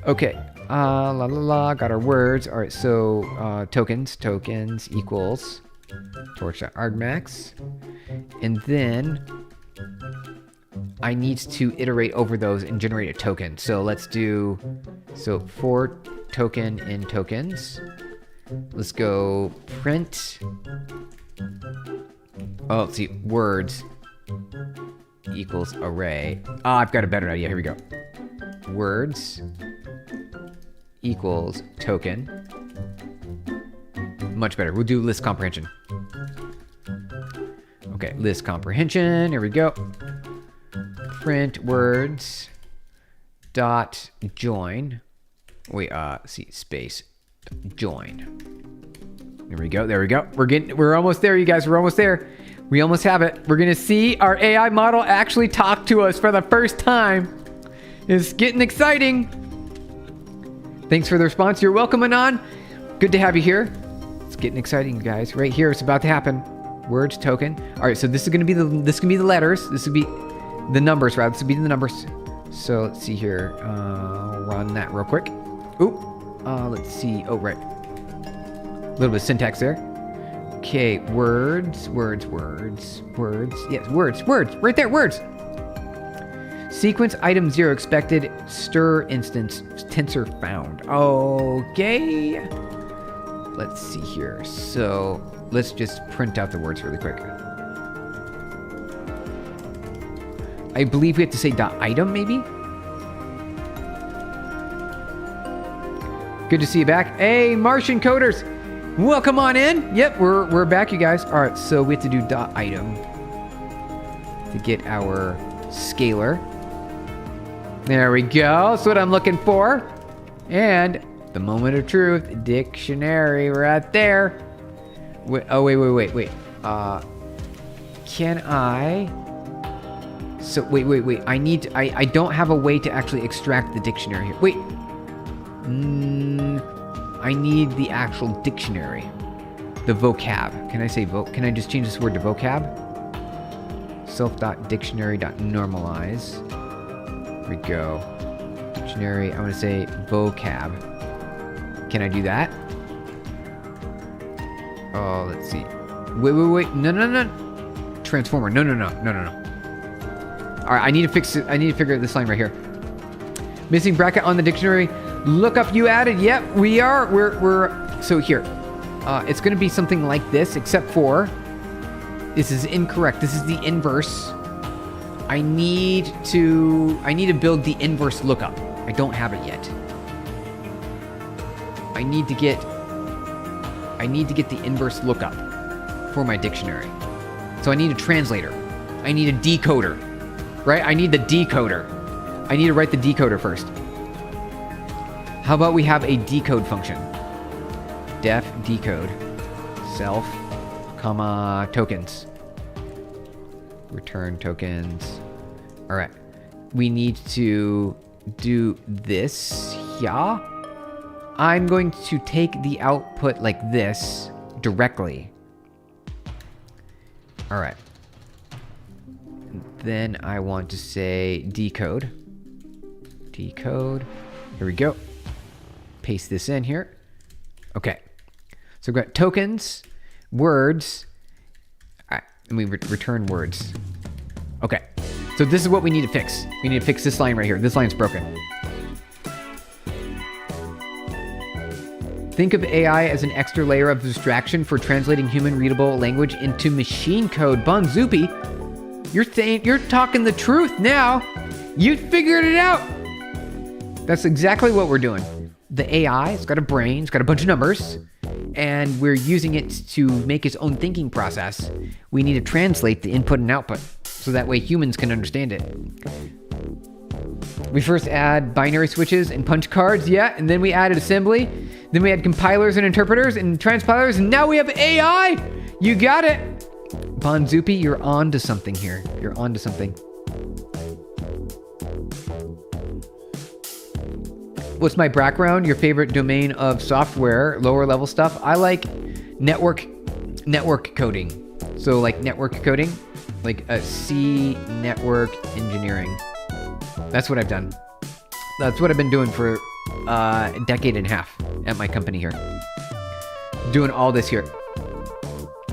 Okay. Got our words. All right, so tokens equals torch.argmax. And then I need to iterate over those and generate a token. So let's do, for token in tokens, let's go print, let's see, words equals array. I've got a better idea. Here we go. Words equals token. Much better. We'll do list comprehension. Okay, list comprehension. Here we go. Print words dot join. Wait, space join. There we go. There we go. We're almost there, you guys. We're almost there. We almost have it. We're gonna see our AI model actually talk to us for the first time. It's getting exciting. Thanks for the response. You're welcome, Anon. Good to have you here. It's getting exciting, you guys. Right here, it's about to happen. Words token. All right, so this is gonna be the letters. This would be the numbers, rather. This would be the numbers. So let's see here. Run that real quick. Let's see. Oh, right. A little bit of syntax there. Okay, words. Yes, words. Right there, words. Sequence item 0 expected stir instance tensor found. Okay. Let's see here. So let's just print out the words really quick. I believe we have to say .item maybe. Good to see you back. Hey, Martian coders. Welcome on in. Yep, we're back, you guys. All right, so we have to do .item to get our scalar. There we go. That's what I'm looking for. And the moment of truth, dictionary right there. Wait. Can I? So wait. I don't have a way to actually extract the dictionary here. Wait. I need the actual dictionary. The vocab. Can I say Can I just change this word to vocab? Self.dictionary.normalize. There we go. Dictionary. I'm going to say vocab. Can I do that? Oh, let's see. Wait. No. Transformer. No. All right, I need to fix it. I need to figure out this line right here. Missing bracket on the dictionary. Lookup you added. Yep, we are. We're so here. It's going to be something like this, except for this is incorrect. This is the inverse. I need to build the inverse lookup. I don't have it yet. I need to get the inverse lookup for my dictionary. So I need a translator. I need a decoder. Right? I need the decoder. I need to write the decoder first. How about we have a decode function? Def decode self, comma, tokens. Return tokens. All right. We need to do this. Yeah. I'm going to take the output like this directly. All right. Then I want to say decode. Decode. Here we go. Paste this in here. Okay. So we've got tokens, words, all right, and we return words. Okay. So this is what we need to fix. We need to fix this line right here. This line's broken. Think of AI as an extra layer of abstraction for translating human-readable language into machine code. Bonzupi, you're talking the truth now. You figured it out. That's exactly what we're doing. The AI, it's got a brain, it's got a bunch of numbers, and we're using it to make its own thinking process. We need to translate the input and output so that way humans can understand it. We first add binary switches and punch cards, yeah, and then we added assembly. Then we had compilers and interpreters and transpilers, and now we have AI. You got it. Bonzupi, you're on to something here. You're on to something. What's my background? Your favorite domain of software, lower level stuff? I like network coding. So like network coding, like a C network engineering. That's what I've done. That's what I've been doing for a decade and a half at my company here. Doing all this here.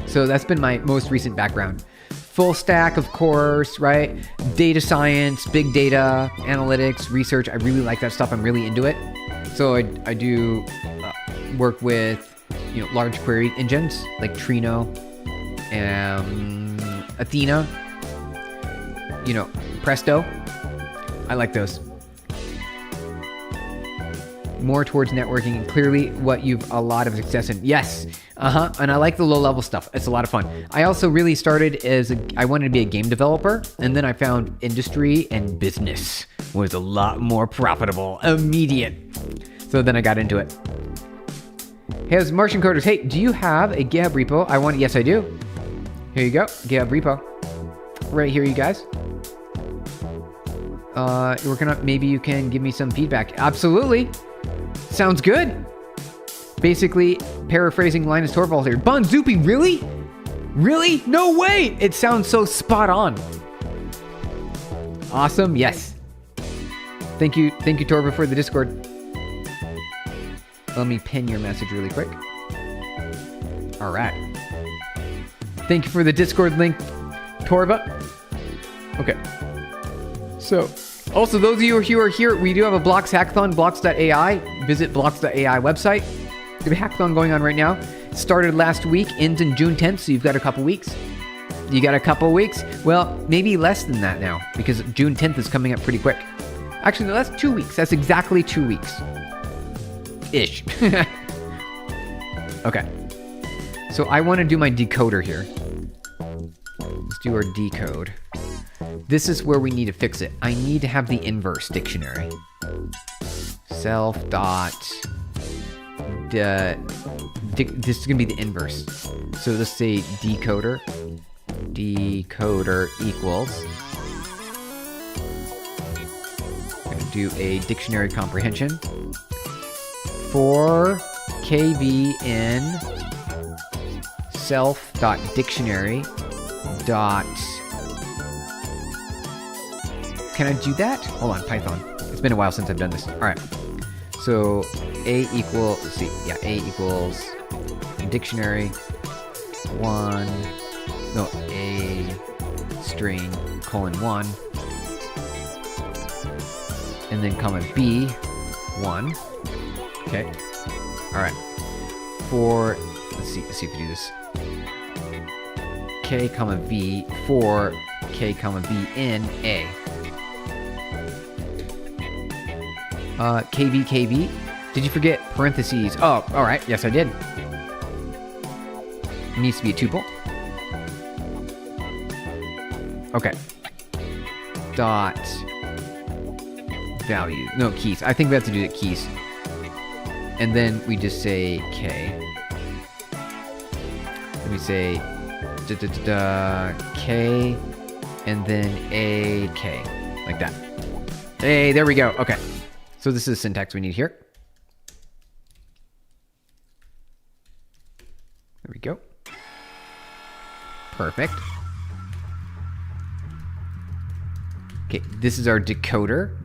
So that's been my most recent background. Full stack, of course, right? Data science, big data, analytics, research. I really like that stuff. I'm really into it. So I do work with, large query engines like Trino, Athena, Presto. I like those. More towards networking, and clearly what you've a lot of success in. Yes. And I like the low level stuff. It's a lot of fun. I also really started I wanted to be a game developer, and then I found industry and business was a lot more profitable, immediate. So then I got into it. Hey, as Martian Coders, hey, do you have a GitHub repo? Yes, I do. Here you go, GitHub repo. Right here, you guys. You're working on, maybe you can give me some feedback. Absolutely. Sounds good. Basically, paraphrasing Linus Torvalds here. Bonzupi, really? Really? No way! It sounds so spot on. Awesome, yes. Thank you, Torva, for the Discord. Let me pin your message really quick. All right. Thank you for the Discord link, Torva. Okay. So, also, those of you who are here, we do have a Blocks hackathon, blocks.ai. Visit blocks.ai website. We have a hackathon going on right now. It started last week, ends in June 10th, so you've got a couple weeks. You got a couple weeks? Well, maybe less than that now, because June 10th is coming up pretty quick. Actually, no, that's 2 weeks. That's exactly 2 weeks. Ish. Okay. So I want to do my decoder here. Let's do our decode. This is where we need to fix it. I need to have the inverse dictionary. Self dot... this is going to be the inverse. So let's say decoder. Decoder equals... I'm going to do a dictionary comprehension. For kv in self.dictionary dot... Can I do that? Hold on, Python. It's been a while since I've done this. All right. So A equals, let's see. Yeah, A equals dictionary A string :1. And then comma B 1. Okay. All right. For, let's see if we do this. K comma V for K comma V in A. KV. Did you forget parentheses? Oh, all right. Yes, I did. It needs to be a tuple. Okay. Dot value. No, keys. I think we have to do the keys. And then we just say K. Let me say K and then AK. Like that. Hey, there we go. Okay. So this is the syntax we need here. There we go. Perfect. Okay, this is our decoder.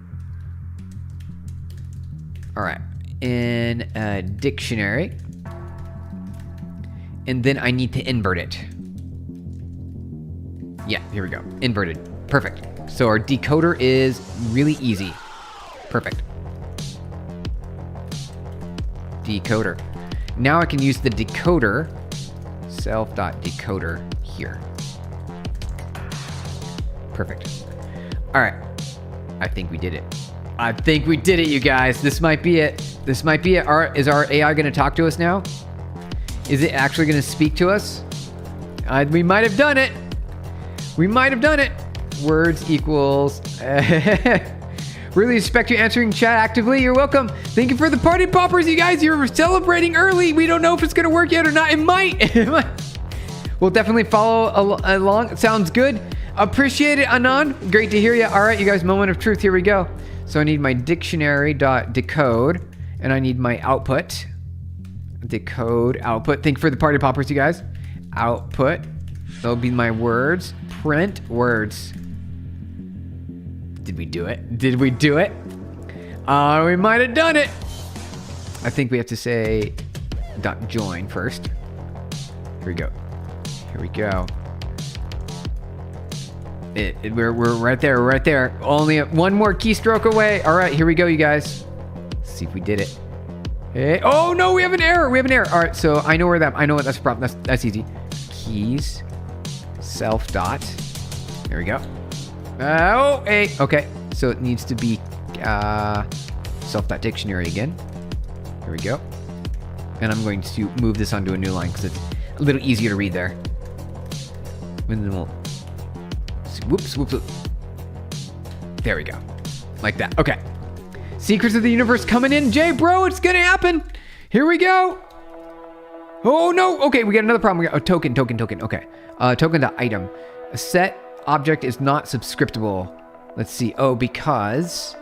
All right, in a dictionary. And then I need to invert it. Yeah, here we go. Inverted. Perfect. So our decoder is really easy. Perfect. Decoder. Now I can use the decoder, self.decoder here. Perfect. All right. I think we did it. I think we did it, you guys. This might be it. This might be it. Is our AI going to talk to us now? Is it actually going to speak to us? We might have done it. We might have done it. Words equals... Really respect you answering chat actively. You're welcome. Thank you for the party poppers, you guys. You're celebrating early. We don't know if it's going to work yet or not. It might. We'll definitely follow along. Sounds good. Appreciate it, Anon. Great to hear you. All right, you guys, moment of truth. Here we go. So I need my dictionary.decode, and I need my output. Decode output. Thank you for the party poppers, you guys. Output. That'll be my words. print words. Did we do it? Did we do it? We might have done it. I think we have to say .join first. Here we go. Here we go. We're right there. We're right there. Only one more keystroke away. All right, here we go, you guys. Let's see if we did it. Hey, oh no, we have an error. We have an error. All right, so I know where that. I know what that's a problem. That's easy. Keys, self dot. There we go. Oh, hey. Okay, so it needs to be self dot dictionary again. Here we go. And I'm going to move this onto a new line because it's a little easier to read there. And then we'll. Whoops. There we go. Like that. Okay. Secrets of the universe coming in. Jay, bro, it's going to happen. Here we go. Oh, no. Okay, we got another problem. We got a token. Okay. Token.item. A set object is not subscriptable. Let's see. Oh, because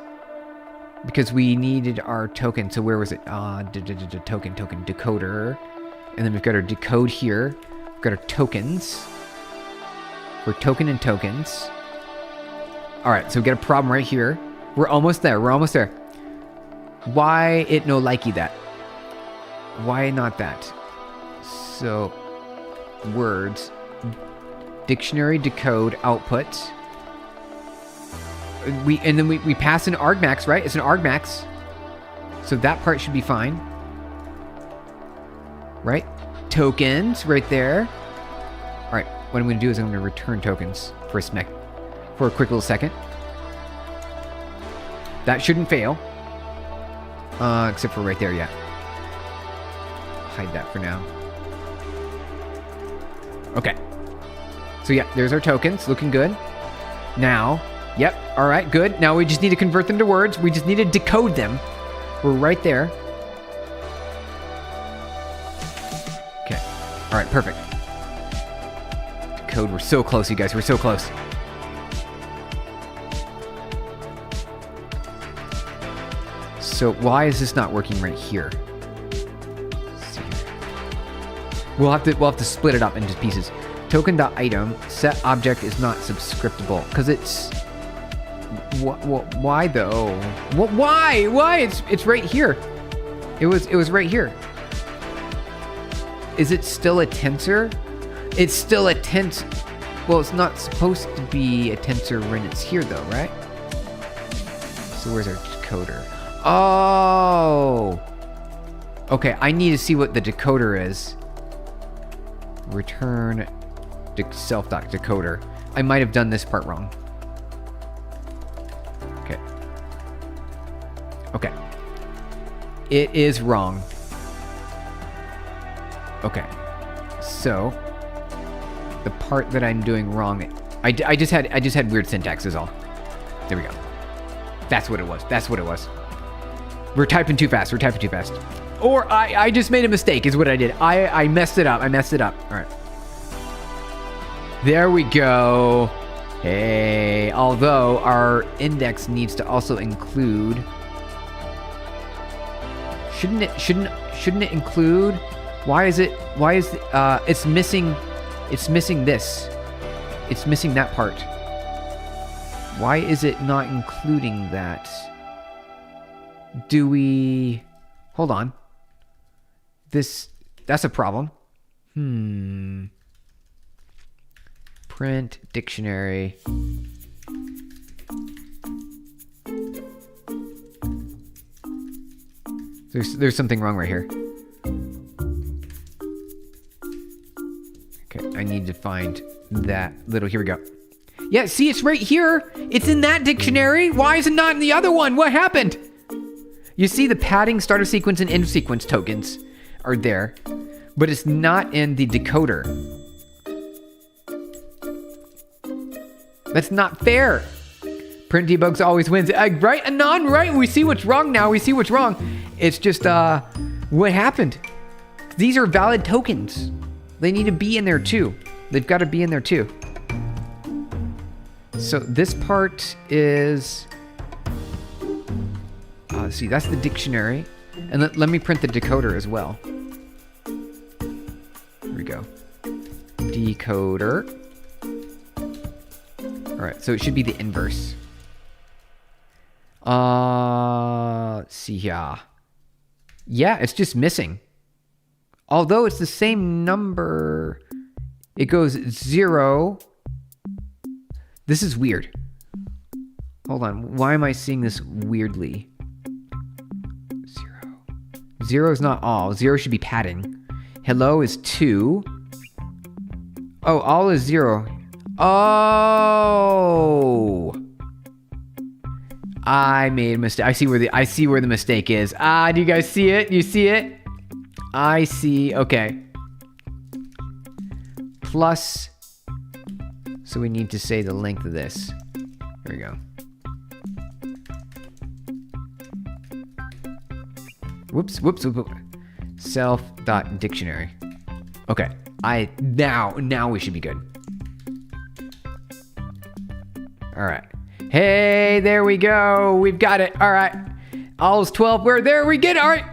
we needed our token. So where was it? Token, decoder. And then we've got our decode here. We've got our tokens. For token and tokens. All right, so we got a problem right here. We're almost there. Why it no likey that? Why not that? So, words, dictionary, decode, output. We pass an argmax, right? It's an argmax. So that part should be fine. Right? Tokens right there. All right. What I'm going to do is I'm going to return tokens for a quick little second. That shouldn't fail. Except for right there, yeah. Hide that for now. Okay. So yeah, there's our tokens. Looking good. Now, yep. All right, good. Now we just need to convert them to words. We just need to decode them. We're right there. Okay. All right, perfect. Code. We're so close, you guys. We're so close. So why is this not working right here? Let's see here. We'll have to split it up into pieces. Token.item set object is not subscriptable because it's why though? Why? It's right here. It was right here. Is it still a tensor? It's still a tensor. Well, it's not supposed to be a tensor when it's here, though, right? So where's our decoder? Oh! Okay, I need to see what the decoder is. Return self.decoder. I might have done this part wrong. Okay. Okay. It is wrong. Okay. So... the part that I'm doing wrong, I just had weird syntax is all. There we go. That's what it was. We're typing too fast. Or I just made a mistake is what I did. I messed it up. All right. There we go. Hey, although our index needs to also include. Shouldn't it include? Why is it's missing? It's missing this. It's missing that part. Why is it not including that? Do we... Hold on. That's a problem. Print dictionary. There's something wrong right here. Okay, I need to find that little... Here we go. Yeah, see, it's right here. It's in that dictionary. Why is it not in the other one? What happened? You see the padding, start of sequence, and end of sequence tokens are there, but it's not in the decoder. That's not fair. Print debugs always wins. Right, Anon? Right? We see what's wrong now. It's just, what happened? These are valid tokens. They need to be in there too. They've got to be in there too. So this part is... let's see, that's the dictionary. And let me print the decoder as well. Here we go. Decoder. All right, so it should be the inverse. Let's see here. Yeah, it's just missing. Although it's the same number, it goes 0. This is weird. Hold on. Why am I seeing this weirdly? 0. 0 is not all. 0 should be padding. Hello is 2. Oh, all is 0. Oh. I made a mistake. I see where the mistake is. Ah, do you guys see it? You see it? I see. Okay. Plus. So we need to say the length of this. Here we go. Whoops. Self.dictionary. Okay. Now we should be good. All right. Hey, there we go. We've got it. All right. All is 12. There we get it. All right.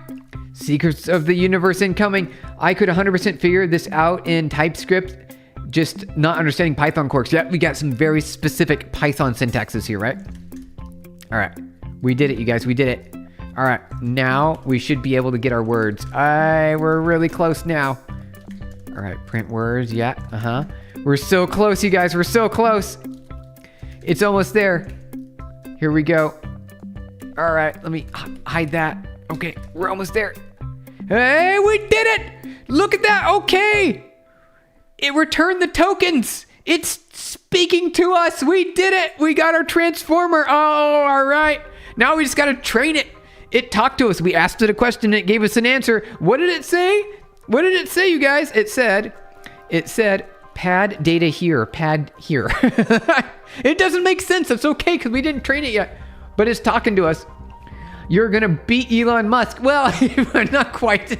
Secrets of the universe incoming. I could 100% figure this out in TypeScript, just not understanding Python quirks. Yeah, we got some very specific Python syntaxes here, right? All right. We did it, you guys. We did it. All right. Now we should be able to get our words. We're really close now. All right. Print words. Yeah. We're so close, you guys. We're so close. It's almost there. Here we go. All right, let me hide that. Okay, we're almost there. Hey, we did it! Look at that, okay! It returned the tokens. It's speaking to us. We did it. We got our transformer. Oh, all right. Now we just got to train it. It talked to us. We asked it a question. It gave us an answer. What did it say? What did it say, you guys? It said, pad data here, pad here. It doesn't make sense. It's okay because we didn't train it yet. But it's talking to us. You're going to beat Elon Musk. Well, not quite.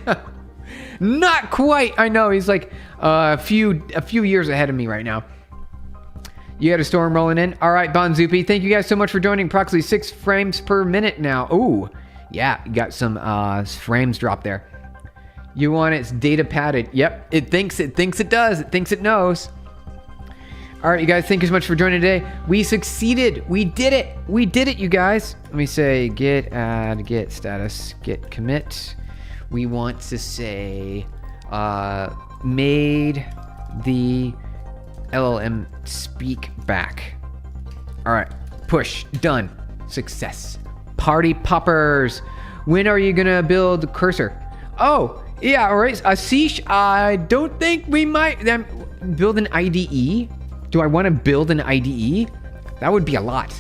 Not quite. I know. He's like a few years ahead of me right now. You got a storm rolling in. All right, Bonzupi. Thank you guys so much for joining. Approximately 6 frames per minute now. Ooh. Yeah, you got some frames drop there. You want its data padded. Yep, it thinks it does. It thinks it knows. All right, you guys, thank you so much for joining today. We succeeded. We did it. We did it, you guys. Let me say git add, git status, git commit. We want to say made the LLM speak back. All right, push, done, success. Party poppers. When are you gonna build cursor? Oh, yeah, all right. Asish, I don't think we might build an IDE. Do I want to build an IDE? That would be a lot.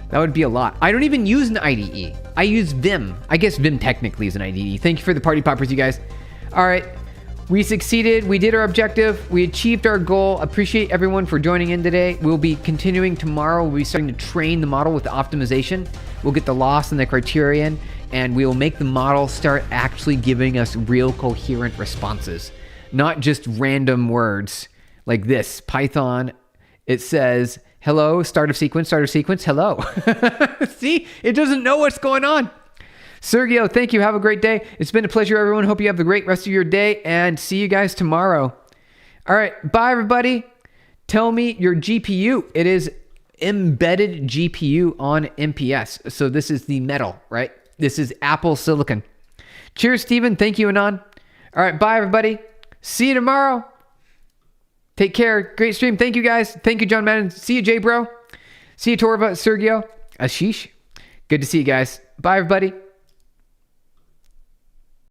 That would be a lot. I don't even use an IDE. I use Vim. I guess Vim technically is an IDE. Thank you for the party poppers, you guys. All right. We succeeded. We did our objective. We achieved our goal. Appreciate everyone for joining in today. We'll be continuing tomorrow. We'll be starting to train the model with the optimization. We'll get the loss and the criterion, and we will make the model start actually giving us real coherent responses, not just random words like this. Python, it says, hello, start of sequence, hello. See, it doesn't know what's going on. Sergio, thank you. Have a great day. It's been a pleasure, everyone. Hope you have a great rest of your day, and see you guys tomorrow. All right, bye, everybody. Tell me your GPU. It is embedded GPU on MPS. So this is the metal, right? This is Apple Silicon. Cheers, Steven. Thank you, Anon. All right, bye, everybody. See you tomorrow. Take care. Great stream. Thank you, guys. Thank you, John Madden. See you, Jay Bro. See you, Torva, Sergio, Ashish. Good to see you guys. Bye, everybody.